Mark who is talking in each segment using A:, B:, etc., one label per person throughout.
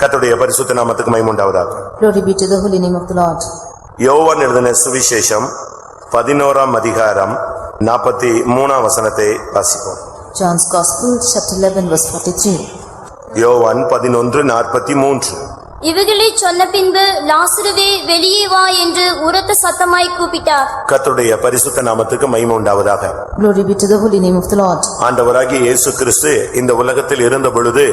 A: கர்த்தருடைய பரிசுத்த நாமத்துக்கு மகிமை உண்டாவதாக.
B: Glory be to the holy name of the Lord.
A: யோவான் எழுதின சுவிசேஷம் 11ஆம் அதிகாரம் 43ஆம் வசனத்தை வாசிப்போம்.
B: John's Gospel, chapter 11, verse 43.
A: யோவான் 11:43.
C: இவைகளை சொன்ன பின்பு லாசருவே வெளியே வா என்று உரத்த சத்தமாய் கூப்பிட்டார்.
A: கர்த்தருடைய பரிசுத்த நாமத்துக்கு மகிமை உண்டாவதாக.
B: Glory be to the holy name of the Lord.
A: ஆண்டவராகிய இயேசு கிறிஸ்து இந்த உலகத்தில் இருந்த பொழுது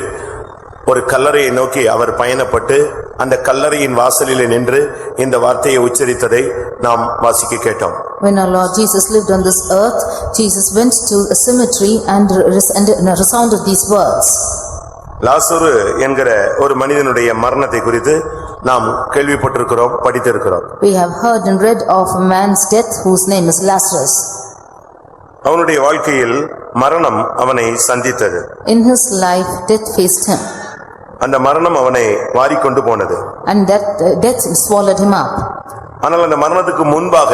A: ஒரு கல்லறையை நோக்கி அவர் பயணப்பட்டு அந்த கல்லறையின் வாசலிலே நின்று இந்த வார்த்தையை உச்சரித்ததை நாம் வாசிக்க கேட்டோம்.
B: When our Lord Jesus lived on this earth, Jesus went to a cemetery and resounded these words.
A: லாசரு என்கிற ஒரு மனிதனுடைய மரணத்தை குறித்து நாம் கேள்விப்பட்டிருக்கிறோம், படித்திருக்கிறோம்.
B: We have heard and read of a man's death whose name is Lazarus.
A: அவனுடைய வாழ்க்கையில் மரணம் அவனை சந்தித்தது.
B: In his life, death faced him.
A: அந்த மரணம் அவனை வாரிக்கொண்டு போனது.
B: And that death swallowed him up.
A: ஆனால் அந்த மரணத்துக்கு முன்பாக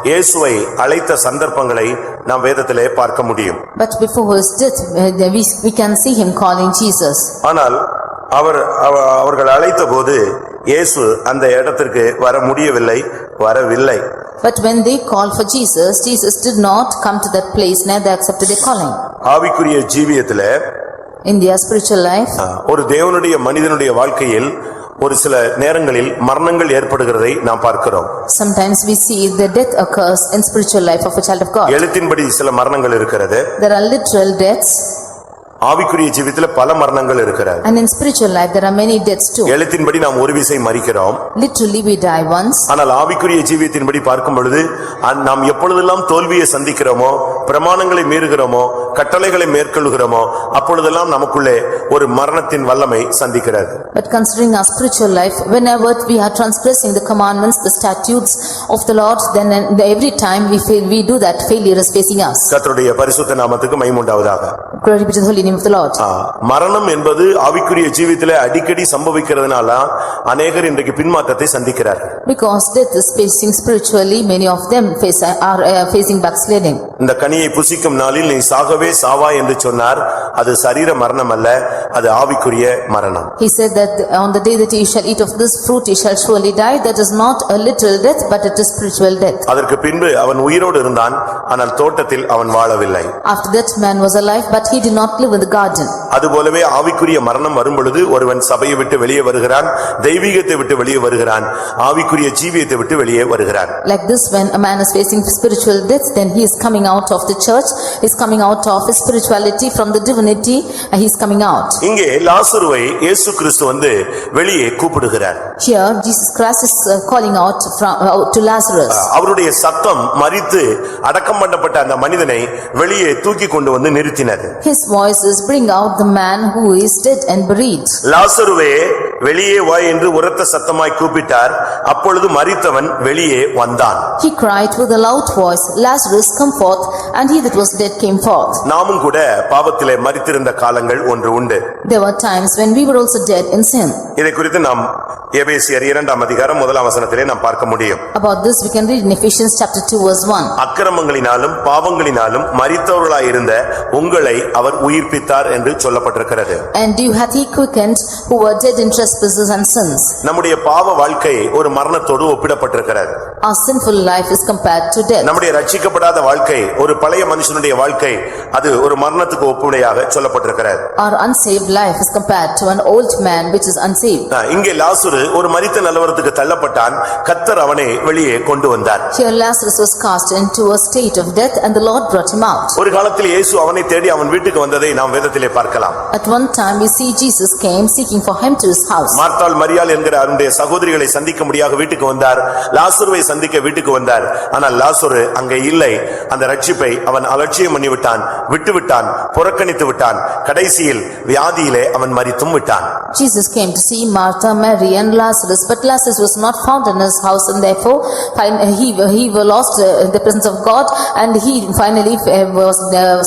A: இயேசுவை அழைத்த சந்தர்ப்பங்களை நாம் வேதத்திலே பார்க்க முடியும்.
B: But before his death, we can see him calling Jesus.
A: ஆனால் அவர்கள் அழைத்த போது இயேசு அந்த இடத்திற்கு வர முடியவில்லை, வரவில்லை.
B: But when they called for Jesus, Jesus did not come to that place, neither accepted their calling.
A: ஆவிக்குரிய ஜீவியத்திலே
B: In their spiritual life,
A: ஒரு தேவனுடைய மனிதனுடைய வாழ்க்கையில் ஒரு சில நேரங்களில் மரணங்கள் ஏற்படுகிறதை நாம் பார்க்கிறோம்.
B: sometimes we see the death occurs in spiritual life of a child of God.
A: எழுத்தின்படி சில மரணங்கள் இருக்கிறது.
B: There are literal deaths.
A: ஆவிக்குரிய ஜீவியத்திலே பல மரணங்கள் இருக்கிறது.
B: And in spiritual life there are many deaths too.
A: எழுத்தின்படி நாம் ஒரு விசை மரிக்கிறோம்.
B: Literally we die once.
A: ஆனால் ஆவிக்குரிய ஜீவியத்தின்படி பார்க்கும் பொழுது நாம் எப்பொழுதெல்லாம் தோல்வியை சந்திக்கிறோமோ, பிரமாணங்களை மீறுகிறோமோ, கட்டளைகளை மேற்கொள்கிறோமோ, அப்பொழுதெல்லாம் நமக்குள்ளே ஒரு மரணத்தின் வல்லமை சந்திக்கிறது.
B: But considering our spiritual life, whenever we are transgressing the commandments, the statutes of the Lord, then every time we do that, failure is facing us.
A: கர்த்தருடைய பரிசுத்த நாமத்துக்கு மகிமை உண்டாவதாக.
B: Glory be to the holy name of the Lord.
A: மரணம் என்பது ஆவிக்குரிய ஜீவியத்திலே அடிக்கடி சம்பவிக்கிறதுனால அநேகர் இன்றைக்கு பின்மாற்றத்தை சந்திக்கிறார்கள்.
B: Because death is facing spiritually, many of them are facing backsliding.
A: இந்த கனியை புசிக்கும் நாளில் நீ சாகவே சாவாய் என்று சொன்னார். அது சரீர மரணம் அல்ல, அது ஆவிக்குரிய மரணம்.
B: He said that on the day that you shall eat of this fruit, you shall surely die. That is not a literal death, but it is spiritual death.
A: அதற்கு பின்பு அவன் உயிரோடு இருந்தான், ஆனால் தோட்டத்தில் அவன் வாழவில்லை.
B: After that man was alive, but he did not live in the garden.
A: அதுபோலவே ஆவிக்குரிய மரணம் வரும் பொழுது ஒருவன் சபையை விட்டு வெளியே வருகிறான், தெய்வீகத்தை விட்டு வெளியே வருகிறான், ஆவிக்குரிய ஜீவியத்தை விட்டு வெளியே வருகிறான்.
B: Like this, when a man is facing spiritual death, then he is coming out of the church, he is coming out of his spirituality, from the divinity, and he is coming out.
A: இங்கே லாசருவை இயேசு கிறிஸ்து வந்து வெளியே கூப்பிடுகிறார்.
B: Here Jesus Christ is calling out to Lazarus.
A: அவருடைய சத்தம் மரித்து அடக்கம் பண்ணப்பட்ட அந்த மனிதனை வெளியே தூக்கி கொண்டு வந்து நிறுத்தினது.
B: His voice is bring out the man who is dead and buried.
A: லாசருவே வெளியே வா என்று உரத்த சத்தமாய் கூப்பிட்டார். அப்பொழுது மரித்தவன் வெளியே வந்தான்.
B: He cried with a loud voice, Lazarus, come forth, and he that was dead came forth.
A: நாமும் கூட பாவத்திலே மரித்திருந்த காலங்கள் ஒன்று உண்டு.
B: There were times when we were also dead in sin.
A: இதை குறித்து நாம் எபேசியர் 2ஆம் அதிகாரம் 1ஆம் வசனத்திலே நாம் பார்க்க முடியும்.
B: About this we can read in Ephesians chapter 2 verse 1.
A: அக்கிரமங்களினாலும் பாவங்களினாலும் மரித்தவர்களாய் இருந்த உங்களை அவர் உயிர்ப்பித்தார் என்று சொல்லப்பட்டிருக்கிறது.
B: And you hath he quickened who were dead in trespasses and sins.
A: நம்முடைய பாவ வாழ்க்கை ஒரு மரணத்தோடு ஒப்பிடப்பட்டிருக்கிறது.
B: Our sinful life is compared to death.
A: நம்முடைய ரட்சிக்கப்படாத வாழ்க்கை, ஒரு பழைய மனுஷனுடைய வாழ்க்கை, அது ஒரு மரணத்துக்கு ஒப்புமையாக சொல்லப்பட்டிருக்கிறது.
B: Our unsaved life is compared to an old man which is unsaved.
A: இங்கே லாசரு ஒரு மரித்த நிலவரத்துக்கு தள்ளப்பட்டான். கர்த்தர் அவனை வெளியே கொண்டு வந்தார்.
B: Here Lazarus was cast into a state of death and the Lord brought him out.
A: ஒரு காலத்தில் இயேசு அவனை தேடி அவன் வீட்டுக்கு வந்ததை நாம் வேதத்திலே பார்க்கலாம்.
B: At one time we see Jesus came seeking for him to his house.
A: மார்த்தாள் மரியாள் என்கிற அவருடைய சகோதரிகளை சந்திக்க முடியாக வீட்டுக்கு வந்தார். லாசருவை சந்திக்க வீட்டுக்கு வந்தார். ஆனால் லாசரு அங்கே இல்லை. அந்த ரட்சிப்பை அவன் அலட்சியம் பண்ணி விட்டான், விட்டு விட்டான், புறக்கணித்து விட்டான். கடைசியில் வியாதியிலே அவன் மரித்தும் விட்டான்.
B: Jesus came to see Martha, Mary and Lazarus, but Lazarus was not found in his house, and therefore he was lost in the presence of God, and he finally was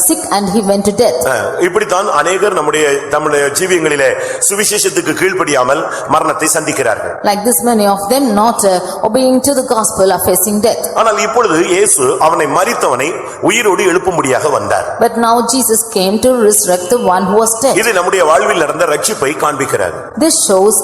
B: sick and he went to death.
A: இப்படித்தான் அநேகர் நம்முடைய ஜீவியங்களிலே சுவிசேஷத்துக்கு கீழ்ப்படியாமல் மரணத்தை சந்திக்கிறார்கள்.
B: Like this, many of them not obeying to the gospel are facing death.
A: ஆனால் இப்பொழுது இயேசு அவனை மரித்தவனை உயிரோடு எழுப்பும்படியாக வந்தார்.
B: But now Jesus came to resurrect the one who was dead.
A: இது நம்முடைய வாழ்வில் நடந்த ரட்சிப்பை காண்பிக்கிறது.
B: This shows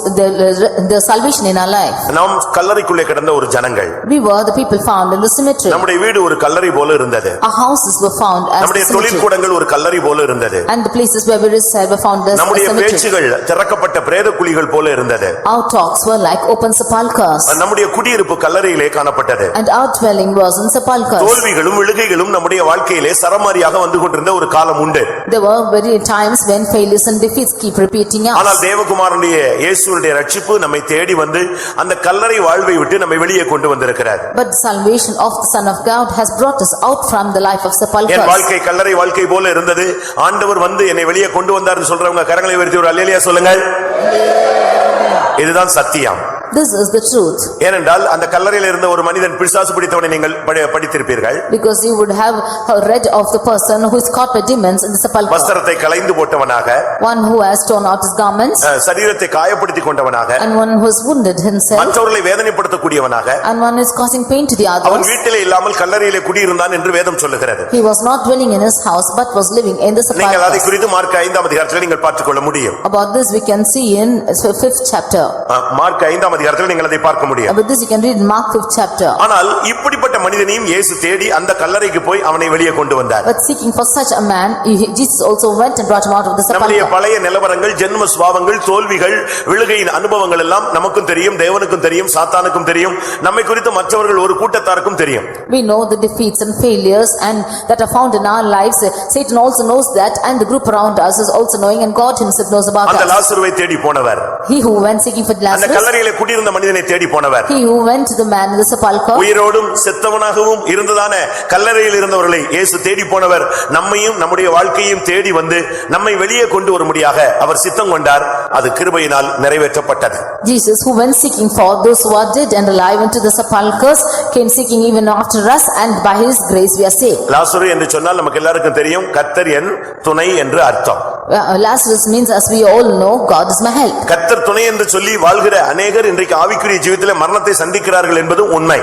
B: the salvation in our life.
A: நாம் கல்லறைக்குள்ளே கிடந்த ஒரு ஜனங்கள்.
B: We were the people found in the cemetery.
A: நம்முடைய வீடு ஒரு கல்லறை போல இருந்தது.
B: Our houses were found as
A: நம்முடைய தொழிற்கூடங்கள் ஒரு கல்லறை போல இருந்தது.
B: And the places where we reside were found as a
A: நம்முடைய
B: cemetery.
A: பேச்சுகள் திறக்கப்பட்ட பிரேத குழிகள் போல இருந்தது.
B: Our talks were like open sepulchres.
A: நம்முடைய குடியிருப்பு கல்லறையிலே காணப்பட்டது.
B: And our dwelling was in sepulchres.
A: தோல்விகளும் விழுகைகளும் நம்முடைய வாழ்க்கையிலே சரமாரியாக வந்து கொண்டிருந்த ஒரு காலம் உண்டு.
B: There were very times when failures and defeats keep repeating us.
A: ஆனால் தேவகுமாரனுடைய இயேசுவுடைய ரட்சிப்பு நம்மை தேடி வந்து அந்த கல்லறை வாழ்வை விட்டு நம்மை வெளியே கொண்டு வந்திருக்கிறார்.
B: But the salvation of the Son of God has brought us out from the life of
A: N
B: sepulchres.
A: வாழ்க்கை கல்லறை வாழ்க்கை போல இருந்தது, ஆண்டவர் வந்து என்னை வெளியே கொண்டு வந்தார்னு சொல்றவங்க கரங்களை உயர்த்தி ஒரு அல்லேலூயா சொல்லுங்கள். இதுதான் சத்தியம்.
B: This is the truth.
A: ஏனென்றால் அந்த கல்லறையில் இருந்த ஒரு மனிதன் பிசாசு பிடித்தவனை நீங்கள் படித்திருப்பீர்கள்.
B: Because you would have read of the person who is caught by demons in the sepulchre.
A: வஸ்திரத்தை களைந்து போட்டவனாக,
B: One who has torn out his garments.
A: சரீரத்தை காயப்படுத்திக் கொண்டவனாக,
B: And one who has wounded himself.
A: மற்றவர்களை வேதனைப்படுத்தக்கூடியவனாக,
B: And one is causing pain to the
A: அவன்
B: others.
A: வீட்டிலே இல்லாமல் கல்லறையிலே குடியிருந்தான் என்று வேதம் சொல்லுகிறது.
B: He was not dwelling in his house but was living in the
A: நீங்கள் அதை
B: sepulchre.
A: குறித்து மார்க் 5ஆம் அதிகாரத்தில் நீங்கள் பார்த்துக்கொள்ள முடியும்.
B: About this we can see in 5th chapter.
A: Mark 5ஆம் அதிகாரத்தில் நீங்கள் அதை பார்க்க முடியும்.
B: About this you can read in Mark 5th chapter.
A: ஆனால் இப்படிப்பட்ட மனிதனையும் இயேசு தேடி அந்த கல்லறைக்கு போய் அவனை வெளியே கொண்டு vந்தார்.
B: But seeking for such a man, Jesus also went and brought him out of the
A: நம்முடைய
B: sepulchre.
A: பழைய நிலவரங்கள், ஜென்ம சுபாவங்கள், தோல்விகள், விழுகையின் அனுபவங்கள் எல்லாம் நமக்கும் தெரியும், தேவனுக்கும் தெரியும், சாத்தானுக்கும் தெரியும், நம்மை குறித்து மற்றவர்கள் ஒரு கூட்டத்தாருக்கும் தெரியும்.
B: We know the defeats and failures and that are found in our lives. Satan also knows that, and the group around us is also knowing, and God himself knows about
A: அந்த
B: us.
A: லாசருவை தேடி போனவர்,
B: He who went seeking for
A: அந்த
B: Lazarus,
A: கல்லறையிலே குடியிருந்த மனிதனை தேடி போனவர்,
B: he who went to the man in the sepulchre,
A: உயிரோடும் செத்தவனாகவும் இருந்ததான கல்லறையில் இருந்தவர்களை இயேசு தேடி போனவர், நம்மையும் நம்முடைய வாழ்க்கையும் தேடி வந்து நம்மை வெளியே கொண்டு வரும்படியாக அவர் சித்தம் கொண்டார். அது கிருபையினால் நிறைவேற்றப்பட்டது.
B: Jesus who went seeking for those who are dead and alive into the sepulchres came seeking even after us, and by his grace we are saved.
A: லாசரு என்று சொன்னால் நமக்கு எல்லாருக்கும் தெரியும், கர்த்தர் என் துணை என்று அர்த்தம்.
B: Lazarus means, as we all know, God is my help.
A: கர்த்தர் துணை என்று சொல்லி வாழ்கிற அநேகர் இன்றைக்கு ஆவிக்குரிய ஜீவிதத்திலே மரணத்தை சந்திக்கிறார்கள் என்பது உண்மை.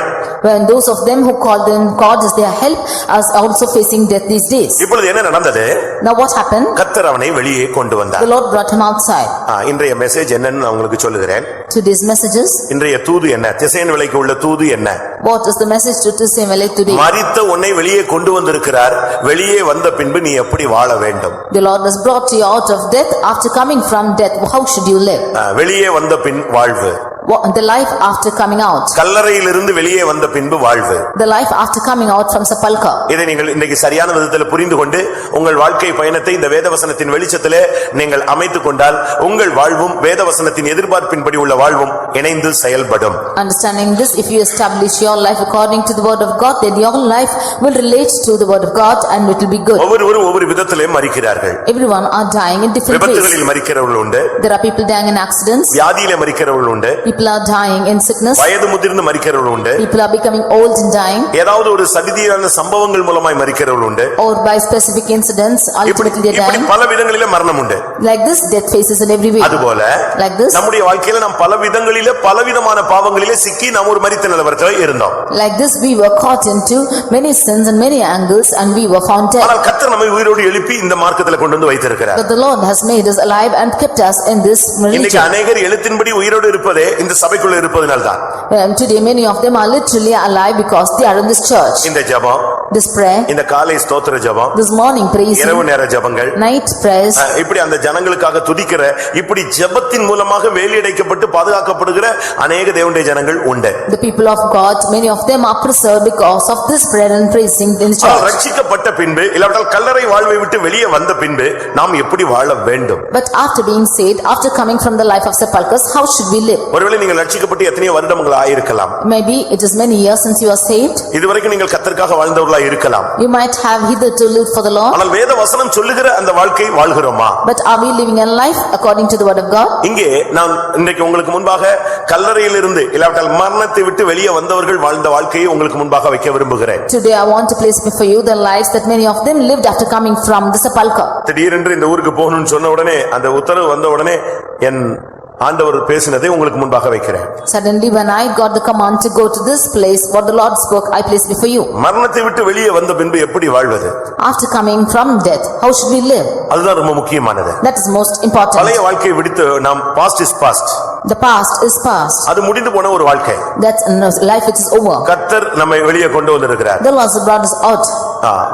B: When those of them who call them God as their help are also facing death these days.
A: இப்பொழுது என்ன நடந்தது?
B: Now what happened?
A: கர்த்தர் அவனை வெளியே கொண்டு
B: The
A: வந்தார்.
B: Lord brought him outside.
A: இன்றைய மெசேஜ் என்னன்னு நான் உங்களுக்கு சொல்லுகிறேன்.
B: Today's messages.
A: இன்றைய தூது என்ன? திசையன் விலைக்கு உள்ள தூது என்ன?
B: What is the message to Tisemele today?
A: மரித்த உன்னை வெளியே கொண்டு வந்திருக்கிறார். வெளியே வந்த பின்பு நீ எப்படி வாழ வேண்டும்?
B: The Lord has brought you out of death. After coming from death, how should you live?
A: வெளியே வந்த பின் வாழ்வு.
B: The life after coming out.
A: கல்லறையிலிருந்து வெளியே வந்த பின்பு வாழ்வு.
B: The life after coming out from sepulchre.
A: இதை நீங்கள் இன்றைக்கு சரியான விதத்தில் புரிந்து கொண்டு உங்கள் வாழ்க்கை பயணத்தை இந்த வேதவசனத்தின் வெளிச்சத்திலே நீங்கள் அமைத்துக் கொண்டால் உங்கள் வாழ்வும் வேதவசனத்தின் எதிர்பார்ப்பின்படி உள்ள வாழ்வும் இணைந்து செயல்படும்.
B: Understanding this, if you establish your life according to the word of God, then your life will relate to the word of God and it will be good.
A: ஒவ்வொருவரும் ஒவ்வொரு விதத்திலே மரிக்கிறார்கள்.
B: Everyone are dying in different ways.
A: விபத்துகளில் மரிக்கிறவர்கள் உண்டு.
B: There are people dying in accidents.
A: வியாதியிலே மரிக்கிறவர்கள் உண்டு.
B: People are dying in sickness.
A: வயது முதிர்ந்து மரிக்கிறவர்கள் உண்டு.
B: People are becoming old and dying.
A: ஏதாவது ஒரு சதியான சம்பவங்கள் மூலமாய் மரிக்கிறவர்கள் உண்டு.
B: Or by specific incidents, ultimately they are
A: இப்படி
B: dying.
A: பல விதங்களிலே மரணம் உண்டு.
B: Like this, death faces in every way.
A: அதுபோல
B: Like this.
A: நம்முடைய வாழ்க்கையில நாம் பல விதங்களிலே பலவிதமான பாவங்களிலே சிக்கி நாம் ஒரு மரித்த நிலவரத்தில் இருந்தோம்.
B: Like this, we were caught into many sins and many angles, and we were found dead.
A: ஆனால் கர்த்தர் நம்மை உயிரோடு எழுப்பி இந்த மார்க்கத்தில் கொண்டு வந்து வைத்திருக்கிறார்.
B: But the Lord has made us alive and kept us in this
A: இன்னைக்கு
B: religion.
A: அநேகர் எழுத்தின்படி உயிரோடு இருப்பதே இந்த சபைக்குள்ள இருப்பதனால்தான்.
B: Today many of them are literally alive because they are in this church.
A: இந்த ஜெபம்,
B: This prayer,
A: இந்த காலை ஸ்தோத்திர ஜெபம்,
B: this morning praise,
A: இரவு நேர ஜெபங்கள்,
B: night prayers,
A: இப்படி அந்த ஜனங்களுக்காக துதிக்கிற இப்படி ஜெபத்தின் மூலமாக வேலியடைக்கப்பட்டு பாதுகாக்கப்படுகிற அநேக தேவனுடைய ஜனங்கள் உண்டு.
B: the people of God, many of them are preserved because of this prayer and praising in the church.
A: ரட்சிக்கப்பட்ட பின்பு இல்லாவிட்டால் கல்லறை வாழ்வை விட்டு வெளியே வந்த பின்பு நாம் எப்படி வாழ வேண்டும்?
B: But after being saved, after coming from the life of sepulchres, how should we live?
A: ஒருவேளை ஒருவேளை நீங்கள் ரட்சிக்கப்பட்டு எத்தனையோ வருடங்கள் ஆயிருக்கலாம்.
B: Maybe it is many years since you are saved.
A: இதுவரைக்கும் நீங்கள் கர்த்தருக்காக வாழ்ந்தவர்களா இருக்கலாம்.
B: You might have hitherto lived for the Lord.
A: ஆனால் வேத வசனம் சொல்லுகிற அந்த வாழ்க்கை வாழ்கிறோமா?
B: But are we living a life according to the word of God?
A: இங்கே நான் இன்றைக்கு உங்களுக்கு முன்பாக கல்லறையிலிருந்து இல்லாவிட்டால் மரணத்தை விட்டு வெளியே வந்தவர்கள் வாழ்ந்த வாழ்க்கையை உங்களுக்கு முன்பாக வைக்க விரும்புகிறேன்.
B: Today I want to place before you the lives that many of them lived after coming from the sepulchre.
A: திடீரென்று இந்த ஊருக்கு போகணும்னு சொன்ன உடனே அந்த உத்தரவு வந்த உடனே என் ஆண்டவர் பேசினதை உங்களுக்கு முன்பாக வைக்கிறேன்.
B: Suddenly when I got the command to go to this place, what the Lord spoke, I placed before you.
A: மரணத்தை விட்டு வெளியே வந்த பின்பு எப்படி வாழ்வது?
B: After coming from death, how should we live?
A: அதுதான் ரொம்ப முக்கியமானது.
B: That is most important.
A: பழைய வாழ்க்கையை விடுத்து நாம் past is past.
B: The past is past.
A: அது முடிந்து போன ஒரு வாழ்க்கை.
B: That's life which is over.
A: கர்த்தர் நம்மை வெளியே கொண்டு வந்திருக்கிறார்.
B: The Lord has brought us out.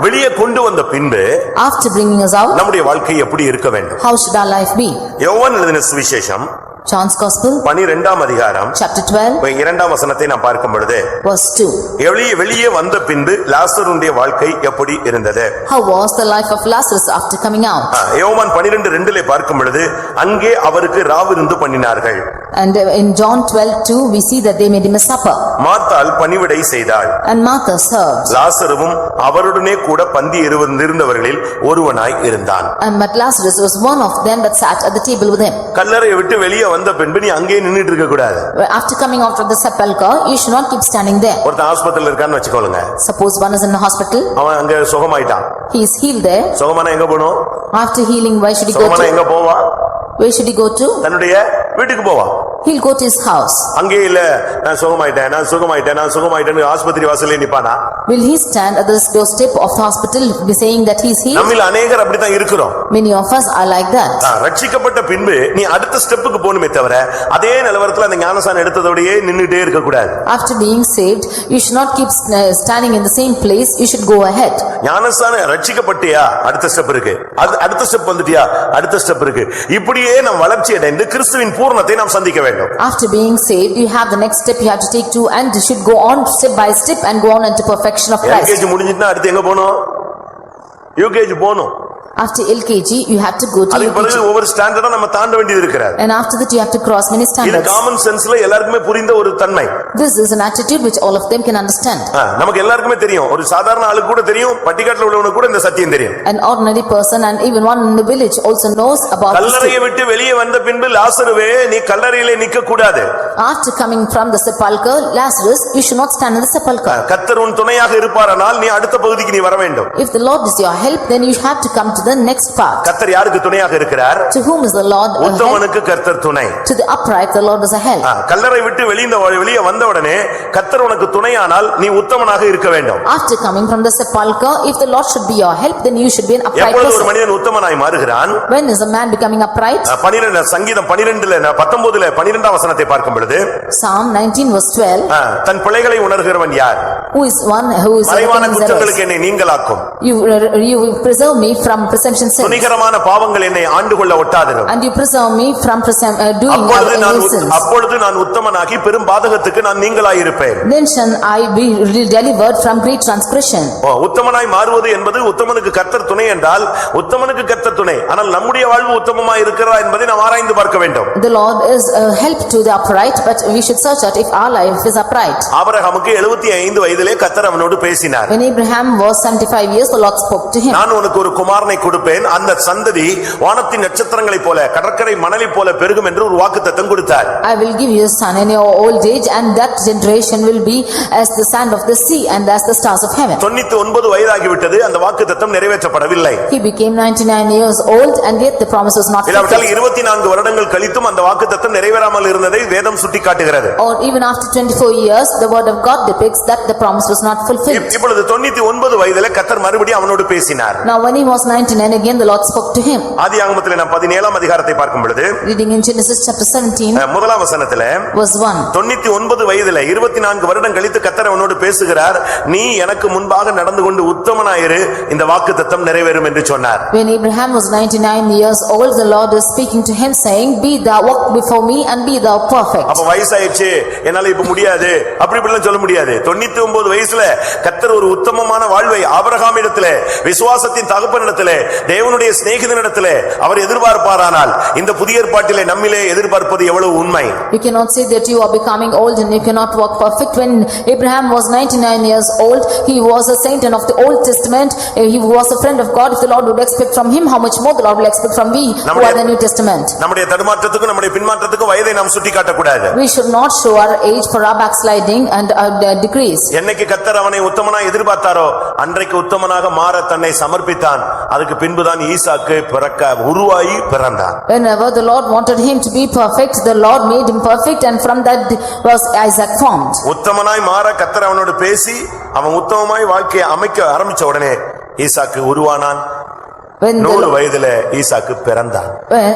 A: வெளியே கொண்டு வந்த பின்பு
B: After bringing us out,
A: நம்முடைய வாழ்க்கை எப்படி இருக்க வேண்டும்?
B: how should our life be?
A: யோவான் எழுதின சுவிசேஷம்
B: John's Gospel,
A: 12ஆம் அதிகாரம்
B: chapter 12,
A: 2ஆம் வசனத்தை நாம் பார்க்கும் பொழுது
B: verse 2.
A: வெளியே வந்த பின்பு லாசருடைய வாழ்க்கை எப்படி இருந்தது?
B: How was the life of Lazarus after coming out?
A: யோவான் 12:2 பார்க்கும் பொழுது அங்கே அவருக்கு ராவிருந்து பண்ணினார்கள்.
B: And in John 12:2 we see that they made him a supper.
A: மார்த்தாள் பணிவிடை செய்தாள்.
B: And Martha served.
A: லாசருவும் அவருடனே கூட பந்தி இருந்தவர்களில் ஒருவனாய் இருந்தான்.
B: And but Lazarus was one of them that sat at the table with him.
A: கல்லறையை விட்டு வெளியே வந்த பின்பு நீ அங்கேயே நின்னுட்டு இருக்க கூடாது.
B: After coming out of the sepulchre, you should not keep standing there.
A: ஒருத்தன் ஹாஸ்பிடல்ல இருக்கான்னு வெச்சுக்கோங்க.
B: Suppose one is in the hospital.
A: அவன் அங்க சுகமாயிட்டான்.
B: He is healed there.
A: சுகமான எங்க போணும்?
B: After healing, where should he go
A: சுகமான
B: to?
A: எங்க போவா?
B: Where should he go to?
A: தன்னுடைய வீட்டுக்கு போவா.
B: He'll go to his house.
A: அங்கே இல்ல நான் சுகமாயிட்டேன்னு ஆஸ்பத்திரி வாசல்ல நிப்பானா?
B: Will he stand at the doorstep of the hospital saying that he is healed?
A: நம்மில் अनेகர் அப்படிதான் இருக்கிறோம்.
B: Many of us are like that.
A: ரட்சிக்கப்பட்ட பின்பு நீ அடுத்த ஸ்டெப்புக்கு போணுமே தவிர அதே நிலவரத்துல அந்த ஞானசானம் எடுத்ததோடயே நின்னுட்டே இருக்க கூடாது.
B: After being saved, you should not keep standing in the same place. You should go ahead.
A: ஞானசானம் ரட்சிக்கப்பட்டியா? அடுத்த ஸ்டெப் இருக்கு. அடுத்த ஸ்டெப் வந்துட்டியா? அடுத்த ஸ்டெப் இருக்கு. இப்படியே நாம் வளர்ச்சி அடைந்து கிறிஸ்துவின் பூரணத்தை நாம் சந்திக்க வேண்டும்.
B: After being saved, you have the next step you have to take to, and you should go on step by step and go on into perfection of Christ.
A: LKG முடிஞ்சிட்டா அடுத்து எங்க போணும்? UKG போணும்.
B: After LKG, you have to go to
A: அதுக்கு பிறகு
B: UKG.
A: ஒவ்வொரு ஸ்டாண்டர்டா நம்ம தாண்ட வேண்டியது இருக்கிறது.
B: And after that, you have to cross many
A: இது
B: standards.
A: காமன் சென்ஸ்ல எல்லாருக்குமே புரிந்த ஒரு தன்மை.
B: This is an attitude which all of them can understand.
A: நமக்கு எல்லாருக்குமே தெரியும். ஒரு சாதாரண ஆளுக்கு கூட தெரியும். பட்டிக்காட்டுல உள்ளவனுக்கு கூட இந்த சத்தியம் தெரியும்.
B: An ordinary person and even one in the village also knows about this.
A: கல்லறையை விட்டு வெளியே வந்த பின்பு லாசருவே நீ கல்லறையிலே நிக்க கூடாது.
B: After coming from the sepulchre, Lazarus, you should not stand in the sepulchre.
A: கர்த்தர் உன் துணையாக இருப்பாரானால் நீ அடுத்த பகுதிக்கு நீ வர வேண்டும்.
B: If the Lord is your help, then you have to come to the next part.
A: கர்த்தர் யாருக்கு துணையாக இருக்கிறார்?
B: To whom is the Lord a help?
A: உத்தமனுக்கு கர்த்தர் துணை.
B: To the upright, the Lord is a help.
A: கல்லறை விட்டு வெளியே வந்த உடனே கர்த்தர் உனக்கு துணையானால் நீ உத்தமனாக இருக்க வேண்டும்.
B: After coming from the sepulchre, if the Lord should be your help, then you should be an upright
A: எப்பொழுது ஒரு
B: person.
A: மனிதன் உத்தமனாய் மாறுகிறான்?
B: When is a man becoming upright?
A: 12 சங்கீதம் 19:12 வசனத்தை பார்க்கும் பொழுது
B: Psalm 19 verse 12.
A: தன் பிழைகளை உணர்கிறவன் யார்?
B: Who is one who is
A: மறைவான
B: reckoning his
A: குற்றங்களுக்கு
B: errors?
A: என்னை நீங்களாக்கும்.
B: You will preserve me from presumption sins.
A: துணிகரமான பாவங்கள் என்னை ஆண்டு கொள்ள ஒட்டாதிரும்.
B: And you preserve me from doing evil sins.
A: அப்பொழுது நான் உத்தமனாகி பெரும் பாதகத்துக்கு நான் நீங்களாயிருப்பேன்.
B: Then shall I be delivered from great transgression.
A: உத்தமனாய் மாறுவது என்பது உத்தமனுக்கு கர்த்தர் துணை என்றால் உத்தமனுக்கு கர்த்தர் துணை. ஆனால் நம்முடைய வாழ்வு உத்தமமாய் இருக்கிறதா என்பதை நாம் ஆராய்ந்து பார்க்க வேண்டும்.
B: The Lord is a help to the upright, but we should search out if our life is upright.
A: ஆபிரகாமுக்கு 75 வயதிலே கர்த்தர் அவனோடு பேசினார்.
B: When Abraham was 75 years, the Lord spoke to him.
A: நான் உனக்கு ஒரு குமாரனை கொடுப்பேன், அந்த சந்ததி வானத்தின் நட்சத்திரங்களைப் போல கடற்கரை மணலைப் போல பெருகும் என்று ஒரு வாக்குத்தத்தம் கொடுத்தார்.
B: I will give you a son in your old age, and that generation will be as the sand of the sea and as the stars of heaven.
A: 99 வயதாகிவிட்டது, அந்த வாக்குத்தத்தம் நிறைவேற்றப்படவில்லை.
B: He became 99 years old, and yet the promise was not fulfilled.
A: 24 வருடங்கள் கழித்தும் அந்த வாக்குத்தத்தம் நிறைவேறாமல் இருந்ததை வேதம் சுட்டிக்காட்டுகிறது.
B: Or even after 24 years, the word of God depicts that the promise was not fulfilled.
A: இப்பொழுது 99 வயதிலே கர்த்தர் மறுபடியும் அவனோடு பேசினார்.
B: Now when he was 99 again, the Lord spoke to him.
A: ஆதியாகமத்திலே நாம் 17ஆம் அதிகாரத்தை பார்க்கும் பொழுது
B: Reading in Genesis chapter 17
A: முதலாம் வசனத்திலே
B: verse 1.
A: 99 வயதிலே 24 வருடம் கழித்து கர்த்தர் அவனோடு பேசுகிறார். நீ எனக்கு முன்பாக நடந்து கொண்டு உத்தமனாயிரு, இந்த வாக்குத்தத்தம் நிறைவேறும் என்று சொன்னார்.
B: When Abraham was 99 years old, the Lord is speaking to him saying, be thou walk before me and be thou perfect.
A: அப்ப வயசாயிடுச்சு, என்னால இப்ப முடியாது அப்படி இப்படிலாம் சொல்ல முடியாது. 99 99 வயசுல கர்த்தர் ஒரு உத்தமமான வாழ்வை ஆபிரகாமிடத்திலே, விசுவாசத்தின் தகப்பனிடத்திலே, தேவனுடைய சிநேகிதனிடத்திலே அவர் எதிர்பார்ப்பாரானால் இந்த புதிய ஏற்பாட்டிலே நம்மிலே எதிர்பார்ப்பது எவ்வளவு உண்மை.
B: You cannot say that you are becoming old and you cannot walk perfect. When Abraham was 99 years old, he was a saint and of the Old Testament, he was a friend of God. If the Lord would expect from him, how much more the Lord will expect from we who are the New Testament.
A: நம்முடைய தடுமாற்றத்துக்கு நம்முடைய பின்மாற்றத்துக்கு வயதை நாம் சுட்டிக்காட்ட கூடாது.
B: We should not show our age for our backsliding and our decrease.
A: என்னைக்கு கர்த்தர் அவனை உத்தமனாய் எதிர்பார்த்தாரோ அன்றைக்கு உத்தமனாக மாற தன்னை சமர்ப்பித்தான். அதுக்கு பின்புதான் ஈசாக்கு உருவாகி பிறந்தான்.
B: Whenever the Lord wanted him to be perfect, the Lord made him perfect, and from that was Isaac formed.
A: உத்தமனாய் மாற கர்த்தர் அவனோடு பேசி அவன் உத்தமமாய் வாழ்க்கையை அமைக்க ஆரம்பிச்ச உடனே ஈசாக்கு உருவானான். 100 வயதிலே ஈசாக்கு பிறந்தான்.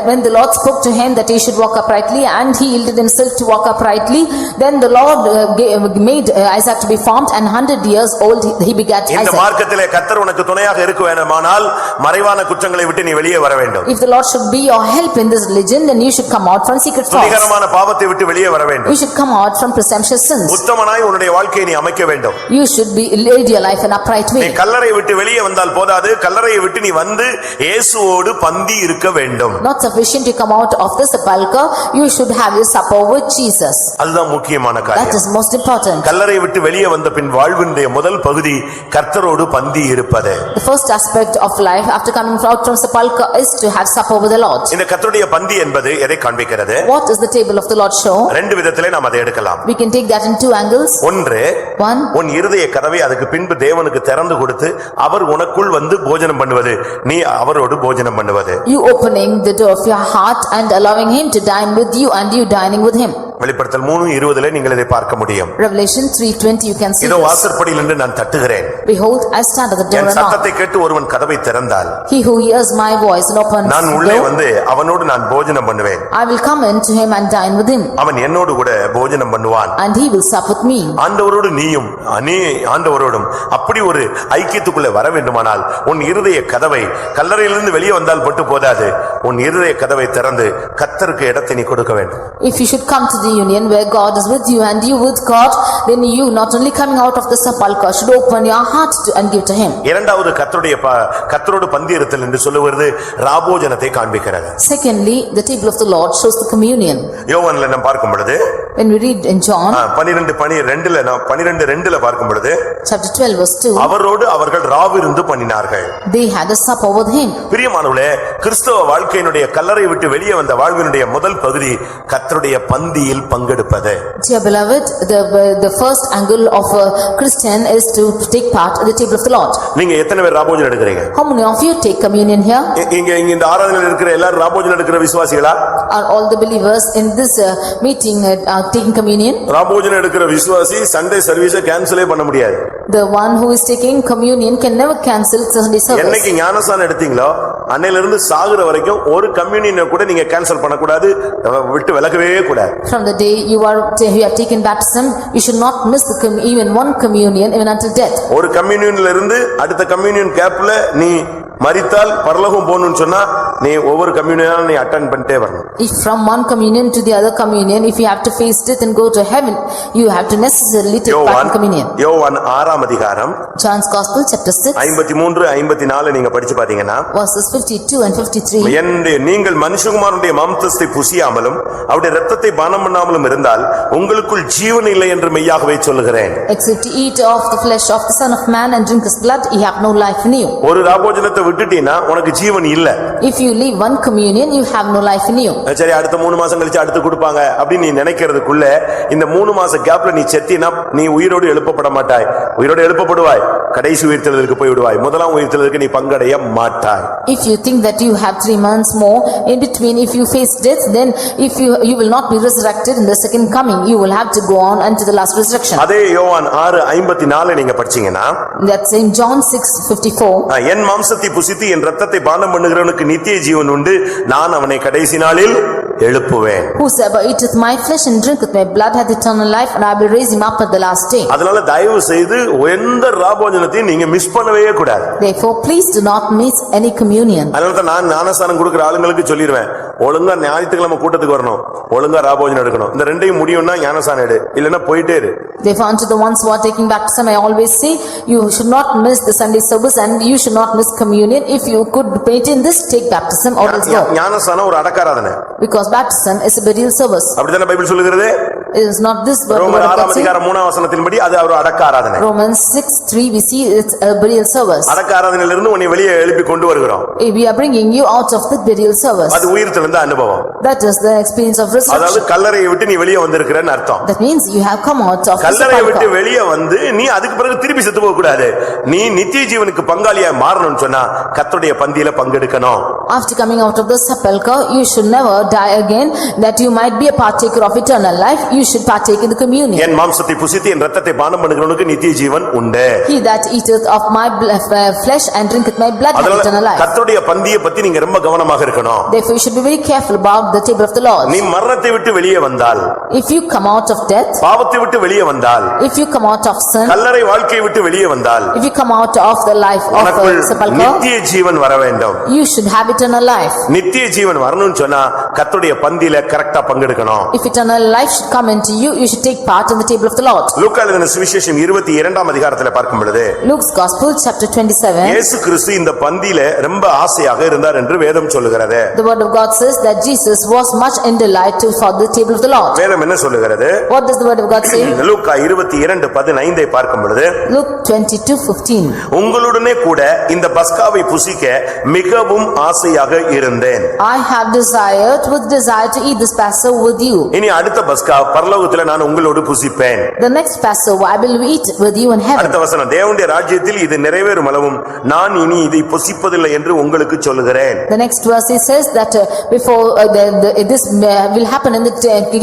B: When the Lord spoke to him that he should walk uprightly and he yielded himself to walk uprightly, then the Lord made Isaac to be formed, and 100 years old he begat Isaac.
A: இந்த மார்க்கத்திலே கர்த்தர் உனக்கு துணையாக இருக்க வேண்டுமானால் மறைவான குற்றங்களை விட்டு நீ வெளியே வர வேண்டும்.
B: If the Lord should be your help in this religion, then you should come out from secret faults.
A: துணிகரமான பாவத்தை விட்டு வெளியே வர வேண்டும்.
B: You should come out from presumptuous sins.
A: உத்தமனாய் உன்னுடைய வாழ்க்கையை நீ அமைக்க வேண்டும்.
B: You should be lead your life in upright way.
A: நீ கல்லறையை விட்டு வெளியே வந்தால் போதாது, கல்லறையை விட்டு நீ வந்து இயேசுவோடு பந்தி இருக்க வேண்டும்.
B: Not sufficient to come out of the sepulchre, you should have your supper with Jesus.
A: அதுதான் முக்கியமான காரியம்.
B: That is most important.
A: கல்லறையை விட்டு வெளியே வந்த பின் வாழ்வினுடைய முதல் பகுதி கர்த்தரோடு பந்தி இருப்பது.
B: The first aspect of life after coming out from sepulchre is to have supper with the Lord.
A: இந்த கர்த்தருடைய பந்தி என்பது எதை காண்பிக்கிறது?
B: What is the table of the Lord show?
A: ரெண்டு விதத்திலே நாம் அதை எடுக்கலாம்.
B: We can take that in two angles.
A: ஒன்று,
B: One,
A: உன் இருதய கதவை அதுக்கு பின்பு தேவனுக்கு திறந்து கொடுத்து அவர் உனக்குள் வந்து போஜனம் பண்ணுவது, நீ அவரோடு போஜனம் பண்ணுவது.
B: you opening the door of your heart and allowing him to dine with you and you dining with him.
A: வெளிப்படுத்தல் 3:20 நீங்கள் இதை பார்க்க முடியும்.
B: Revelation 3:20 you can see
A: இதோ
B: this.
A: வாசற்படியில் நின்று நான் தட்டுகிறேன்.
B: Behold, I stand at the door
A: N
B: and knock.
A: சத்தத்தை கேட்டு ஒருவன் கதவை திறந்தால்
B: He who hears my voice and opens
A: நான்
B: the
A: உள்ளே
B: door,
A: வந்து அவனோடு நான் போஜனம் பண்ணுவேன்.
B: I will come in to him and dine with him,
A: அவன் என்னோடு கூட போஜனம் பண்ணுவான்.
B: and he will sup with me.
A: ஆண்டவரோடு நீயும் ஆண்டவரோடும் அப்படி ஒரு ஐக்கியத்துக்குள்ளே வர வேண்டுமானால் உன் இருதய கதவை, கல்லறையிலிருந்து வெளியே வந்தால் பட்டு போதாது, உன் இருதய கதவை திறந்து கர்த்தருக்கு இடத்தை நீ கொடுக்க வேண்டும்.
B: If you should come to the union where God is with you and you with God, then you not only coming out of the sepulchre should open your heart to and give to him.
A: இரண்டாவது கர்த்தரோடு பந்தி இருத்தல் என்று சொல்லுவது ராபோஜனத்தை காண்பிக்கிறது.
B: Secondly, the table of the Lord shows the communion.
A: யோவான்ல நாம் பார்க்கும் பொழுது
B: When we read in John
A: 12:2 பார்க்கும் பொழுது
B: chapter 12 verse 2,
A: அவரோடு அவர்கள் ராவிருந்து பண்ணினார்கள்.
B: they had a supper with him.
A: பிரியமானவர்களே, கிறிஸ்தவ வாழ்க்கையினுடைய கல்லறை விட்டு வெளியே வந்த வாழ்வினுடைய முதல் பகுதி கர்த்தருடைய பந்தியில் பங்கெடுப்பது.
B: Dear beloved, the first angle of a Christian is to take part at the table of the Lord.
A: நீங்க எத்தனை பேர் ராபோஜனம் எடுக்கிறீங்க?
B: How many of you take communion here?
A: இங்க இந்த ஆராதனையில் இருக்கிற எல்லாரும் ராபோஜனம் எடுக்கிற விசுவாசிகளா?
B: Are all the believers in this meeting taking communion?
A: ராபோஜனம் எடுக்கிற விசுவாசி சண்டே சர்வீஸை கேன்சலே பண்ண முடியாது.
B: The one who is taking communion can never cancel Sunday service.
A: என்னைக்கு ஞானஸ்நானம் எடுத்தீங்களோ அன்னையில இருந்து சாகுற வரைக்கும் ஒரு கம்யூனியனை கூட நீங்க கேன்சல் பண்ண கூடாது, விட்டு விலகவே கூடாது.
B: From the day you have taken baptism, you should not miss even one communion even until death.
A: ஒரு கம்யூனியன்ல இருந்து அடுத்த கம்யூனியன் கேப்ல நீ மரித்தால் பரலோகம் போகணும்னு சொன்னா நீ ஒவ்வொரு கம்யூனியனா நீ அட்டெண்ட் பண்ணிட்டே வரணும்.
B: If from one communion to the other communion, if you have to face death and go to heaven, you have to necessarily take part in communion.
A: யோவான் 6 அதிகாரம்
B: John's Gospel chapter 6
A: 53-54 நீங்க படிச்சு பாத்தீங்கன்னா
B: verses 52 and 53.
A: நீங்கள் மனுஷகுமாரனுடைய மாம்சத்தை புசியாமலும் அவருடைய இரத்தத்தை பானம் பண்ணாமலும் இருந்தால் உங்களுக்குள் ஜீவன் இல்லை என்று மெய்யாகவே சொல்லுகிறேன்.
B: Except to eat of the flesh of the Son of Man and drink his blood, you have no life in you.
A: ஒரு ராபோஜனத்தை விட்டுட்டீனா உனக்கு ஜீவன் இல்ல.
B: If you leave one communion, you have no life in you.
A: சரி, அடுத்த 3 மாசம் கழிச்சு அடுத்து கொடுப்பாங்க அப்படி நீ நினைக்கிறதுக்குள்ள இந்த 3 மாச கேப்ல நீ செத்தினா நீ உயிரோடு எழுப்பப்பட மாட்டாய். உயிரோடு எழுப்பப்படுவாய், கடைசி உயிர்த்தெழுதலுக்கு போய் விடுவாய். முதலாம் உயிர்த்தெழுதலுக்கு நீ பங்கடைய மாட்டாய்.
B: If you think that you have 3 months more in between, if you face death, then if you will not be resurrected in the second coming, you will have to go on unto the last resurrection.
A: அதே யோவான் 6:54 நீங்க படிச்சீங்கன்னா
B: That's in John 6:54.
A: என் மாம்சத்தை புசித்து என் இரத்தத்தை பானம் பண்ணுகிறவனுக்கு நித்திய ஜீவன் உண்டு, நான் அவனை கடைசி நாளில் எழுப்புவேன்.
B: Whosoever eateth my flesh and drinketh my blood hath eternal life, and I will raise him up at the last day.
A: அதனால தயவு செய்து எந்த ராபோஜனத்தையும் நீங்க மிஸ் பண்ணவே கூடாது.
B: Therefore, please do not miss any communion.
A: அதனால தான் நான் ஞானஸ்நானம் கொடுக்கிற ஆளுங்களுக்கு சொல்லிடுவேன், ஒழுங்கா ஞாயிற்றுக்கிழமை கூட்டத்துக்கு வரணும், ஒழுங்கா ராபோஜனம் எடுக்கணும். இந்த ரெண்டையும் முடியும்னா ஞானஸ்நானம் எடு, இல்லன்னா போயிட்டே இரு.
B: Therefore, unto the ones who are taking baptism, I always say, you should not miss the Sunday service and you should not miss communion. If you could maintain this, take baptism or else go.
A: ஞானஸ்நானம் ஒரு அடக்காராதனை.
B: Because baptism is a burial service.
A: அப்படிதானே Bible சொல்லுகிறது?
B: It is not this but
A: ரோமர் 6 அதிகாரம் 3 வசனத்தின்படி அது ஒரு அடக்காராதனை.
B: Romans 6:3 we see it's a burial service.
A: அடக்காராதனையில இருந்து உன்னை வெளியே எழுப்பி கொண்டு வருகிறோம்.
B: We are bringing you out of the burial service.
A: அது உயிர்த்தெழுந்த அனுபவம்.
B: That is the experience of resurrection.
A: அதாவது கல்லறையை விட்டு நீ வெளியே வந்திருக்கிறன்னு அர்த்தம்.
B: That means you have come out of the
A: கல்லறையை விட்டு
B: sepulchre.
A: வெளியே வந்து நீ அதுக்கு பிறகு திருப்பி செத்து போக கூடாது. நீ நித்திய ஜீவனுக்கு பங்காளியா மாறணும்னு சொன்னா கர்த்தருடைய பந்தியில பங்கெடுக்கணும்.
B: After coming out of the sepulchre, you should never die again, that you might be a partaker of eternal life. You should partake in the communion.
A: என் மாம்சத்தை புசித்து என் இரத்தத்தை பானம் பண்ணுகிறவனுக்கு நித்திய ஜீவன் உண்டு.
B: He that eateth of my flesh and drinketh my blood hath eternal life.
A: கர்த்தருடைய பந்தியை பத்தி நீங்க ரொம்ப கவனமாக இருக்கணும்.
B: Therefore, you should be very careful about the table of the Lord.
A: நீ மரணத்தை விட்டு வெளியே வந்தால்,
B: If you come out of death,
A: பாவத்தை விட்டு வெளியே வந்தால்,
B: if you come out of sin,
A: கல்லறை வாழ்க்கையை விட்டு வெளியே வந்தால்,
B: if you come out of the life of
A: உனக்குள்
B: sepulchre,
A: நித்திய ஜீவன் வர வேண்டும்.
B: you should have eternal life.
A: நித்திய ஜீவன் வரணும்னு சொன்னா கர்த்தருடைய பந்தியில கரெக்டா பங்கெடுக்கணும்.
B: If eternal life should come into you, you should take part in the table of the Lord.
A: லூக்கா எழுதின சுவிசேஷம் 22ஆம் அதிகாரத்துல பார்க்கும் பொழுது
B: Luke's Gospel, chapter 27.
A: இயேசு கிறிஸ்து இந்த பந்தியில ரொம்ப ஆசையாக இருந்தார் என்று வேதம் சொல்லுகிறது.
B: The word of God says that Jesus was much in delight for the table of the Lord.
A: வேதம் என்ன சொல்லுகிறது?
B: What does the word of God say?
A: லூக்கா 22:15 பார்க்கும் பொழுது
B: Luke 22:15.
A: உங்களுடனே கூட இந்த பஸ்காவை புசிக்க மிகவும் ஆசையாக இருந்தேன்.
B: I have desired with desire to eat this Passover with you.
A: இனி அடுத்த பஸ்கா பரலோகத்துல நான் உங்களோடு புசிப்பேன்.
B: The next Passover I will eat with you in heaven.
A: அடுத்த வசனம், தேவனுடைய ராஜ்யத்தில் இது நிறைவேறும் அளவும் நான் இனி இதை புசிப்பதில்லை என்று உங்களுக்கு சொல்லுகிறேன்.
B: The next verse he says that before this will happen in the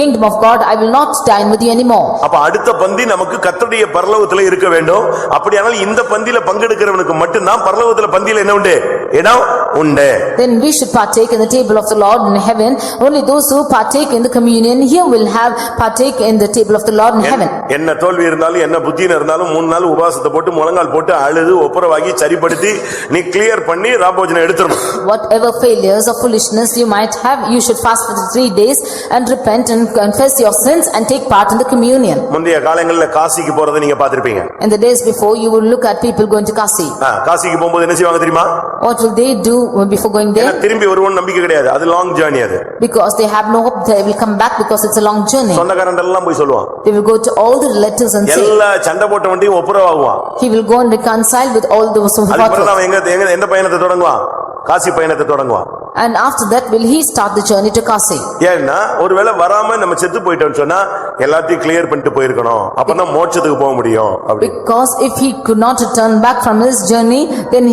B: kingdom of God, I will not dine with you anymore.
A: அப்ப அடுத்த பந்தி நமக்கு கர்த்தருடைய பரலோகத்துல இருக்க வேண்டும். அப்படியானால் இந்த பந்தியில பங்கெடுக்கிறவனுக்கு மட்டும் தான் பரலோகத்துல பந்தியில என்ன உண்டு? இடம் உண்டு.
B: Then we should partake in the table of the Lord in heaven. Only those who partake in the communion here will have partake in the table of the Lord in heaven.
A: என்ன தோல்வி இருந்தாலும் என்ன புத்தின இருந்தாலும் 3 நாள் உபவாசத்தை போட்டு முழங்கால் போட்டு அழுது ஒப்புரவாகி சரிப்படுத்தி நீ கிளியர் பண்ணி ராபோஜனம் எடுத்துறணும்.
B: Whatever failures or foolishness you might have, you should fast for 3 days and repent and confess your sins and take part in the communion.
A: முந்தைய காலங்களில் காசிக்கு போறதை நீங்க பார்த்திருப்பீங்க.
B: In the days before, you will look at people going to Kasi.
A: காசிக்கு போகும்போது என்ன செய்வாங்க தெரியுமா?
B: What will they do before going there?
A: திரும்பி வருவோம் நம்பிக்கை கிடையாது. அது லாங் ஜர்னி. அது
B: Because they have no hope they will come back because it's a long journey.
A: சொந்தக்காரன் எல்லாம் போய் சொல்லுவான்.
B: They will go to all the relatives and say,
A: எல்லா சண்டை போட்ட வண்டியும் ஒப்புரவாகுவான்.
B: he will go and reconcile with all those who fought with.
A: அவன் எந்த பயணத்தை தொடங்குவான்? காசி பயணத்தை தொடங்குவான்.
B: And after that will he start the journey to Kasi.
A: ஏன்னா ஒருவேளை வராம நம்ம செத்து போயிட்டோம்னு சொன்னா எல்லாத்தையும் கிளியர் பண்ணிட்டு போயிருக்கணும். அப்பதான் மோட்சத்துக்கு போக முடியும். அப்படி.
B: Because if he could not return back from his journey, then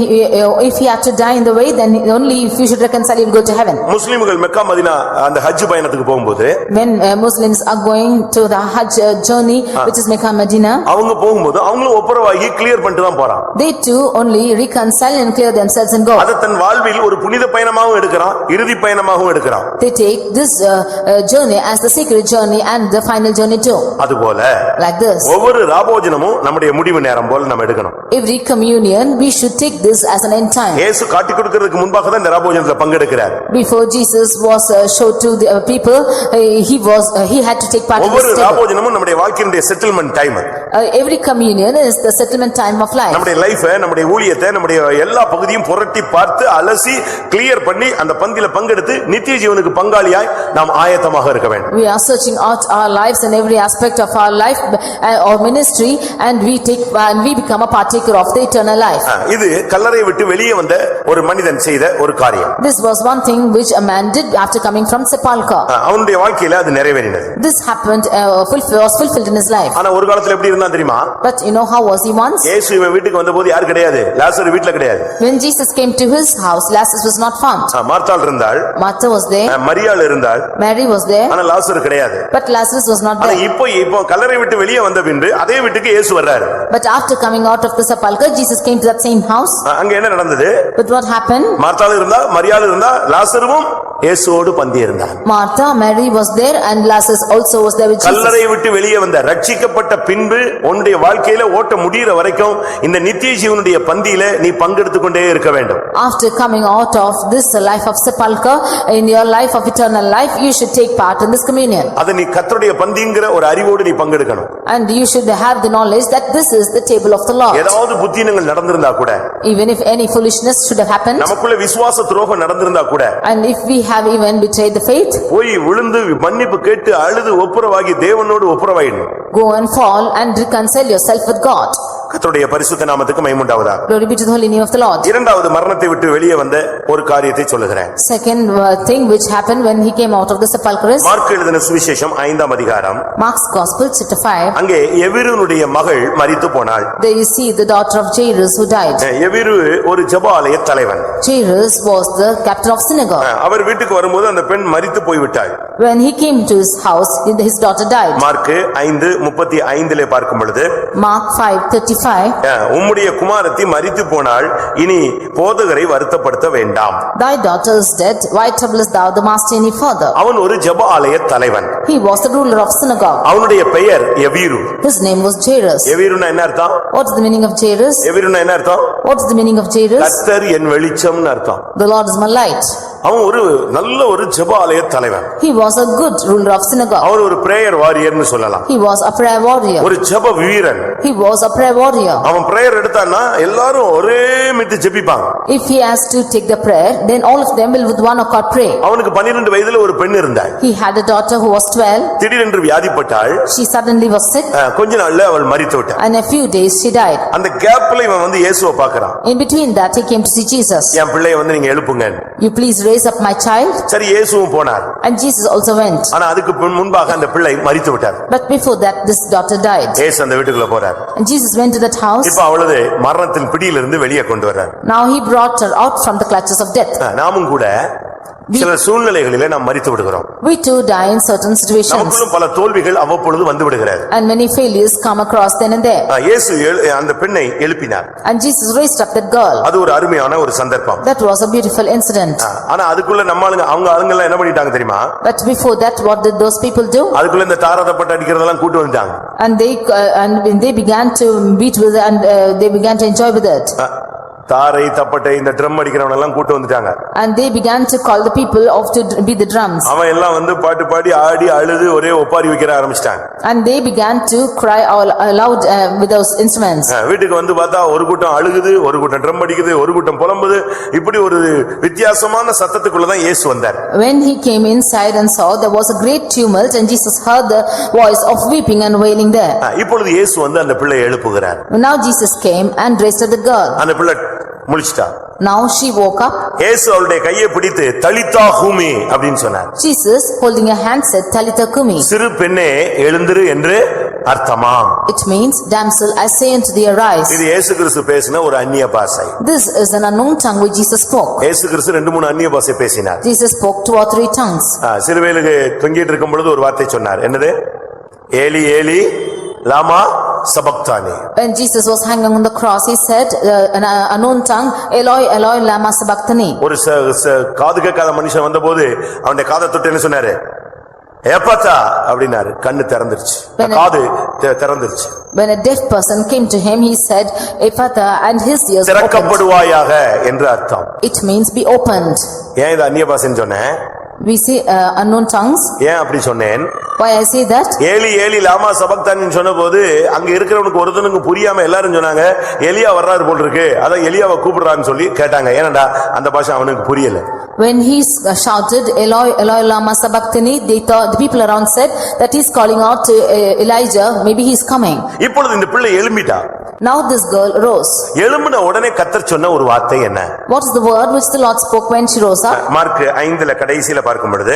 B: if he had to die in the way, then only if you should reconcile, he will go to heaven.
A: முஸ்லிம்கள் Mecca Medina அந்த ஹஜ் பயணத்துக்கு போகும்போது
B: When Muslims are going to the Hajj journey, which is Mecca Medina,
A: அவங்க போகும்போது அவங்களும் ஒப்புரவாகி clear பண்ணிட்டு தான் போறான்.
B: they too only reconcile and clear themselves and go.
A: அத தன் வாழ்வில் ஒரு புனித பயணமாகவும் எடுக்கிறான், இறுதி பயணமாகவும் எடுக்கிறான்.
B: They take this journey as the secret journey and the final journey too.
A: அதுபோல
B: Like this,
A: ஒவ்வொரு ராபோஜனமும் நம்முடைய முடிவு நேரம் போல நம்ம எடுக்கணும்.
B: every communion we should take this as an end time.
A: இயேசு காட்டி கொடுக்கிறதுக்கு முன்பாக தான் இந்த ராபோஜனத்துல பங்கெடுக்கிறார்.
B: Before Jesus was showed to the people, he had to take part in
A: ஒவ்வொரு
B: this table.
A: ராபோஜனமும் நம்முடைய வாழ்க்கையினுடைய settlement time.
B: Every communion is the settlement time of life.
A: நம்முடைய லைஃப், நம்முடைய ஊழியத்தை, நம்முடைய எல்லா பகுதியும் புரட்டி பார்த்து அலசி கிளியர் பண்ணி அந்த பந்தியில பங்கெடுத்து நித்திய ஜீவனுக்கு பங்காளியாய் நாம் ஆயத்தமாக இருக்க வேண்டும்.
B: We are searching out our lives and every aspect of our life or ministry, and we become a partaker of the eternal life.
A: இது கல்லறையை விட்டு வெளியே வந்த ஒரு மனிதன் செய்த ஒரு காரியம்.
B: This was one thing which a man did after coming from sepulchre.
A: அவனுடைய வாழ்க்கையில அது நிறைவேறினது.
B: This happened, was fulfilled in his life.
A: ஆனா ஒரு காலத்துல எப்படி இருந்தான் தெரியுமா?
B: But you know how was he once?
A: இயேசு இவன் வீட்டுக்கு வந்தபோது யார் கிடையாது, லாசரு வீட்ல கிடையாது.
B: When Jesus came to his house, Lazarus was not found.
A: மார்த்தாள் இருந்தாள்,
B: Martha was there,
A: மரியாள் இருந்தாள்,
B: Mary was there,
A: ஆனா லாசரு கிடையாது.
B: but Lazarus was not
A: ஆனா
B: there.
A: இப்போ கல்லறை விட்டு வெளியே வந்த பின்பு அதே வீட்டுக்கு இயேசு வர்றாரு.
B: But after coming out of the sepulchre, Jesus came to that same house.
A: அங்க என்ன நடந்தது?
C: But what happened?
A: மார்த்தாள் இருந்தா, மரியாள் இருந்தா, லாசருவும் இயேசுவோடு பந்தி இருந்தான்.
B: Martha, Mary was there and Lazarus also was there with Jesus.
A: கல்லறை விட்டு வெளியே வந்த ரட்சிக்கப்பட்ட பின்பு உன்னுடைய வாழ்க்கையில ஓட்ட முடியற வரைக்கும் இந்த நித்திய ஜீவனுடைய பந்தியில நீ பங்கெடுத்துக் கொண்டே இருக்க வேண்டும்.
B: After coming out of this life of sepulchre, in your life of eternal life, you should take part in this communion.
A: அது நீ கர்த்தருடைய பந்திங்கிற ஒரு அறிவோடு நீ பங்கெடுக்கணும்.
B: And you should have the knowledge that this is the table of the Lord.
A: ஏதாவது புத்தியினங்கள் நடந்திருந்தா கூட,
B: Even if any foolishness should have happened,
A: நமக்குள்ள விசுவாச துரோகம் நடந்திருந்தா கூட,
B: and if we have even betrayed the faith,
A: போய் விழுந்து மன்னிப்பு கேட்டு அழுது ஒப்புரவாகி தேவனோடு ஒப்புரவாயிடும்.
B: go and fall and reconcile yourself with God.
A: கர்த்தருடைய பரிசுத்த நாமத்துக்கு மகிமை உண்டாவதாக.
B: Glory be to the holy name of the Lord.
A: இரண்டாவது மரணத்தை விட்டு வெளியே வந்த ஒரு காரியத்தை சொல்லுகிறேன்.
B: Second thing which happened when he came out of the sepulchre is
A: mark எழுதின சுவிசேஷம் 5ஆம் அதிகாரம்.
B: Mark's Gospel chapter 5.
A: அங்கே எவிருனுடைய மகள் மரித்து போனாள்.
B: There you see the daughter of Jairus who died.
A: எவிரு ஒரு ஜெபாலய தலைவன்.
B: Jairus was the captain of synagogue.
A: அவர் வீட்டுக்கு வரும்போது அந்த பெண் மரித்து போய்விட்டாள்.
B: When he came to his house, his daughter died.
A: Mark 5:35 பார்க்கும் பொழுது,
B: Mark 5:35.
A: உம்முடைய குமாரத்தி மரித்து போனாள், இனி போதகரை வருத்தப்படுத்த வேண்டாம்.
B: Thy daughter is dead, why troublest thou the master any further?
A: அவன் ஒரு ஜெபாலய தலைவன்.
B: He was the ruler of synagogue.
A: அவனுடைய பெயர் எவிரு.
B: His name was Jairus.
A: எவிருனா என்ன அர்த்தம்?
B: What is the meaning of Jairus?
A: எவிருனா என்ன அர்த்தம்?
B: What is the meaning of Jairus?
A: கர்த்தர் என் வெளிச்சம்னு அர்த்தம்.
B: The Lord is my light.
A: அவன் ஒரு நல்ல ஒரு ஜெபாலய தலைவன்.
B: He was a good ruler of synagogue.
A: அவன் ஒரு பிரேயர் வாரியர்னு சொல்லலாம்.
B: He was a prayer warrior.
A: ஒரு ஜெப வீரன்.
B: He was a prayer warrior.
A: அவன் பிரேயர் எடுத்தான்னா எல்லாரும் ஒரே Mittu ஜெபிப்பாங்க.
B: If he has to take the prayer, then all of them will with one accord pray.
A: அவனுக்கு 12 வயதுல ஒரு பெண் இருந்தாள்.
B: He had a daughter who was 12.
A: திடீரென்று வியாதிப்பட்டாள்.
B: She suddenly was sick.
A: கொஞ்ச நாள்ல அவள் மரித்து விட்டாள்.
B: And in a few days she died.
A: அந்த கேப்ல இவன் வந்து இயேசுவை பார்க்கறான்.
B: In between that he came to see Jesus.
A: என் பிள்ளையை வந்து நீங்க எழுப்புங்க.
B: You please raise up my child.
A: சரி இயேசுவும் போனார்.
B: And Jesus also went.
A: ஆனா அதுக்கு முன்பாக அந்த பிள்ளை மரித்து விட்டார்.
B: But before that this daughter died.
A: இயேசு அந்த வீட்டுக்குள்ள போறார்.
B: And Jesus went to that house.
A: இப்ப அவளது மரணத்தின் பிடியிலிருந்து வெளியே கொண்டு வர்றார்.
B: Now he brought her out from the clutches of death.
A: நாமும் கூட சில சூழ்நிலைகளிலே நாம் மரித்து விடுகிறோம்.
B: We too die in certain situations.
A: நமக்குள்ளும் பல தோல்விகள் அவ்வப்பொழுது வந்து விடுகிறது.
B: And many failures come across then and there.
A: இயேசு அந்த பெண்ணை எழுப்பினார்.
B: And Jesus raised up that girl.
A: அது ஒரு அருமையான ஒரு சந்தர்ப்பம்.
B: That was a beautiful incident.
A: ஆனா அதுக்குள்ள நம்ம அவங்க எல்லாம் என்ன பண்ணிட்டாங்க தெரியுமா?
B: But before that what did those people do?
A: அதுக்குள்ள இந்த தாராதப்பட்டு அடிக்கிறதெல்லாம் கூட்டி வந்துட்டாங்க.
B: And they began to beat with and they began to enjoy with it.
A: தாரை தப்பட்டை இந்த ட்ரம் அடிக்கிறவங்க எல்லாம் கூட்டி வந்துட்டாங்க.
B: And they began to call the people of to beat the drums.
A: அவன் எல்லாம் வந்து பாட்டு பாடி ஆடி அழுது ஒரே ஒப்பாரி வைக்கிற ஆரம்பிச்சிட்டாங்க.
B: And they began to cry aloud with those instruments.
A: வீட்டுக்கு வந்து பார்த்தா ஒரு கூட்டம் அழுகுது, ஒரு கூட்டம் ட்ரம் அடிக்குது, ஒரு கூட்டம் புலம்புது. இப்படி ஒரு வித்தியாசமான சத்தத்துக்குள்ள தான் இயேசு வந்தார்.
B: When he came inside and saw there was a great tumult and Jesus heard the voice of weeping and wailing there.
A: இப்பொழுது இயேசு வந்து அந்த பிள்ளையை எழுப்புகிறார்.
B: Now Jesus came and raised up the girl.
A: அந்த பிள்ளை முழிச்சிட்டா.
B: Now she woke up.
A: இயேசு அவளுடைய கையை பிடித்து தலித்தா கூமி அப்படினு சொன்னார்.
B: Jesus holding her hand said Talitha Kumi.
A: சிறு பெண்ணே எழுந்திரு என்று அர்த்தமாம்.
B: It means damsel I say unto thee arise.
A: இது இயேசு கிறிஸ்து பேசின ஒரு அந்நிய பாஷை.
B: This is an unknown tongue which Jesus spoke.
A: இயேசு கிறிஸ்து 2-3 அந்நிய பாஷை பேசினார்.
B: Jesus spoke 2 or 3 tongues.
A: சிலுவையிலே தொங்கிட்டு இருக்கும் பொழுது ஒரு வார்த்தை சொன்னார். என்னது? ஏலி ஏலி லாமா சபக்தானி.
B: When Jesus was hanging on the cross he said an unknown tongue Eloi Eloi lama sabachthani.
A: ஒரு காது கேட்காத மனுஷன் வந்தபோது அவனுடைய காதை தொட்டு என்ன சொன்னாரு? ஏப்பத்தா அப்படினாரு. கண்ணு திறந்துருச்சு, காது திறந்துருச்சு.
B: When a deaf person came to him he said Ephphatha and his ears opened.
A: திறக்கப்படுவாயாக என்று அர்த்தம்.
B: It means be opened.
A: ஏன் இது அந்நிய பாஷைன்னு சொன்னேன்?
B: We say unknown tongues.
A: ஏன் அப்படி சொன்னேன்?
B: Why I say that?
A: ஏலி ஏலி லாமா சபக்தானின்னு சொன்னபோது அங்க இருக்கிறவனுக்கு ஒருத்தனுக்கு புரியாம எல்லாரும் சொன்னாங்க எலியா வர்றாரு போல் இருக்கு, அதான் எலியாவை கூப்பிடுறான்னு சொல்லி கேட்டாங்க. ஏனடா அந்த பாஷை அவனுக்கு புரியல.
B: When he shouted Eloi Eloi lama sabachthani, they thought the people around said that he's calling out to Elijah, maybe he's coming.
A: இப்பொழுது இந்த பிள்ளை எழும்பிட்டா.
B: Now this girl rose.
A: எழும்பின உடனே கர்த்தர் சொன்ன ஒரு வார்த்தை என்ன?
B: What is the word which the Lord spoke when she rose up?
A: Mark 5 கடைசியில பார்க்கும் பொழுது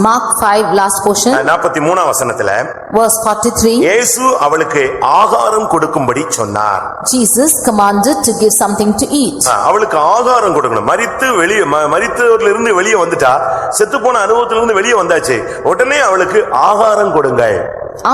B: Mark 5 last portion
A: 43 வசனத்துல
B: verse 43.
A: இயேசு அவளுக்கு ஆகாரம் கொடுக்கும்படி சொன்னார்.
B: Jesus commanded to give something to eat.
A: அவளுக்கு ஆகாரம் கொடுக்கணும். மரித்தவர்ல இருந்து வெளியே வந்துட்டா, செத்துப்போன அனுபவத்துல இருந்து வெளியே வந்தாச்சு, உடனே அவளுக்கு ஆகாரம் கொடுங்கள்.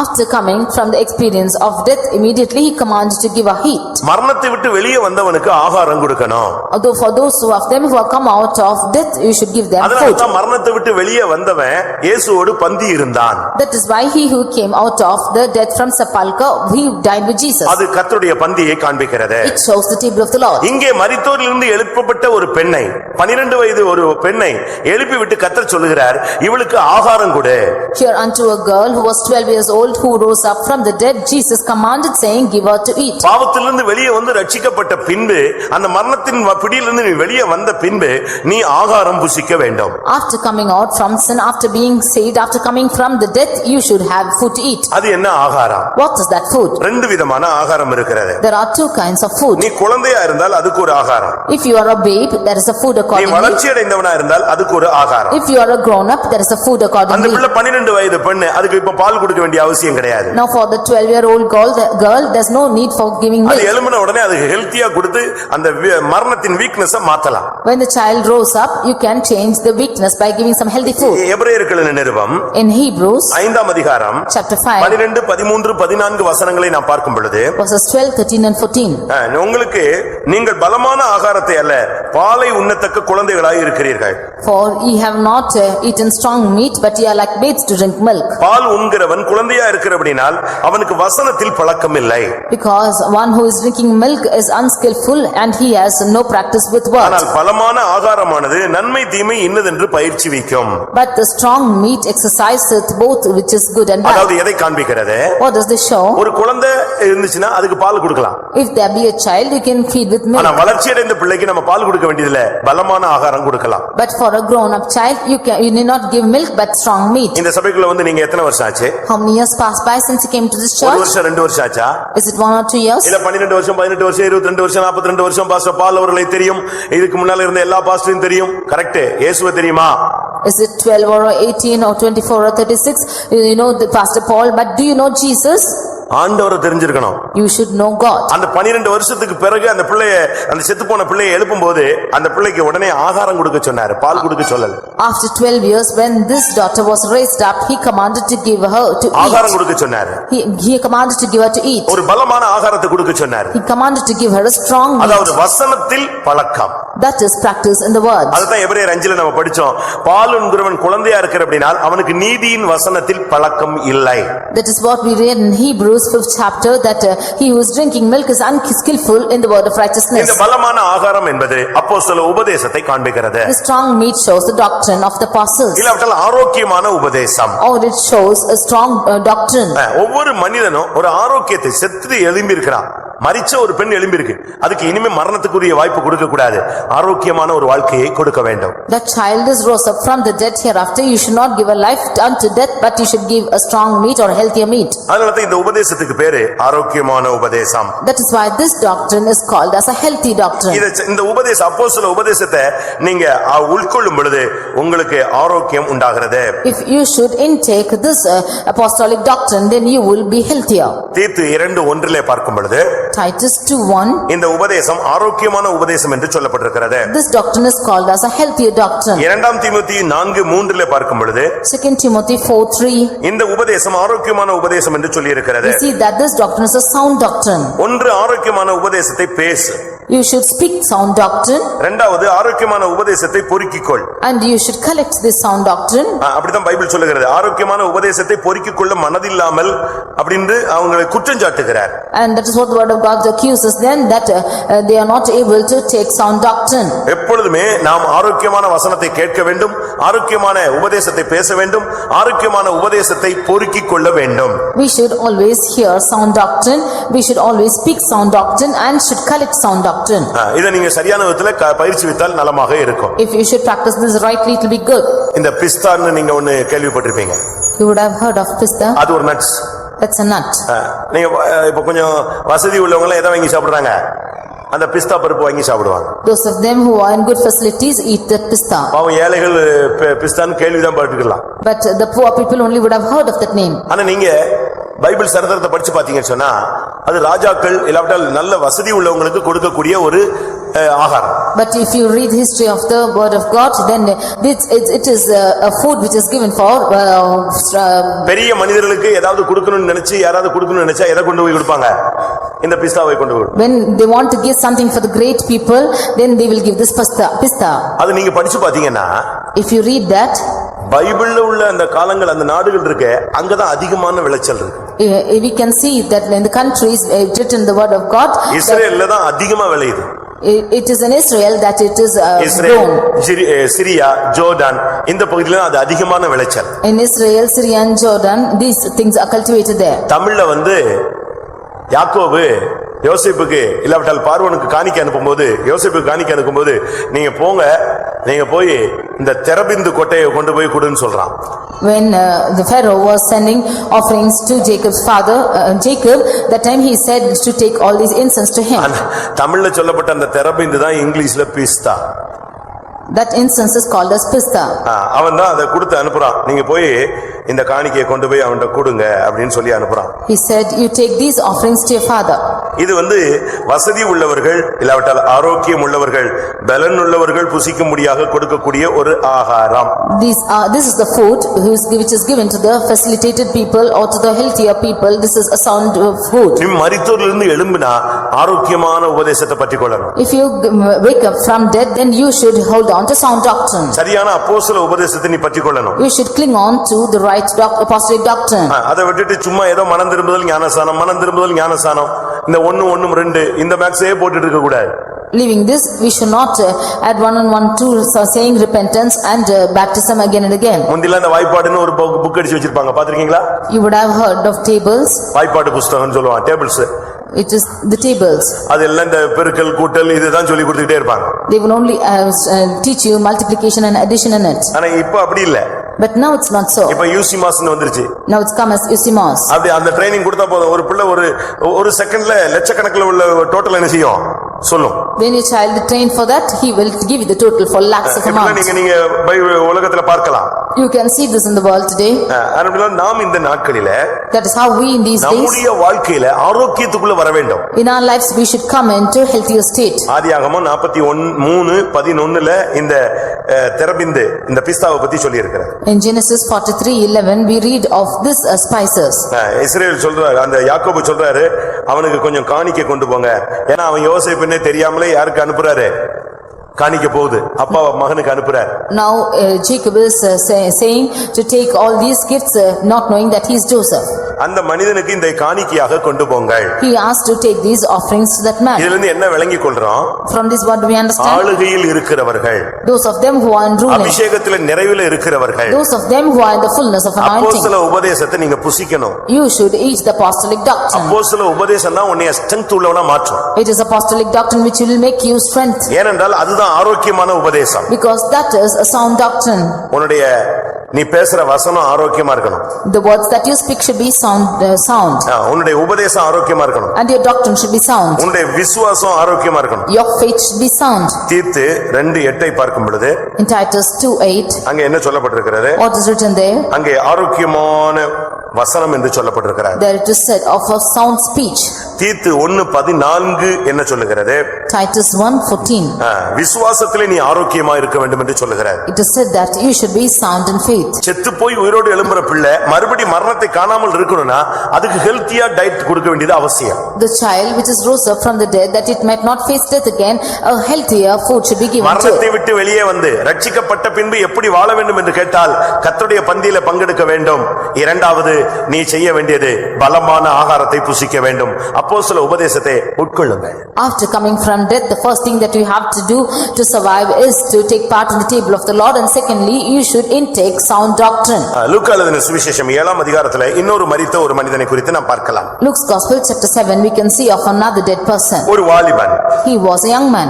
B: After coming from the experience of death, immediately he commanded to give a heat.
A: மரணத்தை விட்டு வெளியே வந்தவனுக்கு ஆகாரம் கொடுக்கணும்.
B: Although for those of them who have come out of death, you should give them
A: அதனால
B: food.
A: தான் மரணத்தை விட்டு வெளியே வந்தவன் இயேசுவோடு பந்தி இருந்தான்.
B: That is why he who came out of the death from sepulchre, he dined with Jesus.
A: அது கர்த்தருடைய பந்தியை காண்பிக்கிறது.
B: It shows the table of the Lord.
A: இங்கே மரித்தோரிலிருந்து எழுப்பப்பட்ட ஒரு பெண்ணை, 12 வயது ஒரு பெண்ணை எழுப்பி விட்டு கர்த்தர் சொல்லுகிறார், இவளுக்கு ஆகாரம் கொடு.
B: Here unto a girl who was 12 years old who rose up from the dead, Jesus commanded saying, give her to eat.
A: பாவத்திலிருந்து வெளியே வந்து ரட்சிக்கப்பட்ட பின்பு, அந்த மரணத்தின் பிடியிலிருந்து நீ வெளியே வந்த பின்பு, நீ ஆகாரம் புசிக்க வேண்டும்.
B: After coming out from sin, after being saved, after coming from the death, you should have food to eat.
A: அது என்ன ஆகாரம்?
B: What is that food?
A: ரெண்டு விதமான ஆகாரம் இருக்கிறது.
B: There are two kinds of food.
A: நீ குழந்தையா இருந்தால் அதுக்கு ஒரு ஆகாரம்.
B: If you are a babe, there is a food
A: நீ
B: accordingly.
A: வளர்ச்சி அடைந்தவனா இருந்தால் அதுக்கு ஒரு ஆகாரம்.
B: If you are a grown up, there is a food
A: அந்த
B: accordingly.
A: பிள்ளை 12 வயது பெண்ணு, அதுக்கு இப்ப பால் கொடுக்க வேண்டிய அவசியம் கிடையாது.
B: Now for the 12-year-old girl, there's no need for giving
A: அது
B: milk.
A: எழும்பின உடனே அதுக்கு ஹெல்த்தியா கொடுத்து அந்த மரணத்தின் வீக்னஸ் மாத்தலாம்.
B: When the child rose up, you can change the weakness by giving some healthy food.
A: எபிரேயர்களின் Nirupam
B: In Hebrews
A: 5 அதிகாரம்
B: chapter 5
A: 12, 13, 14 வசனங்களை நாம் பார்க்கும் பொழுது,
B: verses 12, 13 and 14.
A: உங்களுக்கு நீங்கள் பலமான ஆகாரத்தை அல்ல, பாலை உண்ணத்தக்க குழந்தைகளாய் இருக்கிறீர்கள்.
B: For ye have not eaten strong meat, but ye are like babes to drink milk.
A: பால் உண்கிறவன் குழந்தையா இருக்கிறபடினால் அவனுக்கு வசனத்தில் பழக்கம் இல்லை.
B: Because one who is drinking milk is unskillful and he has no practice with words.
A: ஆனால் பலமான ஆகாரமானது நன்மை தீமை இன்னதென்று பயிற்சிவிக்கும்.
B: But the strong meat exerciseth both which is good and bad.
A: அதாவது எதை காண்பிக்கிறது?
B: What does this show?
A: ஒரு குழந்தை இருந்துச்சுன்னா அதுக்கு பால் கொடுக்கலாம்.
B: If there be a child, you can feed with
A: ஆனா
B: milk.
A: வளர்ச்சி அடைந்த பிள்ளைக்கு நம்ம பால் கொடுக்க வேண்டியதில்ல, பலமான ஆகாரம் கொடுக்கலாம்.
B: But for a grown-up child, you need not give milk but strong meat.
A: இந்த சபைக்குள்ள வந்து நீங்க எத்தனை வருஷம் ஆச்சு?
B: How many years passed by since you came to this
A: ஒரு
B: church?
A: வருஷம் 2 வருஷம் ஆச்சா?
B: Is it 1 or 2 years?
A: இல்ல 12 வருஷம் 18 வருஷம் 22 வருஷம் 42 வருஷம் பாஸ்டர் பால் அவர்களை தெரியும், இதுக்கு முன்னால இருந்த எல்லா பாஸ்டரையும் தெரியும், கரெக்ட்? இயேசுவை தெரியுமா?
B: Is it 12 or 18 or 24 or 36? You know the Pastor Paul, but do you know Jesus?
A: ஆண்டவரை தெரிஞ்சிருக்கணும்.
B: You should know God.
A: அந்த 12 வருஷத்துக்கு பிறகு அந்த பிள்ளையை, அந்த செத்துப்போன பிள்ளையை எழுப்பும்போது அந்த பிள்ளைக்கு உடனே ஆகாரம் கொடுக்க சொன்னாரு, பால் கொடுக்க சொல்லல.
B: After 12 years when this daughter was raised up, he commanded to give her to
A: ஆகாரம்
B: eat.
A: கொடுக்க சொன்னாரு.
B: He commanded to give her to eat.
A: ஒரு பலமான ஆகாரத்தை கொடுக்க சொன்னாரு.
B: He commanded to give her a strong meat.
A: அதாவது வசனத்தில் பழக்கம்.
B: That is practice in the word.
A: அதுதான் எபிரேயர் 5 நம்ம படிச்சோம். பால் உண்கிறவன் குழந்தையா இருக்கிறபடினால் அவனுக்கு நீதியின் வசனத்தில் பழக்கம் இல்லை.
B: That is what we read in Hebrews 5th chapter, that he who is drinking milk is unskillful in the word of righteousness.
A: இந்த பலமான ஆகாரம் என்பது அப்போஸ்தல உபதேசத்தை காண்பிக்கிறது.
B: The strong meat shows the doctrine of the apostles.
A: இல்லாவிட்டால் ஆரோக்கியமான உபதேசம்.
B: Or it shows a strong doctrine.
A: ஒவ்வொரு மனிதனும் ஒரு ஆரோக்கியத்தை, செத்து எழும்பி இருக்கிறான், மரிச்ச ஒரு பெண் எழும்பி இருக்கு, அதுக்கு இனிமே மரணத்துக்குரிய வாய்ப்பு கொடுக்க கூடாது, ஆரோக்கியமான ஒரு வாழ்க்கையை கொடுக்க வேண்டும்.
B: The child is rose up from the dead, hereafter you should not give a life unto death, but you should give a strong meat or healthier meat.
A: அதனால இந்த உபதேசத்துக்கு பேரு ஆரோக்கியமான உபதேசம்.
B: That is why this doctrine is called as a healthy doctrine.
A: இந்த உபதேச அப்போஸ்தல உபதேசத்தை நீங்க உட்கொள்ளும் பொழுது உங்களுக்கு ஆரோக்கியம் உண்டாகிறது.
B: If you should intake this apostolic doctrine, then you will be healthier.
A: தீத்து 2:1 பார்க்கும் பொழுது
B: Titus 2:1.
A: இந்த உபதேசம் ஆரோக்கியமான உபதேசம் என்று சொல்லப்பட்டிருக்கிறது.
B: This doctrine is called as a healthier doctrine.
A: 2 தீமோத்தேயு 4:3 பார்க்கும் பொழுது
B: 2 Timothy 4:3.
A: இந்த உபதேசம் ஆரோக்கியமான உபதேசம் என்று சொல்லி இருக்கிறது.
B: We see that this doctrine is a sound doctrine.
A: ஒன்று ஆரோக்கியமான உபதேசத்தை பேசு.
B: You should speak sound doctrine.
A: இரண்டாவது ஆரோக்கியமான உபதேசத்தை பொறுக்கிக்கொள்.
B: And you should collect this sound doctrine.
A: அப்படிதான் பைபிள் சொல்லுகிறது. ஆரோக்கியமான உபதேசத்தை பொறுக்கிக்கொள்ள மனதில்லாமல் அப்படின்னு அவங்களை குற்றம் சாட்டுகிறார்.
B: And that is what the word of God accuses them, that they are not able to take sound doctrine.
A: எப்பொழுதுமே நாம் ஆரோக்கியமான வசனத்தை கேட்க வேண்டும், ஆரோக்கியமான உபதேசத்தை பேச வேண்டும், ஆரோக்கியமான உபதேசத்தை பொறுக்கிக்கொள்ள வேண்டும்.
B: We should always hear sound doctrine, we should always speak sound doctrine and should collect sound doctrine.
A: இதை நீங்க சரியான விதத்துல பயிற்சி வித்தால் நலமாக இருக்கும்.
B: If you should practice this rightly, it will be good.
A: இந்த பிஸ்தான்னு நீங்க ஒன்னு கேள்விப்பட்டிருப்பீங்க.
B: You would have heard of pista.
A: அது ஒரு நட்ஸ்.
B: That's a nut.
A: நீங்க இப்ப கொஞ்சம் வசதி உள்ளவங்க எல்லாம் எதை வாங்கி சாப்பிடுறாங்க? அந்த பிஸ்தா பருப்பு வாங்கி சாப்பிடுவாங்க.
B: Those of them who are in good facilities eat that pista.
A: பாவம் ஏழைகள் பிஸ்தான்னு கேள்விதான் பட்டிருக்கலாம்.
B: But the poor people only would have heard of that name.
A: ஆனா நீங்க பைபிள் சரித்திரத்தை படிச்சு பாத்தீங்கன்னு சொன்னா அது ராஜாக்கள் இல்லாவிட்டால் நல்ல வசதி உள்ளவங்களுக்கு கொடுக்கக்கூடிய ஒரு ஆகாரம்.
B: But if you read the history of the word of God, then it is a food which is given for
A: பெரிய மனிதர்களுக்கு ஏதாவது கொடுக்கணும்னு நினைச்சு யாராவது கொடுக்கணும்னு நினைச்சா எதை கொண்டு போய் கொடுப்பாங்க? இந்த பிஸ்தாவை கொண்டு போய்.
B: When they want to give something for the great people, then they will give this pista.
A: அது நீங்க படிச்சு பாத்தீங்கன்னா
B: If you read that,
A: பைபிள்ல உள்ள அந்த காலங்கள் அந்த நாடுகள் இருக்கு அங்கதான் அதிகமான விளைச்சல் இருக்கு.
B: we can see that in the countries written the word of God,
A: இஸ்ரேல்ல தான் அதிகமா விளையுது.
B: it is in Israel that it is
A: Israel,
B: grown.
A: Syria, Jordan இந்த பகுதியில அது அதிகமான விளைச்சல்.
B: In Israel, Syria and Jordan, these things are cultivated there.
A: தமிழ்ல யாக்கோபு யோசேப்புக்கு இல்லாவிட்டால் பார்வோனுக்கு காணிக்கை அனுப்பும்போது யோசேப்புக்கு காணிக்கை அனுப்பும்போது நீங்க போங்க நீங்க போய் இந்த தெரபிந்து கொட்டையை கொண்டு போய் கொடுன்னு சொல்றான்.
B: When the Pharaoh was sending offerings to Jacob's father, Jacob, that time he said to take all these incense to him.
A: தமிழ்ல சொல்லப்பட்ட அந்த தெரபிந்து தான் இங்கிலீஷ்ல பிஸ்தா.
B: That incense is called as pista.
A: அவன் தான் அதை கொடுத்து அனுப்புறான். நீங்க போய் இந்த காணிக்கையை கொண்டு போய் அவன்கிட்ட கொடுங்க அப்படின்னு சொல்லி அனுப்புறான்.
B: He said, you take these offerings to your father.
A: இது வசதி உள்ளவர்கள் இல்லாவிட்டால் ஆரோக்கியம் உள்ளவர்கள் பலன் உள்ளவர்கள் புசிக்கும்படியாக கொடுக்கக்கூடிய ஒரு ஆகாரம்.
B: This is the food which is given to the facilitated people or to the healthier people. This is a sound food.
A: நீ மரித்தோரிலிருந்து எழும்பினா ஆரோக்கியமான உபதேசத்தை பற்றிக்கொள்ளணும்.
B: If you wake up from death, then you should hold on to sound doctrine.
A: சரியான அப்போஸ்தல உபதேசத்தை நீ பற்றிக்கொள்ளணும்.
B: You should cling on to the right apostolic doctrine.
A: அதை விட்டுட்டு சும்மா ஏதோ மனம் திரும்புதல் ஞானசானம் இந்த 1 1 2 இந்த மேக்ஸே போட்டுட்டு இருக்க கூடாது.
B: Leaving this, we should not add 1 and 1 2 saying repentance and baptism again and again.
A: முந்தில அந்த வாய்ப்பாடுன்னு ஒரு புக் அடிச்சு வச்சிருப்பாங்க பாத்திருக்கீங்களா?
B: You would have heard of tables.
A: வாய்ப்பாடு புத்தகம்னு சொல்லுவாங்க tables.
B: It is the tables.
A: அதெல்லாம் இந்த பெருக்கல் கூட்டல் இதுதான் சொல்லி கொடுத்துட்டே இருப்பாங்க.
B: They will only teach you multiplication and addition in it.
A: ஆனா இப்ப அப்படி இல்ல.
B: But now it's not so.
A: இப்ப யூசிமாஸ்னு வந்துருச்சு.
B: Now it's come as Eusimas.
A: அப்படி அந்த ட்ரைனிங் கொடுத்தா போதும் ஒரு பிள்ளை ஒரு செகண்ட்ல லட்சக்கணக்கில் உள்ள டோட்டல் என்ன செய்யும் சொல்லும்.
B: When your child trained for that, he will give you the total for lakhs of amount.
A: நீங்க உலகத்துல பார்க்கலாம்.
B: You can see this in the world today.
A: அதனால நாம் இந்த நாட்களில
B: That is how we in these days,
A: நம்முடைய வாழ்க்கையில ஆரோக்கியத்துக்குள்ள வர வேண்டும்.
B: in our lives we should come into healthier state.
A: ஆதியாகமம் 43:11 இந்த தெரபிந்து இந்த பிஸ்தாவை பத்தி சொல்லி இருக்கிறார்.
B: In Genesis 43:11 we read of this spices.
A: இஸ்ரவேல் சொல்றாரு அந்த யாக்கோபு சொல்றாரு அவனுக்கு கொஞ்சம் காணிக்கை கொண்டு போங்க. ஏன்னா அவன் யோசேப்புன்னே தெரியாமலே யாருக்கு அனுப்புறாரு? காணிக்க போகுது. அப்பா மகனுக்கு அனுப்புறார்.
B: Now Jacob is saying to take all these gifts not knowing that he is Joseph.
A: அந்த மனிதனுக்கு இந்த காணிக்கையாக கொண்டு போங்கள்.
B: He asked to take these offerings to that man.
A: இதில இருந்து என்ன விளங்கிக் கொள்றோம்?
B: From this what do we understand?
A: ஆளுகையில் இருக்கிறவர்கள்.
B: Those of them who are in ruling.
A: அபிஷேகத்திலே நிறைவிலே இருக்கிறவர்கள்.
B: Those of them who are in the fullness of anointing.
A: அப்போஸ்தல உபதேசத்தை நீங்க புசிக்கணும்.
B: You should eat the apostolic doctrine.
A: அப்போஸ்தல உபதேசம் தான் உன்னை ஸ்ட்ரெngth உள்ளவனா மாற்றும்.
B: It is apostolic doctrine which will make you strength.
A: ஏனென்றால் அதுதான் ஆரோக்கியமான உபதேசம்.
B: Because that is a sound doctrine.
A: உன்னுடைய நீ பேசுற வசனம் ஆரோக்கியமா இருக்கணும்.
B: The words that you speak should be sound.
A: உன்னுடைய உபதேசம் ஆரோக்கியமா இருக்கணும்.
B: And your doctrine should be sound.
A: உன்னுடைய விசுவாசம் ஆரோக்கியமா இருக்கணும்.
B: Your faith should be sound.
A: தீத்து 2:8 பார்க்கும் பொழுது
B: In Titus 2:8
A: அங்க என்ன சொல்லப்பட்டிருக்கிறது?
B: what is written there?
A: அங்கே ஆரோக்கியமான வசனம் என்று சொல்லப்பட்டிருக்கிறது.
B: There it is said of a sound speech.
A: தீத்து 1:14 என்ன சொல்லுகிறது?
B: Titus 1:14
A: விசுவாசத்திலே நீ ஆரோக்கியமா இருக்க வேண்டும் என்று சொல்லுகிறது.
B: it is said that you should be sound in faith.
A: செத்து போய் உயிரோடு எழும்புற பிள்ளை மறுபடி மரணத்தை காணாமல் இருக்கணும்னா அதுக்கு ஹெல்த்தியா டயட் கொடுக்க வேண்டியது அவசியம்.
B: The child which is rose up from the dead that it might not face death again, a healthier food should be given to
A: மரணத்தை விட்டு வெளியே வந்து ரட்சிக்கப்பட்ட பின்பு எப்படி வாழ வேண்டும் என்று கேட்டால் கர்த்தருடைய பந்தியிலே பங்கெடுக்க வேண்டும். இரண்டாவது நீ செய்ய வேண்டியது பலமான ஆகாரத்தை புசிக்க வேண்டும். அப்போஸ்தல உபதேசத்தை உட்கொள்ளுங்கள்.
B: After coming from death, the first thing that you have to do to survive is to take part in the table of the Lord, and secondly, you should intake sound doctrine.
A: லூக்கா எழுதின சுவிசேஷம் 7ஆம் அதிகாரத்துல இன்னொரு மரித்த ஒரு மனிதனை குறித்து நாம் பார்க்கலாம்.
B: Luke's Gospel chapter 7, we can see of another dead person.
A: ஒரு வாலிபன்.
B: He was a young man.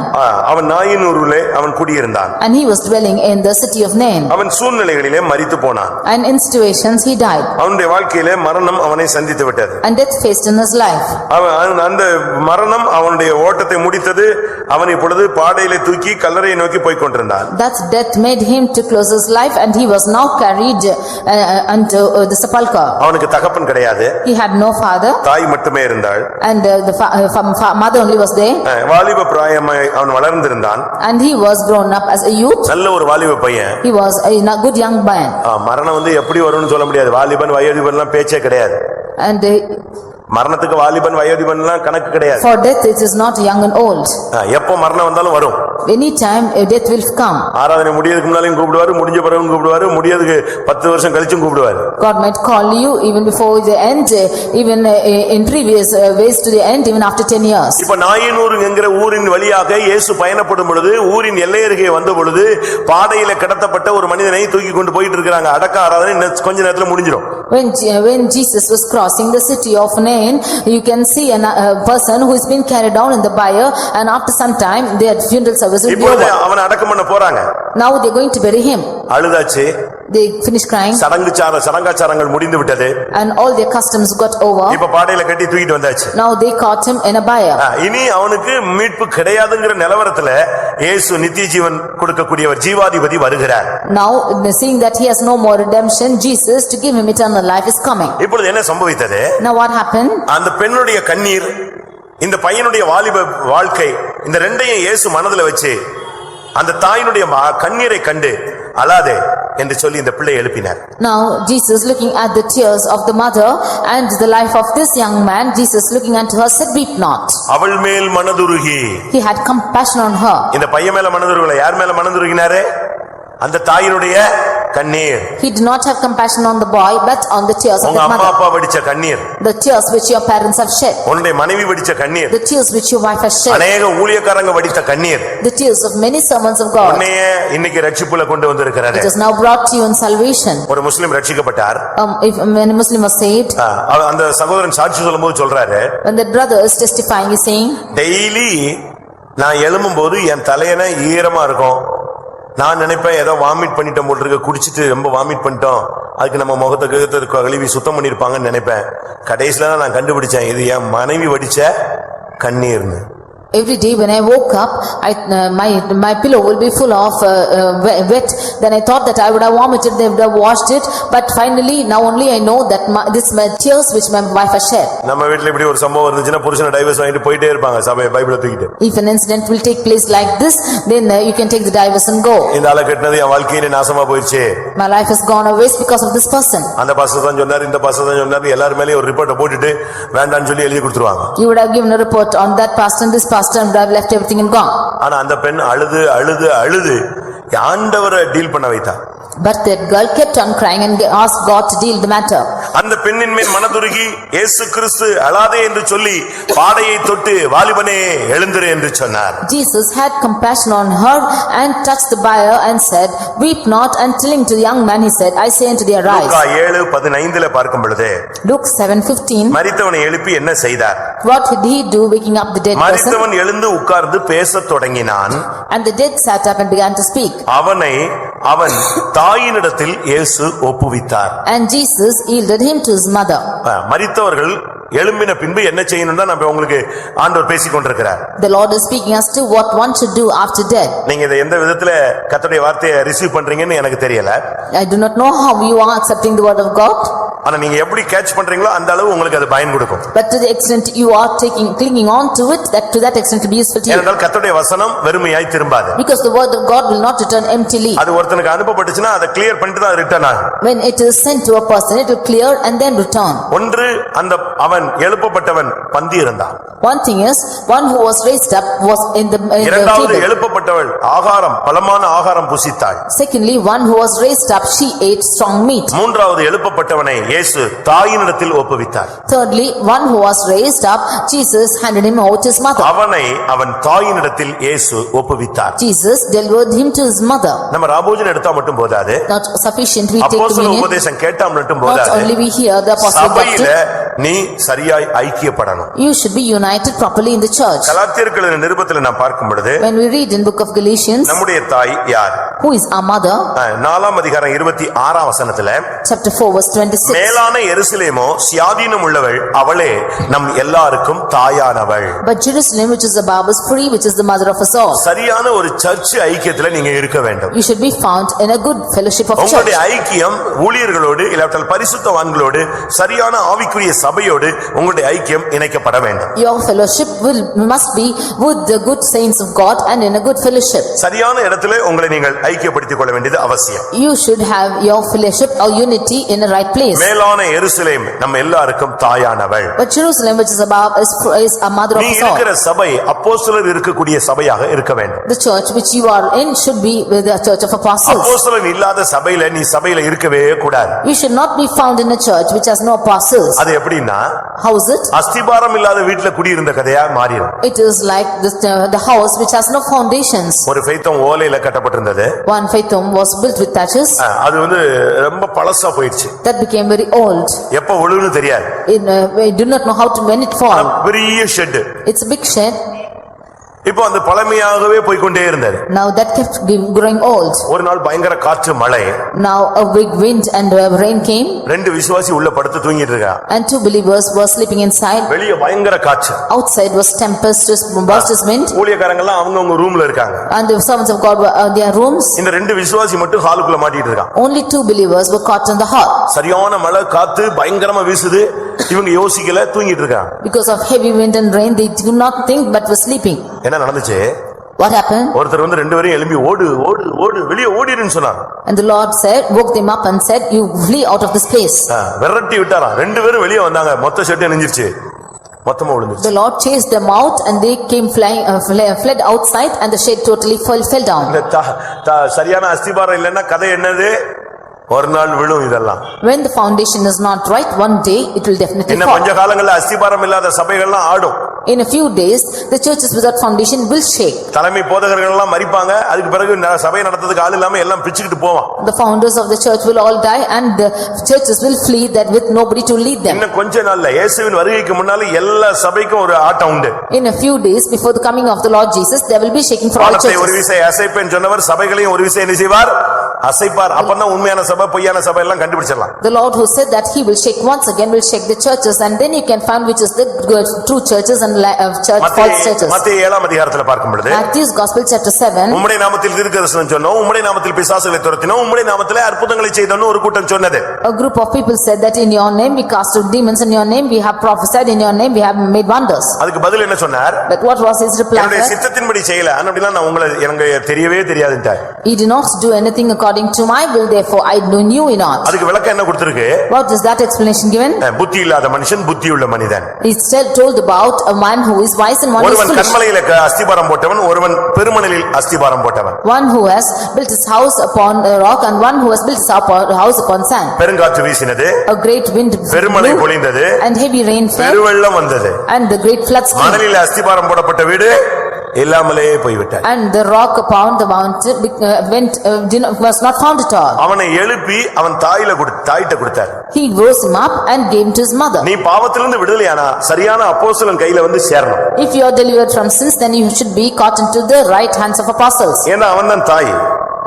A: அவன் நாயினூரிலே அவன் குடியிருந்தான்.
B: And he was dwelling in the city of Nain.
A: அவன் சூழ்நிலைகளிலே மரித்து போனான்.
B: And in situations he died.
A: அவனுடைய வாழ்க்கையிலே மரணம் அவனை சந்தித்து விட்டது.
B: And death faced in his life.
A: அந்த மரணம் அவனுடைய ஓட்டத்தை முடித்தது. அவன் இப்பொழுது பாடையிலே தூக்கி கல்லறையை நோக்கி போய் கொண்டிருந்தான்.
B: That death made him to close his life, and he was now carried unto the sepulchre.
A: அவனுக்கு தகப்பன் கிடையாது.
B: He had no father.
A: தாய் மட்டுமே இருந்தாள்.
B: And the mother only was there.
A: வாலிப பிராயமாய் அவன் வளர்ந்திருந்தான்.
B: And he was grown up as a youth.
A: நல்ல ஒரு வாலிப பையன்.
B: He was a good young man.
A: மரணம் எப்படி வரும்னு சொல்ல முடியாது. வாலிபன் வயோதிபன்லாம் பேச்சே கிடையாது.
B: And
A: மரணத்துக்கு வாலிபன் வயோதிபன்லாம் கணக்கு கிடையாது.
B: for death it is not young and old.
A: எப்போ மரணம் வந்தாலும் வரும்.
B: Any time death will come.
A: ஆராதனை முடியதுக்கு முன்னாலயும் கூப்பிடுவாரு, முடிஞ்ச பிறகும் கூப்பிடுவாரு, முடியதுக்கு 10 வருஷம் கழிச்சும் கூப்பிடுவாரு.
B: God might call you even before the end, even in previous ways to the end, even after 10 years.
A: இப்ப நாயினூர் என்கிற ஊரின் வழியாக இயேசு பயணப்படும் பொழுது, ஊரின் எல்லை அருகே வந்த பொழுது, பாடையில கிடத்தப்பட்ட ஒரு மனிதனை தூக்கி கொண்டு போயிட்டு இருக்காங்க. அடக்க ஆராதனை கொஞ்ச நேரத்துல முடிஞ்சிடும்.
B: When Jesus was crossing the city of Nain, you can see a person who is being carried down in the bier, and after some time their funeral service will be
A: இப்பொழுது
B: over.
A: அவனை அடக்கம் பண்ண போறாங்க.
B: Now they are going to bury him.
A: அழுதாச்சு.
B: They finished crying.
A: சடங்காச்சாரங்கள் முடிந்து விட்டது.
B: And all their customs got over.
A: இப்ப பாடையில கட்டி தூக்கிட்டு வந்தாச்சு.
B: Now they caught him in a bier.
A: இனி அவனுக்கு மீட்பு கிடையாதுங்கிற நிலவரத்துல இயேசு நித்திய ஜீவன் கொடுக்கக்கூடியவர் ஜீவாதிபதி வருகிறார்.
B: Now seeing that he has no more redemption, Jesus to give him eternal life is coming.
A: இப்பொழுது என்ன சம்பவித்தது?
B: Now what happened?
A: அந்த பெண்ணுடைய கண்ணீர், இந்த பையனுடைய வாலிப வாழ்க்கை, இந்த ரெண்டையும் இயேசு மனதுல வச்சு அந்த தாயினுடைய கண்ணீரை கண்டு அழாதே என்று சொல்லி இந்த பிள்ளை எழுப்பினார்.
B: Now Jesus looking at the tears of the mother and the life of this young man, Jesus looking unto her said, weep not.
A: அவள் மேல் மனதுருகி.
B: He had compassion on her.
A: இந்த பையன் மேல மனதுருகல, யார் மேல மனதுருகினாரு? அந்த தாயினுடைய கண்ணீர்.
B: He did not have compassion on the boy, but on the tears of
A: உங்க
B: the
A: அம்மா
B: mother.
A: அப்பா வடிச்ச கண்ணீர்.
B: The tears which your parents have shed.
A: உன்னுடைய மனைவி வடிச்ச கண்ணீர்.
B: The tears which your wife has shed.
A: அநேக ஊழியக்காரங்க வடித்த கண்ணீர்.
B: The tears of many servants of God.
A: உன்னையே இன்னைக்கு ரட்சிப்புல கொண்டு வந்திருக்கிறாரு.
B: It is now brought to you in salvation.
A: ஒரு முஸ்லிம் ரட்சிக்கப்பட்டார்.
B: When a Muslim was saved,
A: அந்த சகோதரன் சாட்சி சொல்லும்போது சொல்றாரு,
B: when the brother is testifying, he is saying,
A: daily நான் எழும்பும்போது என் தலையணை ஈரமா இருக்கும். நான் நினைப்பேன் ஏதோ வாமிட் பண்ணிட்டோம் போல் இருக்க, குடிச்சிட்டு ரொம்ப வாமிட் பண்ணிட்டோம், அதுக்கு நம்ம முகத்தை கழுத்தை கழுவி சுத்தம் பண்ணிருப்பாங்கன்னு நினைப்பேன். கடைசியில நான் கண்டுபிடிச்சேன் இது என் மனைவி வடிச்ச கண்ணீர்னு.
B: Every day when I woke up, my pillow will be full of wet. Then I thought that I would have vomited, they would have washed it. But finally, now only I know that this my tears which my wife has shed.
A: நம்ம வீட்ல இப்படி ஒரு சம்பவம் இருந்துச்சுன்னா புருஷனை divorce வாங்கிட்டு போயிட்டே இருப்பாங்க சபை பைபிளை தூக்கிட்டு.
B: If an incident will take place like this, then you can take the divorce and go.
A: இந்த ஆளை கட்டினது என் வாழ்க்கையில நாசமா போயிடுச்சு.
B: My life has gone a waste because of this person.
A: அந்த பாஸ்டர் தான் சொன்னார், இந்த பாஸ்டர் தான் சொன்னார், எல்லாரும் மேலயும் ஒரு ரிப்போர்ட்டை போட்டுட்டு வேண்டாம்னு சொல்லி எழுதி கொடுத்துருவாங்க.
B: You would have given a report on that pastor and this pastor and would have left everything and gone.
A: ஆனா அந்த பெண் அழுது அழுது அழுது ஆண்டவரை டீல் பண்ண வைத்தா.
B: But that girl kept on crying and asked God to deal the matter.
A: அந்த பெண்ணின் மேல் மனதுருகி இயேசு கிறிஸ்து அழாதே என்று சொல்லி பாடையை தொட்டு வாலிபனே எழுந்திரு என்று சொன்னார்.
B: Jesus had compassion on her and touched the bier and said, weep not, and telling to the young man he said, I say unto thee, arise.
A: லூக்கா 7:15 பார்க்கும் பொழுது
B: Luke 7:15.
A: மரித்தவனை எழுப்பி என்ன செய்தார்?
B: What did he do waking up the dead person?
A: மரித்தவன் எழுந்து உட்கார்ந்து பேசத் தொடங்கினான்.
B: And the dead sat up and began to speak.
A: அவன் தாயினிடத்தில் இயேசு ஒப்புவித்தார்.
B: And Jesus yielded him to his mother.
A: மரித்தவர்கள் எழும்பின பின்பு என்ன செய்யணும் தான் நம்ம உங்களுக்கு ஆண்டவர் பேசிக் கொண்டிருக்கிறார்.
B: The Lord is speaking as to what one should do after death.
A: நீங்க இதை எந்த விதத்துல கர்த்தருடைய வார்த்தையை ரிசீவ் பண்றீங்கன்னு எனக்கு தெரியல.
B: I do not know how you are accepting the word of God.
A: ஆனா நீங்க எப்படி கேட்ச் பண்றீங்களோ அந்த அளவு உங்களுக்கு அது பயன் கொடுக்கும்.
B: But to the extent you are clinging on to it, that to that extent will be useful to you.
A: ஏனென்றால் கர்த்தருடைய வசனம் வெறுமையாய் திரும்பாது.
B: Because the word of God will not return emptily.
A: அது ஒருத்தனுக்கு அனுப்பப்பட்டுச்சுனா அதை கிளியர் பண்ணிட்டு தான் ரிட்டர்ன் ஆகும்.
B: When it is sent to a person, it will clear and then return.
A: ஒன்று அந்த அவன் அவன் எழுப்பப்பட்டவன் பந்தி இருந்தான்.
B: One thing is, one who was raised up was in the
A: இரண்டாவது
B: table.
A: எழுப்பப்பட்டவள் ஆகாரம் பலமான ஆகாரம் புசித்தாள்.
B: Secondly, one who was raised up, she ate strong meat.
A: மூன்றாவது எழுப்பப்பட்டவனை இயேசு தாயினிடத்தில் ஒப்புவித்தார்.
B: Thirdly, one who was raised up, Jesus handed him over to his mother.
A: அவனை அவன் தாயினிடத்தில் இயேசு ஒப்புவித்தார்.
B: Jesus delivered him to his mother.
A: நம்ம ராபோஜன் எடுத்தா மட்டும் போதாது.
B: Not sufficient we take
A: அப்போஸ்தல
B: communion.
A: உபதேசம் கேட்டா மட்டும்
B: Not
A: போதாது.
B: only we hear the apostle
A: சபையில
B: doctrine.
A: நீ சரியாய் ஐக்கியப்படணும்.
B: You should be united properly in the church.
A: கலாத்தியர்கள் நிருபத்தில் நாம் பார்க்கும் பொழுது
B: When we read in book of Galatians,
A: நம்முடைய தாய் யார்?
B: who is our mother?
A: 4ஆம் அதிகாரம் 26ஆம் வசனத்துல
B: Chapter 4 verse 26.
A: மேலான எருசலேமோ சுயாதீனம் உள்ளவள் அவளே நம் எல்லாருக்கும் தாயானவள்.
B: But Jerusalem, which is above, is free, which is the mother of us all.
A: சரியான ஒரு சர்ச் ஐக்கியத்துல நீங்க இருக்க வேண்டும்.
B: You should be found in a good fellowship of church.
A: உங்களுடைய ஐக்கியம் ஊழியர்களோடு இல்லாவிட்டால் பரிசுத்தவான்களோடு சரியான ஆவிக்குரிய சபையோடு உங்களுடைய ஐக்கியம் இணைக்கப்பட வேண்டும்.
B: Your fellowship must be with the good saints of God and in a good fellowship.
A: சரியான இடத்திலே உங்களை நீங்கள் ஐக்கியப்படுத்திக் கொள்ள வேண்டியது அவசியம்.
B: You should have your fellowship or unity in a right place.
A: மேலான எருசலேம் நம்ம எல்லாருக்கும் தாயானவள்.
B: But Jerusalem, which is above, is a mother of
A: நீ
B: us all.
A: இருக்கிற சபை அப்போஸ்தலர் இருக்கக்கூடிய சபையாக இருக்க வேண்டும்.
B: The church which you are in should be with the church of apostles.
A: அப்போஸ்தலர் இல்லாத சபையில நீ சபையில இருக்கவே கூடாது.
B: You should not be found in a church which has no apostles.
A: அது எப்படின்னா
B: How is it?
A: அஸ்திபாரம் இல்லாத வீட்டுல குடியிருந்த கதையா மாறிடும்.
B: It is like the house which has no foundations.
A: ஒரு ஃபெய்த்தம் ஓலையில கட்டப்பட்டிருந்தது.
B: One faithom was built with thatches.
A: அது ரொம்ப பழசா போயிடுச்சு.
B: That became very old.
A: எப்ப விழுன்னு தெரியாது.
B: We do not know how to when it fall.
A: பெரிய shed.
B: It's a big shed.
A: இப்போ அந்த பழமையாகவே போய்க்கொண்டே இருந்தது.
B: Now that kept growing old.
A: ஒரு நாள் பயங்கர காற்று மழை.
B: Now a big wind and rain came.
A: ரெண்டு விசுவாசி உள்ள படுத்து தூங்கிட்டு இருக்காங்க.
B: And two believers were sleeping inside.
A: வெளிய பயங்கர காற்று.
B: Outside was tempestuous boisterous wind.
A: ஊழியக்காரங்க எல்லாம் அவங்க ரூம்ல இருக்காங்க.
B: And the servants of God were in their rooms.
A: இந்த ரெண்டு விசுவாசி மட்டும் ஹாலுக்குள்ள மாட்டிட்டு இருக்காங்க.
B: Only two believers were caught in the hall.
A: சரியான மழை காத்து பயங்கரமா வீசுது. இவங்க யோசிக்கல தூங்கிட்டு இருக்காங்க.
B: Because of heavy wind and rain they did not think but were sleeping.
A: என்ன நடந்துச்சு?
B: What happened?
A: ஒருத்தர் ரெண்டு பேரும் எழும்பி ஓடு ஓடு ஓடு வெளிய ஓடிடுன்னு சொன்னார்.
B: And the Lord said, woke them up and said, you flee out of this place.
A: விரட்டி விட்டாராம். ரெண்டு பேரும் வெளிய வந்தாங்க. மொத்த ஷெட் நெஞ்சிருச்சு. மொத்தமா விழுந்துச்சு.
B: The Lord chased them out and they came flying fled outside and the shed totally fell down.
A: சரியான அஸ்திபாரம் இல்லன்னா கதை என்னது? ஒரு நாள் விழும் இதெல்லாம்.
B: When the foundation is not right, one day it will definitely
A: இன்னும்
B: fall.
A: கொஞ்ச காலங்கள்ல அஸ்திபாரம் இல்லாத சபைகள்லாம் ஆடும்.
B: In a few days, the churches without foundation will shake.
A: தலைமை போதகர்கள் எல்லாம் மரிப்பாங்க. அதுக்கு பிறகு சபை நடத்துறதுக்கு ஆள் இல்லாம எல்லாம் பிச்சுக்கிட்டு போவான்.
B: The founders of the church will all die and the churches will flee that with nobody to lead them.
A: இன்னும் கொஞ்ச நாள்ல இயேசுவின் வருகைக்கு முன்னால எல்லா சபைக்கும் ஒரு ஆட்டம் உண்டு.
B: In a few days before the coming of the Lord Jesus, there will be shaking for all
A: வானத்தை ஒரு
B: churches.
A: விசை அசைப்பேன் சொன்னவர் சபைகளையும் ஒரு விசை என்ன செய்வார்? அசைப்பார். அப்பதான் உண்மையான சபை பொய்யான சபை எல்லாம் கண்டுபிடிச்சிடலாம்.
B: The Lord who said that he will shake once again will shake the churches and then you can find which is the true churches and false churches.
A: மத்தேயு 7ஆம் அதிகாரத்துல பார்க்கும் பொழுது
B: Matthew's Gospel chapter 7.
A: உம்முடைய நாமத்தில் தீர்க்கதரிசனம் சொன்னோம், உம்முடைய நாமத்தில் பிசாசுகளை துரத்தினோம், உம்முடைய நாமத்திலே அற்புதங்களை செய்தோம்னு ஒரு கூட்டம் சொன்னது.
B: A group of people said that in your name we cast out demons, in your name we have prophesied, in your name we have made wonders.
A: அதுக்கு பதில் என்ன சொன்னார்?
B: But what was his reply?
A: என்னுடைய சித்தத்தின்படி செய்யல. அப்படினா நான் எனக்கு தெரியவே தெரியாதுன்றார்.
B: He did not do anything according to my will, therefore I knew it not.
A: அதுக்கு விளக்கம் என்ன கொடுத்திருக்கு?
B: What is that explanation given?
A: புத்தி இல்லாத மனுஷன் புத்தியுள்ள மனிதன்.
B: He said told about a man who is wise and one is
A: ஒருவன்
B: foolish.
A: கன்மலையில அஸ்திபாரம் போட்டவன், ஒருவன் பெருமணலில் அஸ்திபாரம் போட்டவன்.
B: One who has built his house upon a rock and one who has built his house upon sand.
A: பெருங்காற்று வீசினது,
B: A great wind
A: பெருமழை
B: blew
A: பொழிந்தது,
B: and heavy rain fell
A: பெருவெள்ளம் வந்தது.
B: and the great floods came.
A: மணலில் அஸ்திபாரம் போடப்பட்ட வீடு இல்லாமலே போய்விட்டார்.
B: And the rock upon the mountain was not found at all.
A: அவனை எழுப்பி அவன் தாயிட்ட கொடுத்தார்.
B: He rose him up and gave him to his mother.
A: நீ பாவத்திலிருந்து விடுதலையானா சரியான அப்போஸ்தலன் கையில வந்து சேரணும்.
B: If you are delivered from sins, then you should be caught into the right hands of apostles.
A: ஏன்னா அவன்தான் தாய்.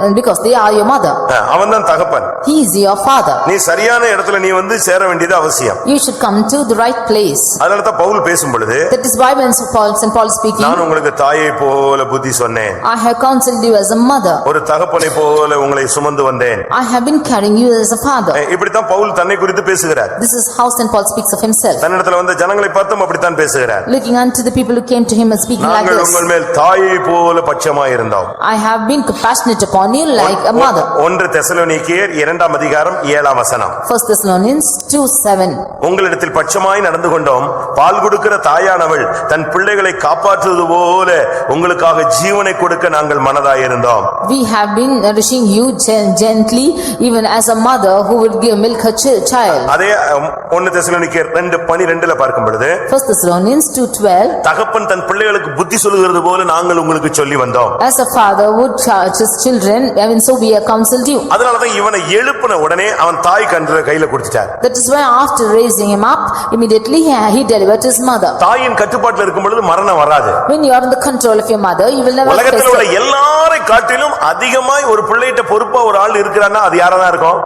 B: And because they are your mother.
A: அவன்தான் தகப்பன்.
B: He is your father.
A: நீ சரியான இடத்துல நீ வந்து சேர வேண்டியது அவசியம்.
B: You should come to the right place.
A: அதனால தான் பவுல் பேசும் பொழுது
B: That is why when St. Paul is speaking,
A: நான் உங்களுக்கு தாயை போல புத்தி சொன்னேன்.
B: I have counseled you as a mother.
A: ஒரு தகப்பனை போல உங்களை சுமந்து வந்தேன்.
B: I have been carrying you as a father.
A: இப்படி தான் பவுல் தன்னை குறித்து பேசுகிறார்.
B: This is how St. Paul speaks of himself.
A: தன்னிடத்துல வந்த ஜனங்களை பார்த்தும் அப்படி தான் பேசுகிறார்.
B: Looking unto the people who came to him and speaking like
A: நாங்கள்
B: this.
A: உங்கள் மேல் தாயை போல பட்சமாய் இருந்தோம்.
B: I have been compassionate upon kneel like a mother.
A: 1 தெசலோனிக்கேயர் 2ஆம் அதிகாரம் 7ஆம் வசனம்.
B: 1 Thessalonians 2:7.
A: உங்களிடத்தில் பட்சமாய் நடந்து கொண்டோம், பால் கொடுக்கிற தாயானவள் தன் பிள்ளைகளை காப்பாற்றுவது போல உங்களுக்காக ஜீவனை கொடுக்க நாங்கள் மனதாயிருந்தோம்.
B: We have been nourishing you gently, even as a mother who would give milk her child.
A: அதே 1 தெசலோனிக்கேயர் 2:12 பார்க்கும் பொழுது
B: 1 Thessalonians 2:12.
A: தகப்பன் தன் பிள்ளைகளுக்கு புத்தி சொல்லுகிறது போல நாங்கள் உங்களுக்கு சொல்லி வந்தோம்.
B: As a father would charge his children, even so we have counseled you.
A: அதனாலதான் இவனை எழுப்பின உடனே அவன் தாய் கன்று கையில கொடுத்துட்டார்.
B: That is why after raising him up, immediately he delivered his mother.
A: தாயின் கட்டுப்பாட்டில் இருக்கும் பொழுது மரணம் வராது.
B: When you are in the control of your mother, you will never face
A: உலகத்தில் உள்ள
B: death.
A: எல்லாரை காட்டிலும் அதிகமாய் ஒரு பிள்ளைகிட்ட பொறுப்பா ஒரு ஆள் இருக்கிறான்னா அது யாரா இருக்கும்?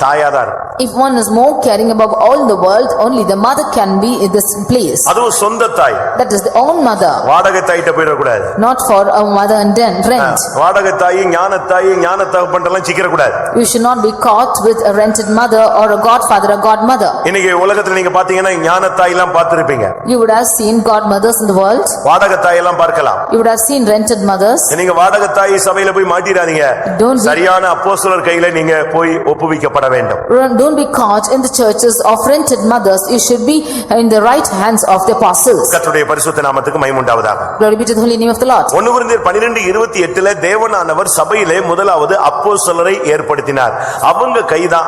A: தாயாதான் இருக்கும்.
B: If one is more caring above all the world, only the mother can be in this place.
A: அதுவும் சொந்த தாய்.
B: That is the own mother.
A: வாடகை தாயிட்ட போயிட கூடாது.
B: Not for a mother and rent.
A: வாடகை தாய், ஞான தகப்பன்லாம் சிக்கிர கூடாது.
B: You should not be caught with a rented mother or a godfather or godmother.
A: இன்னைக்கு உலகத்துல நீங்க பாத்தீங்கன்னா ஞான தாய் எல்லாம் பார்த்திருப்பீங்க.
B: You would have seen godmothers in the world.
A: வாடகை தாய் எல்லாம் பார்க்கலாம்.
B: You would have seen rented mothers.
A: நீங்க வாடகை தாய் சபையில போய் மாட்டிராதீங்க. சரியான அப்போஸ்தலர் கையில நீங்க போய் ஒப்புவிக்கப்பட வேண்டும்.
B: Don't be caught in the churches of rented mothers. You should be in the right hands of the apostles.
A: கர்த்தருடைய பரிசுத்த நாமத்துக்கு மகிமை உண்டாவதாக.
B: Glory be to the holy name of the Lord.
A: 1 கொரிந்தியர் 12:28 தேவனானவர் சபையிலே முதலாவது அப்போஸ்தலரை ஏற்படுத்தினார்.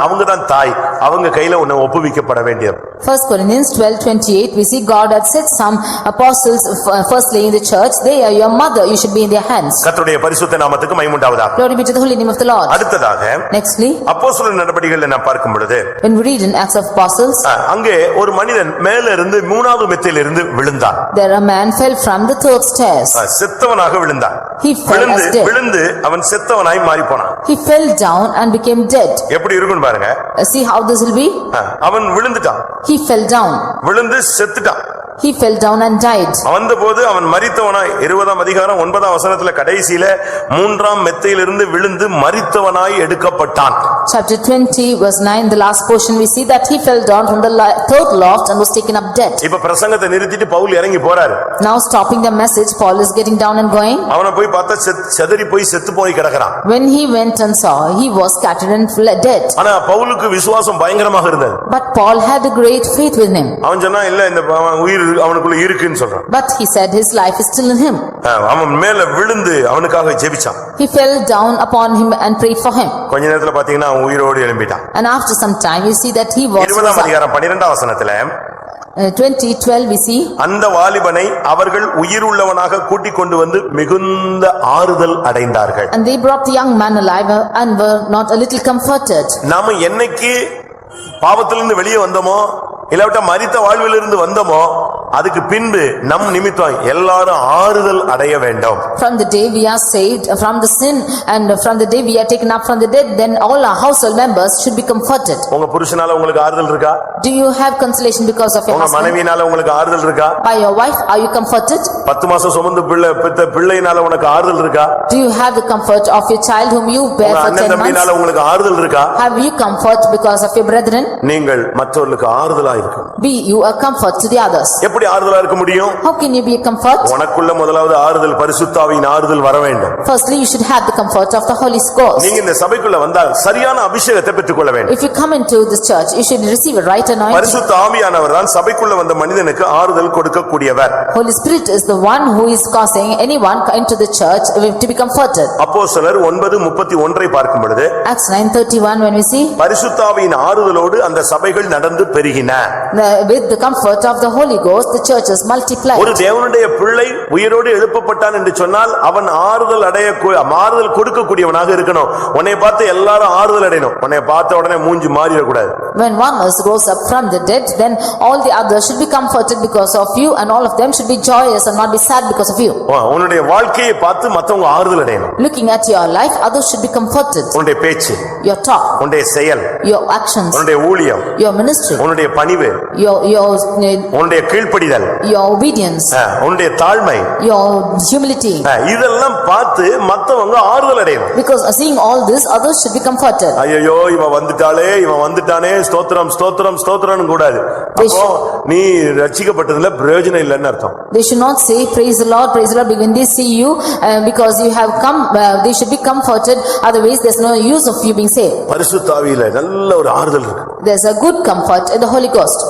A: அவங்க தான் தாய். அவங்க கையில உன்னை ஒப்புவிக்கப்பட வேண்டியது.
B: 1 Corinthians 12:28 we see God had set some apostles firstly in the church. They are your mother. You should be in their hands.
A: கர்த்தருடைய பரிசுத்த நாமத்துக்கு மகிமை உண்டாவதாக.
B: Glory be to the holy name of the Lord.
A: அடுத்ததாக
B: Nextly,
A: அப்போஸ்தலர் நடபடிகளை நாம் பார்க்கும் பொழுது
B: when we read in Acts of Apostles,
A: அங்கே ஒரு மனிதன் மேல இருந்து 3வது மெத்தையில இருந்து விழுந்தான்.
B: there a man fell from the 3rd stairs.
A: செத்தவனாக விழுந்தான்.
B: He fell as dead.
A: விழுந்து அவன் செத்தவனாய் மாறி போனான்.
B: He fell down and became dead.
A: எப்படி இருக்குன்னு பாருங்க.
B: See how this will be?
A: அவன் விழுந்துட்டான்.
B: He fell down.
A: விழுந்து செத்துட்டான்.
B: He fell down and died.
A: வந்தபோது அவன் மரித்தவனாய் 20ஆம் அதிகாரம் 9ஆம் வசனத்துல கடைசியில 3ஆம் மெத்தையிலிருந்து விழுந்து மரித்தவனாய் எடுக்கப்பட்டான்.
B: Chapter 20 verse 9, the last portion we see that he fell down from the 3rd loft and was taken up dead.
A: இப்ப பிரசங்கத்தை நிறுத்திட்டு பவுல் இறங்கி போறாரு.
B: Now stopping the message, Paul is getting down and going.
A: அவனை போய் பார்த்தா செதறி போய் செத்து போய் கிடக்குறான்.
B: When he went and saw, he was scattered and dead.
A: ஆனா பவுலுக்கு விசுவாசம் பயங்கரமாக இருந்தது.
B: But Paul had a great faith with him.
A: அவன் சொன்னா இல்ல இந்த உயிர் அவனுக்குள்ள இருக்குன்னு சொல்றான்.
B: But he said his life is still in him.
A: அவன் மேல விழுந்து அவனுக்காக ஜெபிச்சான்.
B: He fell down upon him and prayed for him.
A: கொஞ்ச நேரத்துல பாத்தீங்கன்னா அவன் உயிரோடு எழும்பிட்டான்.
B: And after some time you see that he was
A: 20ஆம் அதிகாரம் 12ஆம் வசனத்துல
B: 20:12 we see
A: அந்த வாலிபனை அவர்கள் உயிர் உள்ளவனாக கூட்டிக் கொண்டு வந்து மிகுந்த ஆறுதல் அடைந்தார்கள்.
B: and they brought the young man alive and were not a little comforted.
A: நாம என்னைக்கு பாவத்திலிருந்து வெளியே வந்தோமோ இல்லாவிட்டா மரித்த வாழ்விலிருந்து வந்தோமோ அதுக்கு பின்பு நம் நிமித்தம் எல்லாரும் ஆறுதல் அடைய வேண்டும்.
B: From the day we are saved from the sin and from the day we are taken up from the dead, then all our household members should be comforted.
A: உங்க புருஷனால உங்களுக்கு ஆறுதல் இருக்கா?
B: Do you have consolation because of your
A: உங்க
B: husband?
A: மனைவினால உங்களுக்கு ஆறுதல் இருக்கா?
B: By your wife are you comforted?
A: 10 மாசம் சுமந்து பிள்ளையினால உனக்கு ஆறுதல் இருக்கா?
B: Do you have the comfort of your child whom you bear for 10 months?
A: தம்பினால உங்களுக்கு ஆறுதல் இருக்கா?
B: Have you comfort because of your brethren?
A: நீங்கள் மற்றவர்களுக்கு ஆறுதலா இருக்கணும்.
B: Be you a comfort to the others.
A: எப்படி ஆறுதலா இருக்க முடியும்?
B: How can you be a comfort?
A: உனக்குள்ள முதலாவது ஆறுதல் பரிசுத்த ஆவியின் ஆறுதல் வர வேண்டும்.
B: Firstly you should have the comfort of the Holy Ghost.
A: நீங்க இந்த சபைக்குள்ள வந்தால் சரியான அபிஷேகத்தை பெற்றுக்கொள்ள வேண்டும்.
B: If you come into this church you should receive a right anointing.
A: பரிசுத்த ஆவியானவர் தான் சபைக்குள்ள வந்த மனிதனுக்கு ஆறுதல் கொடுக்க கூடியவர்.
B: Holy Spirit is the one who is causing anyone into the church to be comforted.
A: அப்போஸ்தலர் 9:31 பார்க்கும் பொழுது
B: Acts 9:31 when we see
A: பரிசுத்த ஆவியின் ஆறுதலோடு அந்த சபைகள் நடந்து பெருகின.
B: with the comfort of the Holy Ghost the churches multiplied.
A: ஒரு தேவனுடைய பிள்ளை உயிரோடு எழுப்பப்பட்டான் என்று சொன்னால் அவன் ஆறுதல் கொடுக்க கூடியவனாக இருக்கணும். உன்னை பார்த்து எல்லாரும் ஆறுதல் அடையணும். உன்னை பார்த்த உடனே மூஞ்சி மாறிட கூடாது.
B: When one rose up from the dead, then all the others should be comforted because of you and all of them should be joyous and not be sad because of you.
A: உன்னுடைய வாழ்க்கையை பார்த்து மத்தவங்க ஆறுதல் அடையணும்.
B: Looking at your life, others should be comforted.
A: உன்னுடைய பேச்சு,
B: your talk,
A: உன்னுடைய செயல்,
B: your actions,
A: உன்னுடைய ஊழியம்,
B: your ministry,
A: உன்னுடைய பணிவு, உன்னுடைய கீழ்ப்படிதல்,
B: your obedience,
A: உன்னுடைய தாழ்மை,
B: your humility,
A: இதெல்லாம் பார்த்து மத்தவங்க ஆறுதல் அடையணும்.
B: because seeing all this others should be comforted.
A: ஐயோ இவன் வந்துட்டானே ஸ்தோத்திரம் ஸ்தோத்திரம் ஸ்தோத்திரம் கூடாது. அப்போ நீ ரட்சிக்கப்பட்டதுல பிரயோஜனம் இல்லைன்னு அர்த்தம்.
B: They should not say praise the Lord when they see you because you have come, they should be comforted, otherwise there's no use of you being saved.
A: பரிசுத்த ஆவியில நல்ல ஒரு ஆறுதல் இருக்கு.
B: There's a good comfort in the Holy Ghost.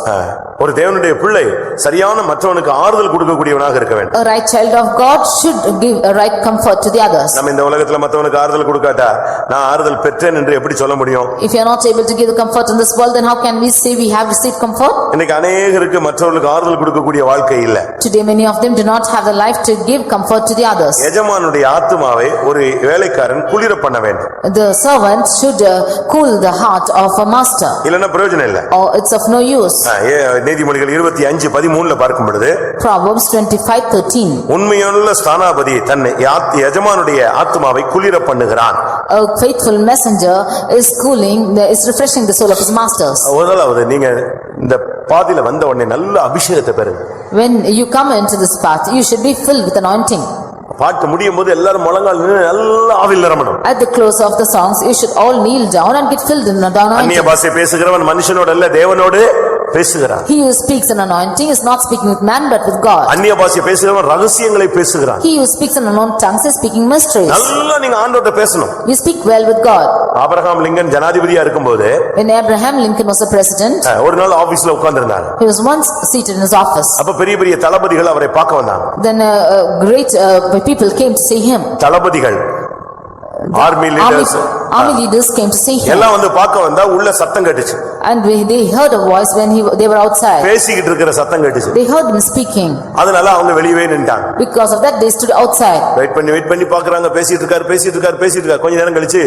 A: ஒரு தேவனுடைய பிள்ளை சரியான மற்றவனுக்கு ஆறுதல் கொடுக்கக்கூடியவனாக இருக்க வேண்டும்.
B: A right child of God should give a right comfort to the others.
A: நம்ம இந்த உலகத்துல மற்றவனுக்கு ஆறுதல் கொடுக்காட்டா நான் ஆறுதல் பெற்றேன் என்று எப்படி சொல்ல முடியும்?
B: If you are not able to give the comfort in this world, then how can we say we have received comfort?
A: இன்னைக்கு அநேகருக்கு மற்றவர்களுக்கு ஆறுதல் கொடுக்கக்கூடிய வாழ்க்கை இல்ல.
B: Today many of them do not have the life to give comfort to the others.
A: எஜமானுடைய ஆத்துமாவை ஒரு வேலைக்காரன் குளிர பண்ண வேண்டும்.
B: The servant should cool the heart of a master,
A: இல்லன்னா பிரயோஜனம் இல்ல.
B: or it's of no use.
A: நீதிமொழிகள் 25:13 பார்க்கும் பொழுது
B: Proverbs 25:13.
A: உண்மையுள்ள ஸ்தானாபதி தன்னை எஜமானுடைய ஆத்துமாவை குளிர பண்ணுகிறான்.
B: A faithful messenger is refreshing the soul of his masters.
A: முதலாவது நீங்க இந்த பாதையில வந்த உடனே நல்ல அபிஷேகத்தை பெறுங்க.
B: When you come into this path, you should be filled with anointing.
A: பாட்டு முடியும் போது எல்லாரும் முழங்கால் நின்னு நல்ல ஆவியில் நிரம்பணும்.
B: At the close of the songs, you should all kneel down and get filled in anointing.
A: அந்நிய பாஷை பேசுகிறவன் மனுஷனோட அல்ல தேவனோடு பேசுகிறான்.
B: He who speaks in anointing is not speaking with man but with God.
A: அந்நிய பாஷை பேசுகிறவன் ரகசியங்களை பேசுகிறான்.
B: He who speaks in unknown tongues is speaking mysteries.
A: நல்லா நீங்க ஆண்டவர்ட்ட பேசணும்.
B: You speak well with God.
A: Abraham Lincoln ஜனாதிபதியா இருக்கும்போது
B: When Abraham Lincoln was a president,
A: ஒரு நாள் ஆபீஸ்ல உட்கார்ந்திருந்தார்.
B: he was once seated in his office.
A: அப்ப பெரிய பெரிய தளபதிகள் அவரை பார்க்க வந்தாங்க.
B: Then great people came to see him.
A: தளபதிகள் army
B: leaders came to see him.
A: எல்லாம் வந்து பார்க்க வந்தா உள்ள சத்தம் கேட்டுச்சு.
B: And they heard a voice when they were outside.
A: பேசிக்கிட்டு இருக்கிற சத்தம் கேட்டுச்சு.
B: They heard him speaking.
A: அதனால அவங்க வெளியவே நின்னுட்டாங்க.
B: Because of that they stood outside.
A: Wait பண்ணி பார்க்கறாங்க. பேசிட்டு இருக்காரு. கொஞ்ச நேரம் கழிச்சு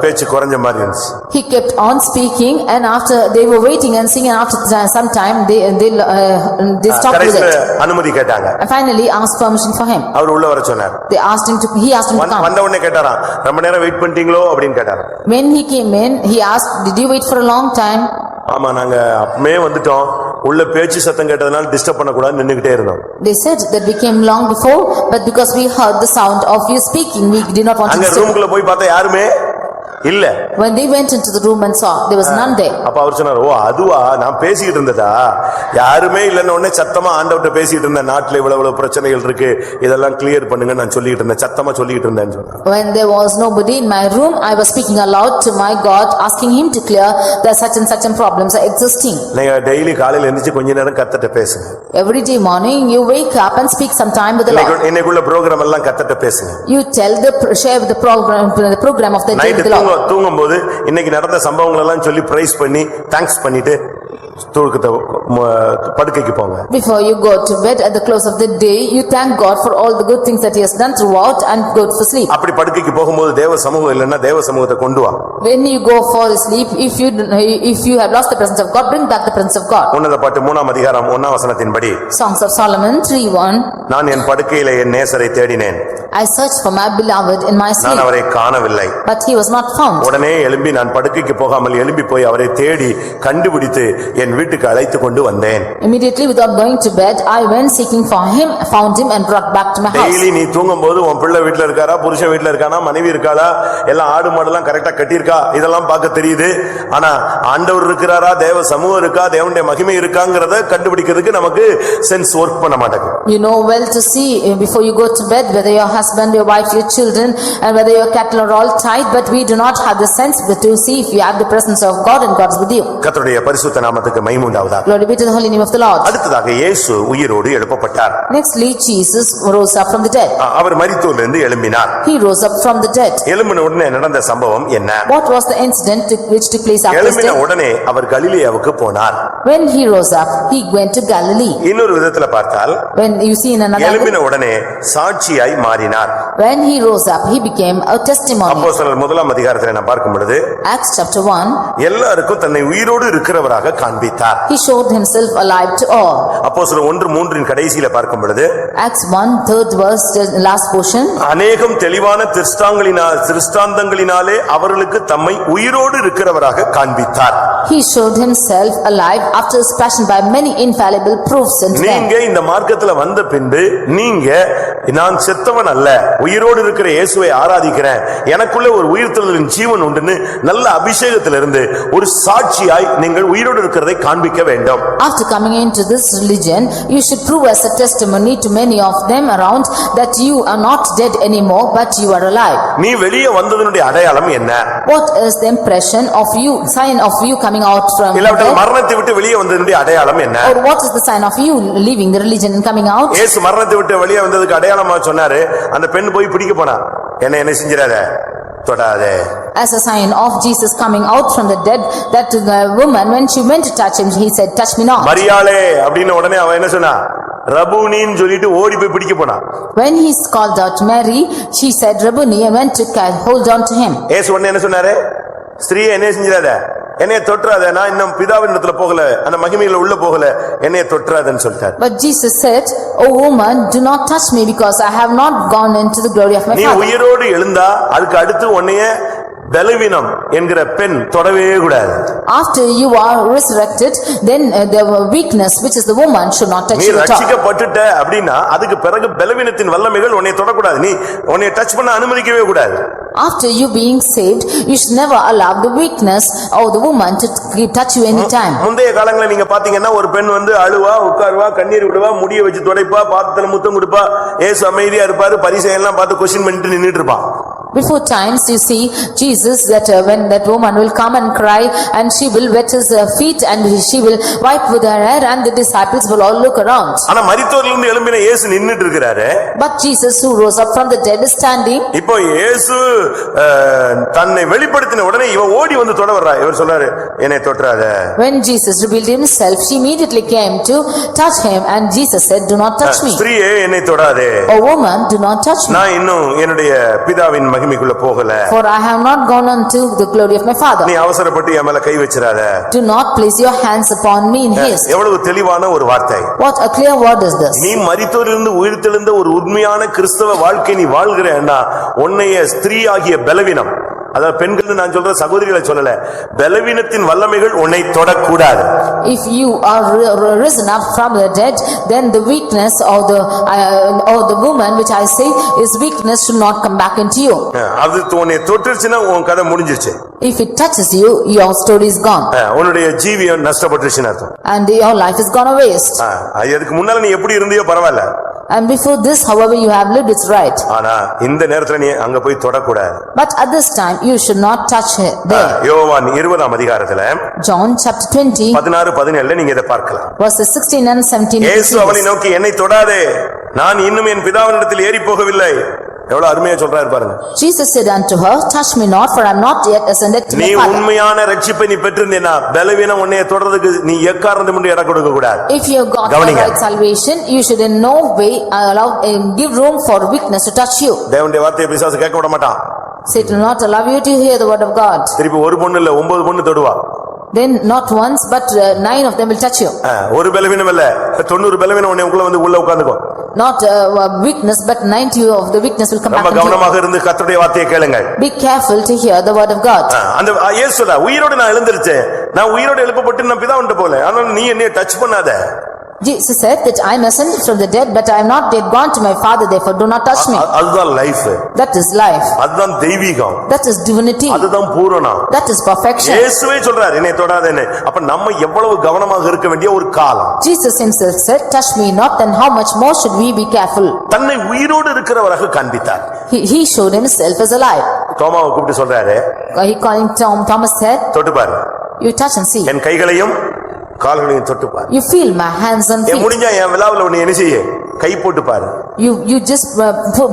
A: பேச்சு குறஞ்ச மாதிரி இருந்துச்சு.
B: He kept on speaking and after they were waiting and singing, after some time they stopped with it.
A: அனுமதி கேட்டாங்க.
B: And finally asked permission for him.
A: அவர் உள்ள வர சொன்னார்.
B: He asked him to come.
A: வந்த உடனே கேட்டாராம், ரொம்ப நேரம் வெயிட் பண்ணிட்டீங்களோ அப்படினு கேட்டாராம்.
B: When he came in, he asked, did you wait for a long time?
A: ஆமா நாங்க அப்பமே வந்துட்டோம். உள்ள பேச்சு சத்தம் கேட்டதனால டிஸ்டர்ப் பண்ண கூடாது நின்னுக்கிட்டே இருந்தோம்.
B: They said that we came long before, but because we heard the sound of you speaking, we did not want to
A: அங்க
B: disturb.
A: ரூமுக்குள்ள போய் பார்த்தா யாருமே இல்ல.
B: When they went into the room and saw, there was none there.
A: அப்ப அவர் சொன்னார், ஓ அதுவா நான் பேசிட்டு இருந்ததா, யாருமே இல்லன்னு உடனே சத்தமா ஆண்டவர்ட்ட பேசிட்டு இருந்தேன். நாட்டுல இவ்வளவு பிரச்சனைகள் இருக்கு, இதெல்லாம் கிளியர் பண்ணுங்க நான் சொல்லிட்டு இருந்தேன், சத்தமா சொல்லிட்டு இருந்தேன்னு சொன்னார்.
B: When there was nobody in my room, I was speaking aloud to my God, asking him to clear that such and such problems are existing.
A: நீங்க டெய்லி காலையில எந்திரிச்சு கொஞ்ச நேரம் கர்த்தர்ட்ட பேசுங்க.
B: Every day morning you wake up and speak some time with the Lord.
A: இன்னைக்குள்ள program எல்லாம் கர்த்தர்ட்ட பேசுங்க.
B: You share the program of the day with the Lord.
A: தூங்கும்போது இன்னைக்கு நடந்த சம்பவங்கள் எல்லாம் சொல்லி பிரைஸ் பண்ணி தேங்க்ஸ் பண்ணிட்டு படுக்கைக்கு போங்க.
B: Before you go to bed at the close of the day, you thank God for all the good things that he has done throughout and go for sleep.
A: அப்படி படுக்கைக்கு போகும்போது தேவ சமூகம் இல்லன்னா தேவ சமூகத்தை கொண்டு வா.
B: When you go for sleep, if you have lost the presence of God, bring back the presence of God.
A: உன்னத பாட்டு 3ஆம் அதிகாரம் 1ஆம் வசனத்தின்படி
B: Songs of Solomon 3:1.
A: நான் என் படுக்கையிலே என் நேசரை தேடினேன்.
B: I searched for my beloved in my sleep.
A: நான் அவரை காணவில்லை.
B: But he was not found.
A: உடனே எழும்பி நான் படுக்கைக்கு போகாமல் எழும்பி போய் அவரை தேடி கண்டுபிடித்து என் வீட்டுக்கு அழைத்து கொண்டு வந்தேன்.
B: Immediately without going to bed, I went seeking for him, found him and brought back to my house.
A: Daily நீ தூங்கும்போது உன் பிள்ளை வீட்ல இருக்காரா, புருஷன் வீட்ல இருக்கானா, மனைவி இருக்காளா, எல்லாம் ஆடு மாடெல்லாம் கரெக்ட்டா கட்டி இருக்கா, இதெல்லாம் பார்க்க தெரியுது. ஆனா ஆண்டவர் இருக்கிறாரா, தேவ சமூகம் இருக்கா, தேவனுடைய மகிமை இருக்காங்கறத கண்டுபிடிக்கிறதுக்கு நமக்கு சென்ஸ் வொர்க் பண்ண மாட்டேங்குது.
B: You know well to see before you go to bed whether your husband, your wife, your children and whether your cattle are all tied, but we do not have the sense to see if you have the presence of God and God is with you.
A: கர்த்தருடைய பரிசுத்த நாமத்துக்கு மகிமை உண்டாவதாக.
B: Glory be to the holy name of the Lord.
A: அடுத்ததாக இயேசு உயிரோடு எழுப்பப்பட்டார்.
B: Nextly Jesus rose up from the dead.
A: அவர் மரித்தோரிலிருந்து எழும்பினார்.
B: He rose up from the dead.
A: எழும்பின உடனே நடந்த சம்பவம் என்ன?
B: What was the incident which took place after his
A: எழும்பின
B: death?
A: உடனே அவர் கலிலேயாவுக்கு போனார்.
B: When he rose up, he went to Galilee.
A: இன்னொரு விதத்துல பார்த்தால்
B: When you see in another,
A: எழும்பின உடனே சாட்சியாய் மாறினார்.
B: when he rose up, he became a testimony.
A: அப்போஸ்தலர் 1ஆம் அதிகாரத்திலே நாம் பார்க்கும் பொழுது
B: Acts chapter 1,
A: எல்லாருக்கும் தன்னை உயிரோடு இருக்கிறவராக காண்பித்தார்.
B: he showed himself alive to all.
A: அப்போஸ்தலர் 1:3 கடைசியில பார்க்கும் பொழுது
B: Acts 1, 3rd verse, the last portion.
A: அநேகம் தெளிவான திருஷ்டாந்தங்களினாலே அவர்களுக்கு தம்மை உயிரோடு இருக்கிறவராக காண்பித்தார்.
B: He showed himself alive after his passion by many infallible proofs unto them.
A: நீங்க இந்த மார்க்கத்துல வந்த பின்பு நீங்க நான் செத்தவன் அல்ல, உயிரோடு இருக்கிற இயேசுவை ஆராதிக்கிறேன், எனக்குள்ள ஒரு உயிர்த்தெழுதலின் ஜீவன் உண்டுன்னு நல்ல அபிஷேகத்திலிருந்து ஒரு சாட்சியாய் நீங்கள் உயிரோடு இருக்கிறதை என்பதை காண்பிக்க வேண்டும்.
B: After coming into this religion, you should prove as a testimony to many of them around that you are not dead anymore, but you are alive.
A: நீ வெளியே வந்ததனுடைய அடையாளம் என்ன?
B: What is the impression of you, sign of you coming out from
A: இல்லாவிட்டால்
B: death?
A: மரணத்தை விட்டு வெளியே வந்ததனுடைய அடையாளம் என்ன?
B: Or what is the sign of you leaving the religion and coming out?
A: இயேசு மரணத்தை விட்டு வெளியே வந்ததுக்கு அடையாளமா சொன்னாரு, அந்த பெண் போய் பிடிக்க போனா, என்ன செஞ்சிராத, தொடாதே.
B: As a sign of Jesus coming out from the dead, that the woman, when she went to touch him, he said, touch me not.
A: மரியாளே அப்படின உடனே அவ என்ன சொன்னா, ரபூனின்னு சொல்லிட்டு ஓடி போய் பிடிக்க போனா.
B: When he called out Mary, she said Rabboni and went to hold on to him.
A: இயேசு உடனே என்ன சொன்னாரு, ஸ்திரீயே என்ன செஞ்சிராத, என்னைய தொற்றாத, நான் இன்னும் பிதாவின் இடத்துல போகல, அந்த மகிமையில உள்ள போகல, என்னைய தொற்றாதன்னு சொல்லிட்டார்.
B: But Jesus said, O woman, do not touch me because I have not gone into the glory of my
A: நீ
B: Father.
A: உயிரோடு எழுந்தா அதுக்கு அடுத்து உன்னைய பலவீனம் என்கிற பெண் தொடவே கூடாது.
B: After you are resurrected, then the weakness, which is the woman, should not touch
A: நீ
B: you at all.
A: ரட்சிக்கப்பட்டுட்ட அப்படினா அதுக்கு பிறகு பலவீனத்தின் வல்லமைகள் உன்னை தொடக்கூடாது, நீ உன்னை டச் பண்ண அனுமதிக்கவே கூடாது.
B: After you being saved, you should never allow the weakness of the woman to touch you anytime.
A: முந்தைய காலங்களில் நீங்க பாத்தீங்கன்னா ஒரு பெண் வந்து அழுவா, உட்காருவா, கண்ணீர் விடுவா, முடிய வச்சு துடைப்பா, பாதத்துல முத்தம் கொடுப்பா, ஏசு அமைதியா இருப்பாரு, பரிசேயெல்லாம் பார்த்து கொஸ்டின் பண்ணிட்டு நின்னுட்டு இருப்பான்.
B: Before times you see Jesus that when that woman will come and cry and she will wet his feet and she will wipe with her hair and the disciples will all look around.
A: ஆனா மரித்தோரிலிருந்து எழும்பின இயேசு நின்னுட்டு இருக்காரு.
B: But Jesus who rose up from the dead is standing.
A: இப்போ இயேசு தன்னை வெளிப்படுத்தின உடனே இவன் ஓடி வந்து தொட வர்றா. இவர் சொல்றாரு, என்னை தொற்றாத.
B: When Jesus revealed himself, she immediately came to touch him and Jesus said, do not touch me.
A: ஸ்திரீயே என்னை தொடாதே.
B: O woman, do not touch me.
A: நான் இன்னும் என்னுடைய பிதாவின் மகிமைக்குள்ள போகல.
B: For I have not gone unto the glory of my Father.
A: நீ அவசரப்பட்டு என் மேல கை வச்சிராத.
B: Do not place your hands upon me in haste.
A: எவ்வளவு தெளிவான ஒரு வார்த்தை.
B: What a clear word is this.
A: நீ மரித்தோரிலிருந்து உயிர்த்தெழுந்த ஒரு உண்மையான கிறிஸ்தவ வாழ்க்கை நீ வாழ்கிறேன்னா உன்னைய ஸ்திரீ ஆகிய பலவீனம், அதாவது பெண்கள் நான் சொல்ற சகோதரிகளை சொல்லல, பலவீனத்தின் வல்லமைகள் உன்னை தொடக்கூடாது.
B: If you are risen up from the dead, then the weakness of the woman which I say is weakness should not come back into you.
A: அது உன்னை தொட்டுச்சுன்னா உன் கதை முடிஞ்சிருச்சு.
B: If it touches you, your story is gone.
A: உன்னுடைய ஜீவியம் நஷ்டப்பட்டுச்சுன்னு அர்த்தம்.
B: And your life is gone a waste.
A: அதுக்கு முன்னால நீ எப்படி இருந்தியோ பரவாயில்ல.
B: And before this, however you have lived, it's right.
A: ஆனா இந்த நேரத்துல நீ அங்க போய் தொடக்கூடாது.
B: But at this time, you should not touch it there.
A: யோவான் 20ஆம் அதிகாரத்துல
B: John chapter 20,
A: 16-17 நீங்க இதை பார்க்கலாம்.
B: verses 16 and 17.
A: இயேசு அவனை நோக்கி, என்னை தொடாதே, நான் இன்னும் என் பிதாவினிடத்தில் ஏறி போகவில்லை. எவ்வளவு அருமையா சொல்றாரு பாருங்க.
B: Jesus said unto her, touch me not, for I am not yet ascended to
A: நீ
B: my Father.
A: உண்மையான ரட்சிப்பை நீ பெற்றிருந்தேனா பலவீனம் உன்னை தொடர்றதுக்கு நீ எக்காரணத்தை முன்னே இடம் கொடுக்க கூடாது.
B: If you have got the
A: கவனிங்க.
B: right salvation, you should in no way allow give room for weakness to touch you.
A: தேவனுடைய வார்த்தையை பிசாசு கேட்க விட மாட்டான்.
B: Satan will not allow you to hear the word of God.
A: திருப்பி ஒரு பொண்ணு இல்ல 9 பொண்ணு தொடுவா.
B: Then not once but 9 of them will touch you.
A: ஒரு பலவீனம் இல்ல 90 பலவீனம் உன்னை உள்ள உட்கார்ந்துக்கும்.
B: Not weakness but 90 of the weakness will come back
A: நம்ம
B: into you.
A: கவனமாக இருந்து கர்த்தருடைய வார்த்தையை கேளுங்கள்.
B: Be careful to hear the word of God.
A: அந்த இயேசு சொல்றார், உயிரோடு நான் எழுந்திருச்சேன், நான் உயிரோடு எழுப்பப்பட்டு நான் பிதாவிட்ட போல, ஆனா நீ என்னைய டச் பண்ணாத.
B: Jesus said that I am ascended from the dead, but I am not yet gone to my Father, therefore do not touch me.
A: அதுதான் லைஃப்.
B: That is life.
A: அதுதான் தெய்வீகம்.
B: That is divinity.
A: அதுதான் பூரணம்.
B: That is perfection.
A: இயேசுவே சொல்றார், என்னை தொடாதேன்னு. அப்ப நம்ம எவ்வளவு கவனமாக இருக்க வேண்டிய ஒரு காலம்.
B: Jesus himself said, touch me not, then how much more should we be careful?
A: தன்னை உயிரோடு இருக்கிறவராக காண்பித்தார்.
B: He showed himself as alive.
A: தோமாவை கூப்பிட்டு சொல்றாரு,
B: He calling Thomas said,
A: தொட்டு பாரு,
B: you touch and see.
A: என் கைகளையும் கால்களையும் தொட்டு பாரு.
B: You feel my hands and feet.
A: முடிஞ்சா என் விழாவுல உன்னை என்ன செய்ய, கை போட்டு பாரு.
B: You just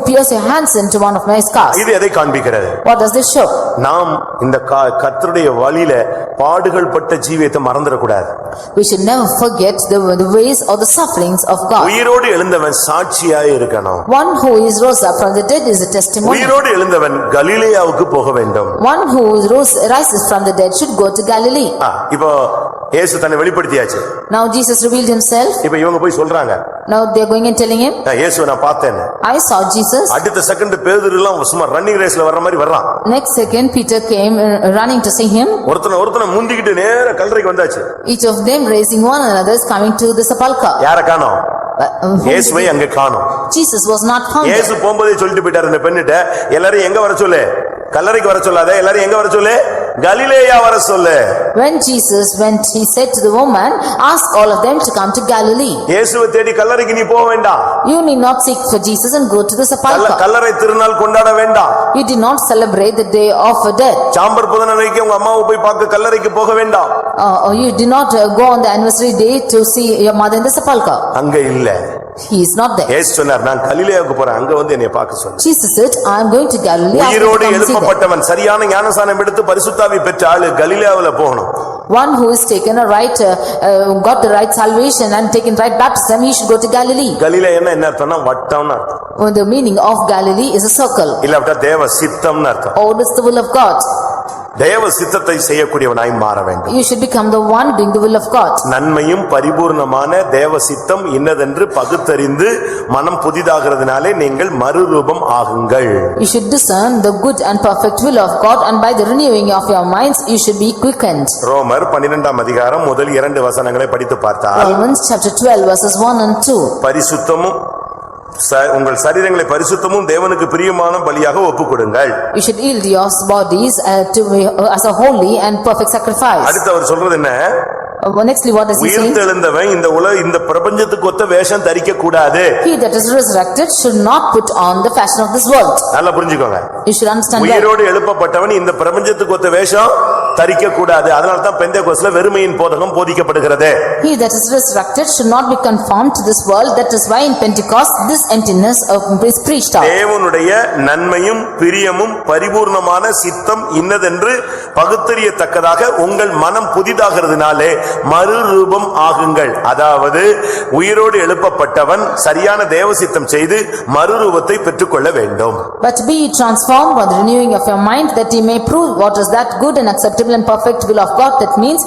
B: pierce your hands into one of my scars.
A: இது எதை காண்பிக்கிறது?
B: What does this show?
A: நாம் இந்த கர்த்தருடைய வழியில பாடுகள் பட்ட ஜீவியத்தை மறந்துடக்கூடாது.
B: We should never forget the ways or the sufferings of God.
A: உயிரோடு எழுந்தவன் சாட்சியாய் இருக்கணும்.
B: One who is rose up from the dead is a testimony.
A: உயிரோடு எழுந்தவன் கலிலேயாவுக்கு போக வேண்டும்.
B: One who rises from the dead should go to Galilee.
A: இப்போ இயேசு தன்னை வெளிப்படுத்தியாச்சு.
B: Now Jesus revealed himself.
A: இப்போ இவங்க போய் சொல்றாங்க.
B: Now they are going and telling him,
A: இயேசுவை நான் பார்த்தேன்.
B: I saw Jesus.
A: அடுத்த செகண்ட் பேதுரு எல்லாம் சும்மா ரன்னிங் ரேஸ்ல வர்ற மாதிரி வர்றான்.
B: Next second Peter came running to see him.
A: ஒருத்தனை முந்திக்கிட்டு நேரா கல்லறைக்கு வந்தாச்சு.
B: Each of them raising one another is coming to the sepulchre.
A: யார காணோம்? இயேசுவை அங்க காணோம்.
B: Jesus was not found.
A: இயேசு போகும்போதே சொல்லிட்டு போயிட்டாரு இந்த பெண்ணிட்ட, எல்லாரும் எங்க வர சொல்லு, கல்லறைக்கு வர சொல்லாத, எல்லாரும் எங்க வர சொல்லு, கலிலேயா வர சொல்லு.
B: When Jesus went, he said to the woman, ask all of them to come to Galilee.
A: இயேசுவை தேடி கல்லறைக்கு நீ போக வேண்டாம்.
B: You need not seek for Jesus and go to the sepulchre.
A: கல்லறை திருநாள் கொண்டாட வேண்டாம்.
B: You did not celebrate the day of death.
A: Sambar புதனன்னைக்கு உங்க அம்மாவை போய் பார்க்க கல்லறைக்கு போக வேண்டாம்.
B: Or you did not go on the anniversary day to see your mother in the sepulchre.
A: அங்க இல்ல.
B: He is not there.
A: இயேசு சொன்னார் நான் கலிலேயாவுக்கு போறேன் அங்க வந்து என்னைய பார்க்க சொன்னார்.
B: Jesus said, I am going to Galilee.
A: உயிரோடு எழுப்பப்பட்டவன் சரியான ஞானசானம் எடுத்து பரிசுத்தாவி பெற்ற ஆளு கலிலேயாவுல போகணும்.
B: One who is taken a right, got the right salvation and taken right baptism, he should go to Galilee.
A: கலிலேயா என்ன அர்த்தம்னா வட்டம்னு அர்த்தம்.
B: The meaning of Galilee is a circle.
A: இல்ல தேவ சித்தம்னு அர்த்தம்.
B: Or it's the will of God.
A: தேவ சித்தத்தை செய்யக்கூடியவனாய் மாற வேண்டும்.
B: You should become the one doing the will of God.
A: நன்மையும் பரிபூர்ணமான தேவ சித்தம் இன்னதென்று பகுத்தறிந்து மனம் புதிதாகிறதுனாலே நீங்கள் மறுரூபம் ஆகுங்கள்.
B: You should discern the good and perfect will of God, and by the renewing of your minds you should be quickened.
A: ரோமர் 12ஆம் அதிகாரம் முதல் 2 வசனங்களை படித்து பார்த்தால்
B: Romans chapter 12 verses 1 and 2.
A: பரிசுத்தமும் உங்கள் சரீரங்களை பரிசுத்தமும் தேவனுக்கு பிரியமான பலியாக ஒப்புக்கொடுங்கள்.
B: You should yield your bodies as a holy and perfect sacrifice.
A: அடுத்து அவர் சொல்றது என்ன?
B: Nextly what does he say?
A: உயிர்த்தெழுந்தவன் இந்த பிரபஞ்சத்துக்கு ஒத்த வேஷம் தரிக்க கூடாது.
B: He that is resurrected should not put on the fashion of this world.
A: நல்லா புரிஞ்சுக்கோங்க.
B: You should understand that.
A: உயிரோடு எழுப்பப்பட்டவன் இந்த பிரபஞ்சத்துக்கு ஒத்த வேஷம் தரிக்க கூடாது. அதனால தான் பெந்தேகோஸ்துல வெறுமையின் போதகம் போதிக்கப்படுகிறது.
B: He that is resurrected should not be conformed to this world. That is why in Pentecost this emptiness is preached out.
A: தேவனுடைய நன்மையும் பிரியமும் பரிபூர்ணமான சித்தம் இன்னதென்று பகுத்தறியத்தக்கதாக உங்கள் மனம் புதிதாகிறதுனாலே மறுரூபம் ஆகுங்கள். அதாவது உயிரோடு எழுப்பப்பட்டவன் சரியான தேவ சித்தம் செய்து மறுரூபத்தை பெற்றுக்கொள்ள வேண்டும்.
B: But be ye transformed by the renewing of your mind, that ye may prove what is that good and acceptable and perfect will of God. That means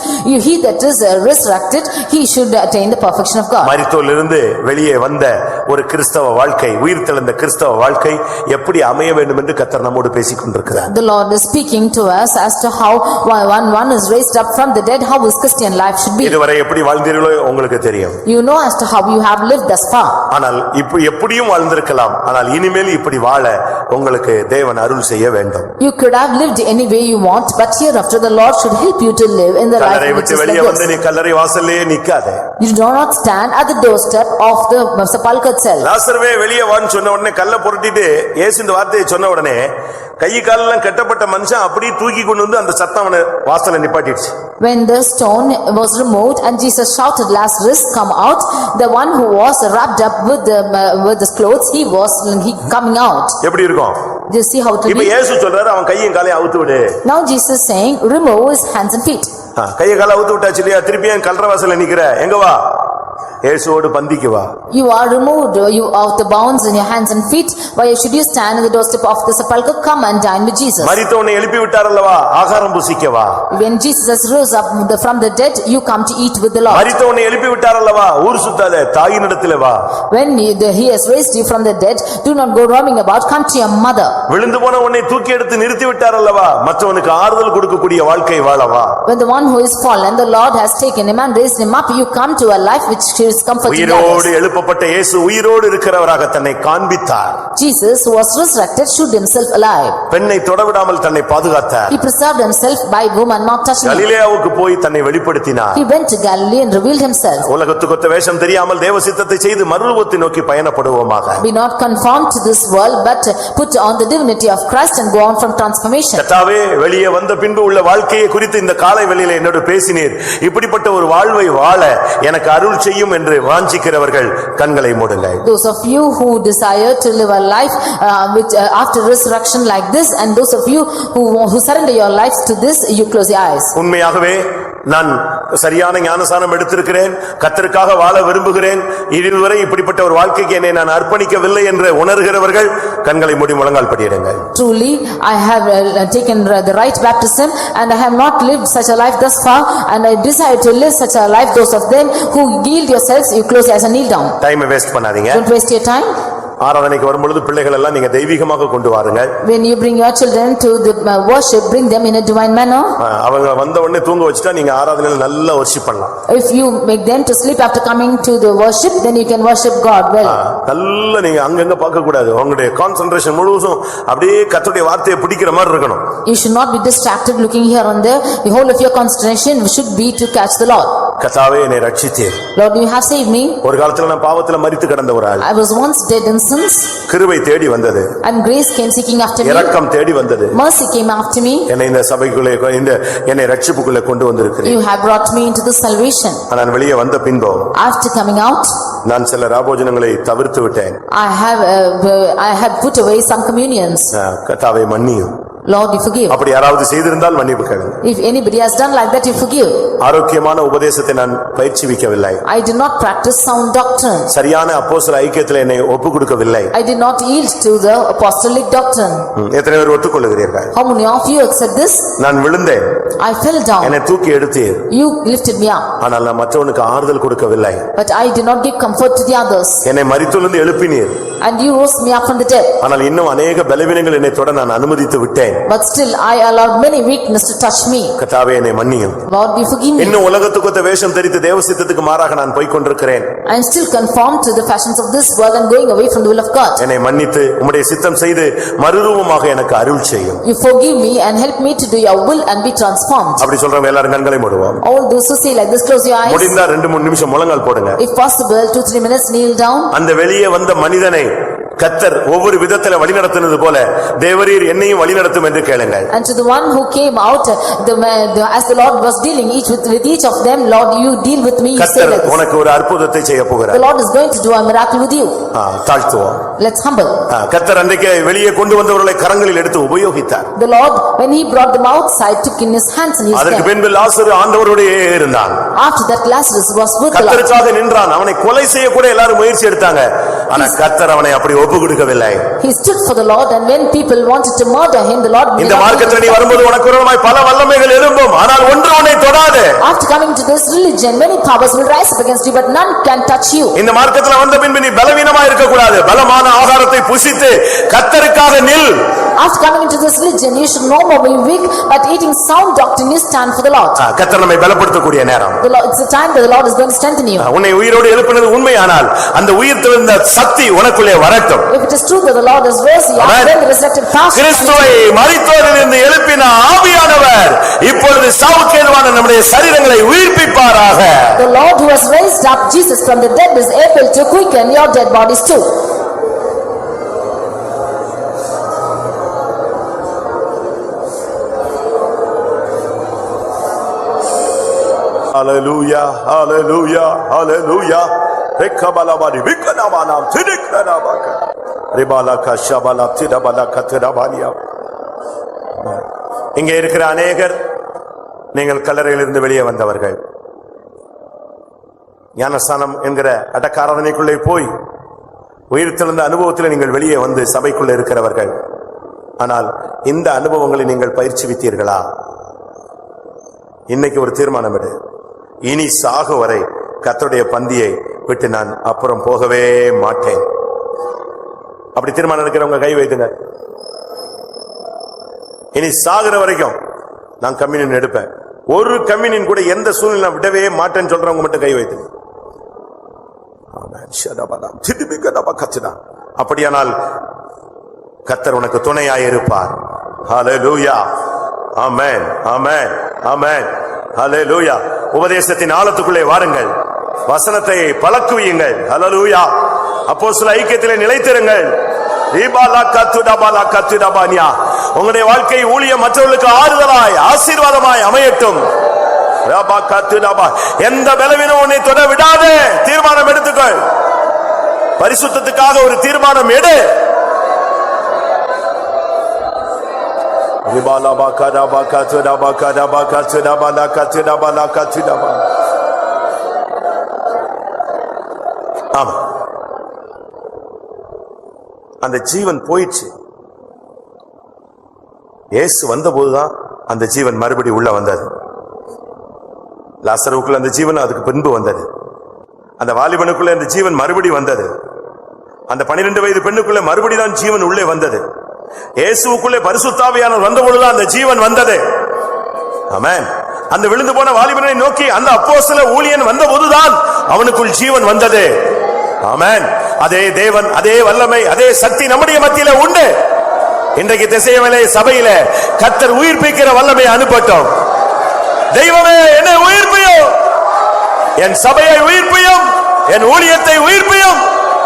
B: he that is resurrected, he should attain the perfection of God.
A: மரித்தோரிலிருந்து வெளியே வந்த ஒரு கிறிஸ்தவ வாழ்க்கை, உயிர்த்தெழுந்த கிறிஸ்தவ வாழ்க்கை எப்படி அமைய வேண்டும் என்று கர்த்தர் நம்மோடு பேசிக் கொண்டிருக்கிறார்.
B: The Lord is speaking to us as to how one is raised up from the dead, how his Christian life should be.
A: இதுவரை எப்படி வாழ்ந்தீர்களோ உங்களுக்கு தெரியும்.
B: You know as to how you have lived thus far.
A: ஆனால் எப்படியும் வாழ்ந்திருக்கலாம். ஆனால் இனிமேல் இப்படி வாழ உங்களுக்கு தேவன் அருள் செய்ய வேண்டும்.
B: You could have lived any way you want, but hereafter the Lord should help you to live in the life
A: கல்லறை
B: which
A: விட்டு
B: is
A: வெளியே
B: like
A: வந்து
B: this.
A: நீ கல்லறை வாசல்லே நிக்காதே.
B: You do not stand at the doorstep of the sepulchre itself.
A: லாசருவே வெளியே வான்னு சொன்ன உடனே கல்லை புரட்டிட்டு இயேசு இந்த வார்த்தையை சொன்ன உடனே கை காலெல்லாம் கட்டப்பட்ட மனுஷன் அப்படியே தூக்கி கொண்டு வந்து அந்த சத்தம் அவனை வாசல்ல நிப்பாட்டிடுச்சு.
B: When the stone was removed and Jesus shouted, Lazarus, come out, the one who was wrapped up with the clothes, he coming out.
A: எப்படி இருக்கும்?
B: Do you see how it will
A: இப்ப
B: be?
A: இயேசு சொல்றாரு அவன் கையும் காலையும் அவுத்து விடு.
B: Now Jesus saying, remove his hands and feet.
A: கையை காலை அவுத்து விட்டாச்சு இல்லையா? திருப்பியும் கல்லறை வாசல்ல நிக்கிற எங்க வா? இயேசுவோடு பந்திக்கு வா.
B: You are removed, you out the bounds in your hands and feet. Why should you stand in the doorstep of the sepulchre? Come and dine with Jesus.
A: மரித்தவனை எழுப்பி விட்டார் அல்லவா? ஆகாரம் புசிக்க வா.
B: When Jesus has rose up from the dead, you come to eat with the Lord.
A: மரித்தவனை எழுப்பி விட்டார் அல்லவா? ஊர் சுத்தாத, தாயினிடத்திலே வா.
B: When he has raised you from the dead, do not go roaming about, come to your mother.
A: விழுந்து போன உன்னை தூக்கி எடுத்து நிறுத்தி விட்டார் அல்லவா? மற்றவனுக்கு ஆறுதல் கொடுக்கக்கூடிய வாழ்க்கை வாழவா.
B: When the one who is fallen, the Lord has taken him and raised him up, you come to a life which is comforting
A: உயிரோடு
B: others.
A: எழுப்பப்பட்ட இயேசு உயிரோடு இருக்கிறவராக தன்னை காண்பித்தார்.
B: Jesus who was resurrected showed himself alive.
A: பெண்ணை தொடவிடாமல் தன்னை பாதுகாத்தார்.
B: He preserved himself by woman not touching him.
A: கலிலேயாவுக்கு போய் தன்னை வெளிப்படுத்தினார்.
B: He went to Galilee and revealed himself.
A: உலகத்துக்கு ஒத்த வேஷம் தெரியாமல் தேவ சித்தத்தை செய்து மறுரூபத்தை நோக்கி பயணப்படுவோமாக.
B: Be not conformed to this world, but put on the divinity of Christ and go on from transformation.
A: கர்த்தாவே வெளியே வந்த பின்பு உள்ள வாழ்க்கையை குறித்து இந்த காலை வேளையிலே என்னோடு பேசினீர். இப்படிப்பட்ட ஒரு வாழ்வை வாழ எனக்கு அருள் செய்யும் என்று வாஞ்சிக்கிறவர்கள் கண்களை மூடுங்கள்.
B: Those of you who desire to live a life after resurrection like this, and those of you who surrender your lives to this, you close your eyes.
A: உண்மையாகவே நான் சரியான ஞானசானம் எடுத்திருக்கிறேன், கர்த்தருக்காக வாழ விரும்புகிறேன், இதுவரை இப்படிப்பட்ட ஒரு வாழ்க்கைக்கு என்னை நான் அர்ப்பணிக்கவில்லை என்று உணர்கிறவர்கள் கண்களை மூடி முழங்கால் படியிடுங்கள்.
B: Truly I have taken the right baptism and I have not lived such a life thus far, and I desire to live such a life. Those of them who yield yourselves, you close your eyes and kneel down.
A: Time waste பண்ணாதீங்க.
B: Don't waste your time.
A: ஆராதனைக்கு வரும்பொழுது பிள்ளைகள் எல்லாம் நீங்க தெய்வீகமாக கொண்டு வாருங்க.
B: When you bring your children to the worship, bring them in a divine manner.
A: அவங்க வந்த உடனே தூங்க வச்சுட்டா நீங்க ஆராதனையில நல்லா வர்ஷிப் பண்ணலாம்.
B: If you make them to sleep after coming to the worship, then you can worship God well.
A: நல்லா நீங்க அங்கங்க பார்க்க கூடாது. உங்களுடைய கான்சென்ட்ரேஷன் முழுவதும் அப்படியே கர்த்தருடைய வார்த்தையை பிடிக்கிற மாதிரி இருக்கணும்.
B: You should not be distracted looking here and there. The whole of your concentration should be to catch the Lord.
A: கர்த்தாவே என்னை ரட்சித்தீர்.
B: Lord, you have saved me.
A: ஒரு காலத்துல நான் பாவத்துல மரித்து கிடந்த ஒரு ஆள்.
B: I was once dead in sins.
A: கிருபை தேடி வந்தது.
B: And grace came seeking after me.
A: இரக்கம் தேடி வந்தது.
B: Mercy came after me.
A: என்னை இந்த சபைக்குள்ளே என்னை ரட்சிப்புக்குள்ளே கொண்டு வந்திருக்கிறீர்.
B: You have brought me into the salvation.
A: நான் வெளியே வந்த பின்பு
B: After coming out,
A: நான் சில ராபோஜனங்களை தவிர்த்து விட்டேன்.
B: I have put away some communions.
A: கர்த்தாவே மன்னியும்.
B: Lord, you forgive.
A: அப்படி யாராவது செய்திருந்தால் மன்னிப்பு கேளுங்க.
B: If anybody has done like that, you forgive.
A: ஆரோக்கியமான உபதேசத்தை நான் பயிற்சிவிக்கவில்லை.
B: I did not practice sound doctrine.
A: சரியான அப்போஸ்தல ஐக்கியத்தில் என்னை ஒப்புக் கொடுக்கவில்லை.
B: I did not yield to the apostolic doctrine.
A: எத்தனை பேர் ஒத்துக்கொள்கிறீர்கள்?
B: How many of you accept this?
A: நான் விழுந்தேன்.
B: I fell down.
A: என்னை தூக்கி எடுத்தீர்.
B: You lifted me up.
A: ஆனால் நான் மற்றவனுக்கு ஆறுதல் கொடுக்கவில்லை.
B: But I did not give comfort to the others.
A: என்னை மரித்தொழுந்து எழுப்பினீர்.
B: And you rose me up from the dead.
A: ஆனால் இன்னும் அநேக பலவீனங்கள் என்னை தொட நான் அனுமதித்து விட்டேன்.
B: But still I allowed many weakness to touch me.
A: கர்த்தாவே என்னை மன்னியும்.
B: Lord, you forgive me.
A: இன்னும் உலகத்துக்கு ஒத்த வேஷம் தரித்து தேவசித்தத்துக்கு மாறாக நான் போய் கொண்டிருக்கிறேன்.
B: I am still conformed to the fashions of this world and going away from the will of God.
A: என்னை மன்னித்து உம்முடைய சித்தம் செய்து மறுரூபமாக எனக்கு அருள் செய்யும்.
B: You forgive me and help me to do your will and be transformed.
A: அப்படி சொல்றவங்க எல்லாரும் கண்களை மூடுவோம்.
B: All those who say like this, close your eyes.
A: முடிந்தா 2-3 நிமிஷம் முழங்கால் போடுங்க.
B: If possible, 2-3 minutes, kneel down.
A: அந்த வெளியே வந்த மனிதனை கர்த்தர் ஒவ்வொரு விதத்தில வழிநடத்துனது போல தேவரீர் என்னையும் வழிநடத்தும் என்று கேளுங்கள்.
B: And to the one who came out, as the Lord was dealing with each of them, Lord, you deal with me.
A: கர்த்தர் உனக்கு ஒரு அற்புதத்தை செய்ய போகிறார்.
B: The Lord is going to do a miracle with you.
A: தாழ்த்துவோம்.
B: Let's humble.
A: கர்த்தர் அன்றைக்கு வெளியே கொண்டு வந்தவர்களை கரங்களில் எடுத்து உபயோகித்தார்.
B: The Lord, when he brought them outside, took in his hands and used them.
A: அதற்கு பின்பு லாசரு ஆண்டவரோடே இருந்தான்.
B: After that, Lazarus was with the Lord.
A: கர்த்தருக்காக நின்றான். அவனை கொலை செய்ய கூட எல்லாரும் முயற்சி எடுத்தாங்க. ஆனா கர்த்தர் அவனை அப்படி ஒப்பு கொடுக்கவில்லை.
B: He stood for the Lord, and when people wanted to murder him, the Lord
A: இந்த மார்க்கத்தில் நீ வரும்போது உனக்கு விரோதமாய் பல வல்லமைகள் எழும்பும். ஆனால் ஒன்று உன்னை தொடாது.
B: After coming to this religion, many powers will rise up against you, but none can touch you.
A: இந்த மார்க்கத்தில் வந்த பின்பு நீ பலவீனமாய் இருக்க கூடாது. பலமான ஆகாரத்தை புசித்து கர்த்தருக்காக நில்.
B: After coming into this religion, you should no more be weak, but eating sound doctrine, you stand for the Lord.
A: கர்த்தர் நம்மை பலப்படுத்தக்கூடிய நேரம்.
B: It's the time that the Lord is going to strengthen you.
A: உன்னை உயிரோடு எழுப்பினது உண்மையானால் அந்த உயிர்த்தெழுந்த சக்தி உனக்குள்ளே வரட்டும்.
B: If it is true that the Lord has raised you, then the resurrected power.
A: கிறிஸ்துவை மரித்தோரிலிருந்து எழுப்பின ஆவியானவர் இப்பொழுது சாவுக்கேதுவான நம்முடைய சரீரங்களை உயிர்ப்பிப்பாராக.
B: The Lord who has raised up Jesus from the dead is able to quicken your dead bodies too.
A: Hallelujah, hallelujah, hallelujah. Rekabalabadi vikanamanam tidikranabaka. Ribalaka shabala tidabalaka tidabaliya. இங்கே இருக்கிற அநேகர் நீங்கள் கல்லறையிலிருந்து வெளியே வந்தவர்கள். ஞானஸ்நானம் என்கிற அடக்காராதனைக்குள்ளே போய் உயிர்த்தெழுந்த அனுபவத்தில் நீங்கள் வெளியே வந்து சபைக்குள்ளே இருக்கிறவர்கள். ஆனால் இந்த அனுபவங்களை நீங்கள் பயிற்சிவித்தீர்களா? இன்னைக்கு ஒரு தீர்மானம் எடு. இனி சாகு வரை கர்த்தருடைய பந்தியை விட்டு நான் அப்புறம் போகவே மாட்டேன். அப்படி தீர்மானம் எடுக்கிறவங்க கை வைத்துங்க. இனி சாகுற வரைக்கும் நான் கம்யூனியன் எடுப்பேன். ஒரு கம்யூனியன் கூட எந்த சூழ்நிலை விடவே மாட்டேன்னு சொல்றவங்க மட்டும் கை வைத்துங்க. அப்படியானால் கர்த்தர் உனக்கு துணையாய் இருப்பார். ஹல்லேலூயா, ஆமென், ஆமென், ஆமென், ஹல்லேலூயா. உபதேசத்தின் ஆழத்துக்குள்ளே வாருங்கள். வசனத்தை பழக்குவீங்கள். ஹல்லேலூயா. அப்போஸ்தல ஐக்கியத்திலே நிலைத்திருங்கள். உங்களுடைய வாழ்க்கை ஊழியம் மற்றவர்களுக்கு ஆறுதலாய் ஆசீர்வாதமாய் அமையட்டும். எந்த பலவீனம் உன்னை தொட விடாதே. தீர்மானம் எடுத்துக்கொள். பரிசுத்தத்துக்காக ஒரு தீர்மானம் எடு. ஆமா, அந்த ஜீவன் போயிடுச்சு. இயேசு வந்தபோதுதான் அந்த ஜீவன் மறுபடி உள்ள வந்தது. லாசருக்குள்ள அந்த ஜீவன் அதுக்கு பின்பு வந்தது. அந்த வாலிபனுக்குள்ள அந்த ஜீவன் மறுபடி வந்தது. அந்த 12 வயது பெண்ணுக்குள்ளே மறுபடிதான் ஜீவன் உள்ளே வந்தது. இயேசுவுக்குள்ளே பரிசுத்த ஆவியானவர் வந்த பொழுதுதான் அந்த ஜீவன் வந்தது. ஆமென். அந்த விழுந்து போன வாலிபனை நோக்கி அந்த அப்போஸ்தல ஊழியன் வந்த போதுதான் அவனுக்குள் ஜீவன் வந்தது. ஆமென். அதே தேவன், அதே வல்லமை, அதே சக்தி நம்முடைய மத்தியில உண்டு. இன்றைக்கு திசையவேளை சபையில கர்த்தர் உயிர்ப்பிக்கிற வல்லமை அனுப்பட்டும். தெய்வமே, என்னை உயிர்ப்பியும், என் சபையை உயிர்ப்பியும், என் ஊழியத்தை உயிர்ப்பியும்,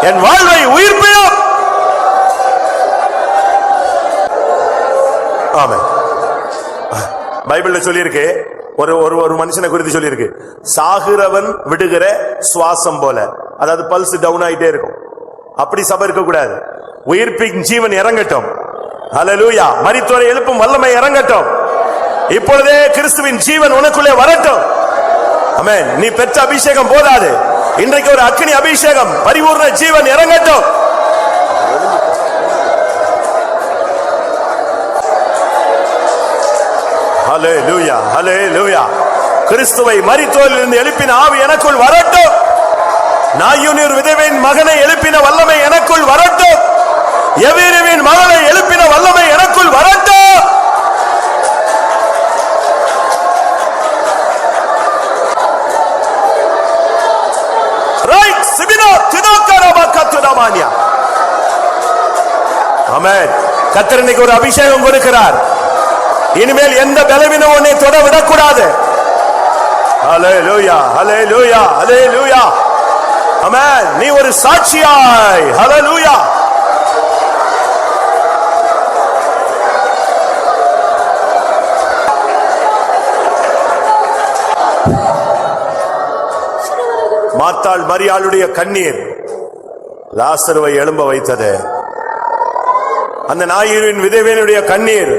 A: என் வாழ்வை உயிர்ப்பியும். ஆமென். பைபிள்ல சொல்லியிருக்கு, ஒரு மனுஷனை குறித்து சொல்லியிருக்கு, சாகிறவன் விடுகிற சுவாசம் போல. அதாவது பல்ஸ் டவுன் ஆயிட்டே இருக்கும். அப்படி சபை இருக்க கூடாது. உயிர்ப்பிக்கும் ஜீவன் இறங்கட்டும். ஹல்லேலூயா. மரித்தோரை எழுப்பும் வல்லமை இறங்கட்டும். இப்பொழுதே கிறிஸ்துவின் ஜீவன் உனக்குள்ளே வரட்டும். ஆமென். நீ பெற்ற அபிஷேகம் போதாது. இன்றைக்கு ஒரு அக்கினி அபிஷேகம், பரிபூர்ண ஜீவன் இறங்கட்டும். ஹல்லேலூயா, ஹல்லேலூயா. கிறிஸ்துவை மரித்தோரிலிருந்து எழுப்பின ஆவி எனக்குள் வரட்டும். நாயூனின் விதவையின் மகனை எழுப்பின வல்லமை எனக்குள் வரட்டும். எவீருவின் மகனை எழுப்பின வல்லமை எனக்குள் வரட்டும். ரைட் சிபினா தினோக்கரபா கத்துடமானியா. ஆமென். கர்த்தர் இன்னைக்கு ஒரு அபிஷேகம் கொடுக்கிறார். இனிமேல் எந்த பலவீனம் உன்னை தொட விடக்கூடாது. ஹல்லேலூயா, ஹல்லேலூயா, ஹல்லேலூயா. ஆமென். நீ ஒரு சாட்சியாய். ஹல்லேலூயா. மார்த்தாள் மரியாளுடைய கண்ணீர் லாசருவை எழும்ப வைத்தது. அந்த நாயிரின் விதவையினுடைய கண்ணீர்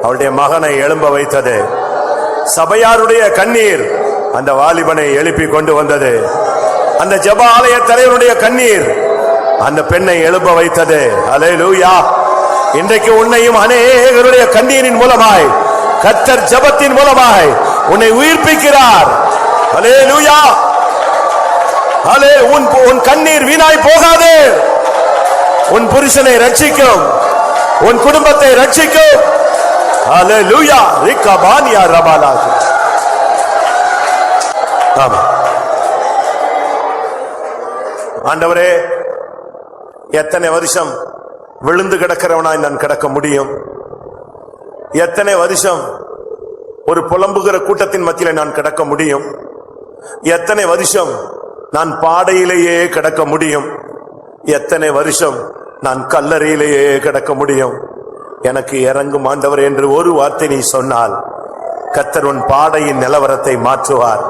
A: அவளுடைய மகனை எழும்ப வைத்தது. சபையாருடைய கண்ணீர் அந்த வாலிபனை எழுப்பி கொண்டு வந்தது. அந்த ஜெப ஆலய தலைவருடைய கண்ணீர் அந்த பெண்ணை எழும்ப வைத்தது. ஹல்லேலூயா. இன்றைக்கு உன்னையும் அநேகருடைய கண்ணீரின் மூலமாய், கர்த்தர் ஜெபத்தின் மூலமாய் உன்னை உயிர்ப்பிக்கிறார். ஹல்லேலூயா. உன் கண்ணீர் வீணாய் போகாது. உன் புருஷனை ரட்சிக்கும், உன் குடும்பத்தை ரட்சிக்கும். ஹல்லேலூயா. ரிகபானியா ரபாலா. ஆமென். ஆண்டவரே, எத்தனை வருஷம் விழுந்து கிடக்கிறவனாய் நான் கிடக்க முடியும்? எத்தனை வருஷம் ஒரு புலம்புகிற கூட்டத்தின் மத்தியிலே நான் கிடக்க முடியும்? எத்தனை வருஷம் நான் பாடையிலேயே கிடக்க முடியும்? எத்தனை வருஷம் நான் கல்லறையிலேயே கிடக்க முடியும்? எனக்கு இறங்கும் ஆண்டவர் என்று ஒரு வார்த்தை நீ சொன்னால், கர்த்தர் உன் பாடையின் நிலவரத்தை மாற்றுவார்.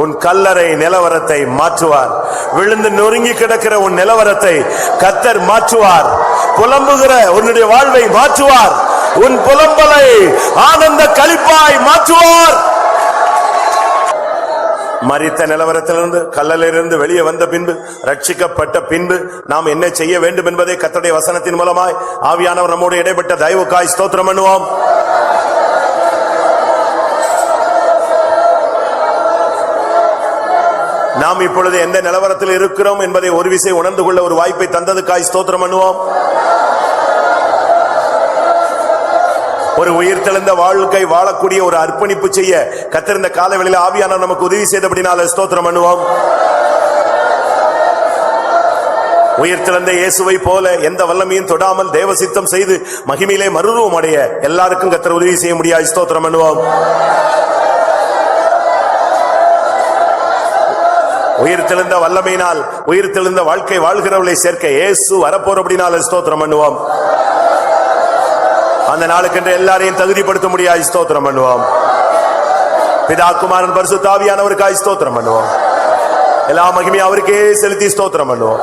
A: உன் கல்லறை நிலவரத்தை மாற்றுவார். விழுந்து நொறுங்கி கிடக்கிற உன் நிலவரத்தை கர்த்தர் மாற்றுவார். புலம்புகிற உன்னுடைய வாழ்வை மாற்றுவார். உன் புலம்பலை ஆனந்த களிப்பாய் மாற்றுவார். மரித்த நிலவரத்திலிருந்து, கல்லலிருந்து வெளியே வந்த பின்பு, ரட்சிக்கப்பட்ட பின்பு நாம் என்ன செய்ய வேண்டும் என்பதை கர்த்தருடைய வசனத்தின் மூலமாய் ஆவியானவர் நம்மோடு இடைப்பட்ட தயவுக்காய் ஸ்தோத்திரம் பண்ணுவோம். நாம் இப்பொழுது எந்த நிலவரத்தில் இருக்கிறோம் என்பதை ஒரு விசை உணர்ந்து கொள்ள ஒரு வாய்ப்பை தந்ததுக்காய் ஸ்தோத்திரம் பண்ணுவோம். ஒரு உயிர்த்தெழுந்த வாழ்க்கை வாழக்கூடிய ஒரு அர்ப்பணிப்பு செய்ய கர்த்தர் இந்த காலவெளியில் ஆவியானவர் நமக்கு உதவி செய்தபடினால ஸ்தோத்திரம் பண்ணுவோம். உயிர்த்தெழுந்த இயேசுவை போல எந்த வல்லமையும் தொடாமல் தேவ சித்தம் செய்து மகிமையிலே மறுரூபம் அடைய எல்லாருக்கும் கர்த்தர் உதவி செய்ய முடியாது. ஸ்தோத்திரம் பண்ணுவோம். உயிர்த்தெழுந்த வல்லமையினால் உயிர்த்தெழுந்த வாழ்க்கை வாழ்கிறவர்களை சேர்க்க இயேசு வரப்போறபடினால ஸ்தோத்திரம் பண்ணுவோம். அந்த நாளுக்கென்று எல்லாரையும் தகுதிப்படுத்த முடியாது. ஸ்தோத்திரம் பண்ணுவோம். பிதா குமாரன் பரிசுத்த ஆவியானவருக்காய் ஸ்தோத்திரம் பண்ணுவோம். எல்லா மகிமையும் அவருக்கே செலுத்தி ஸ்தோத்திரம் பண்ணுவோம்.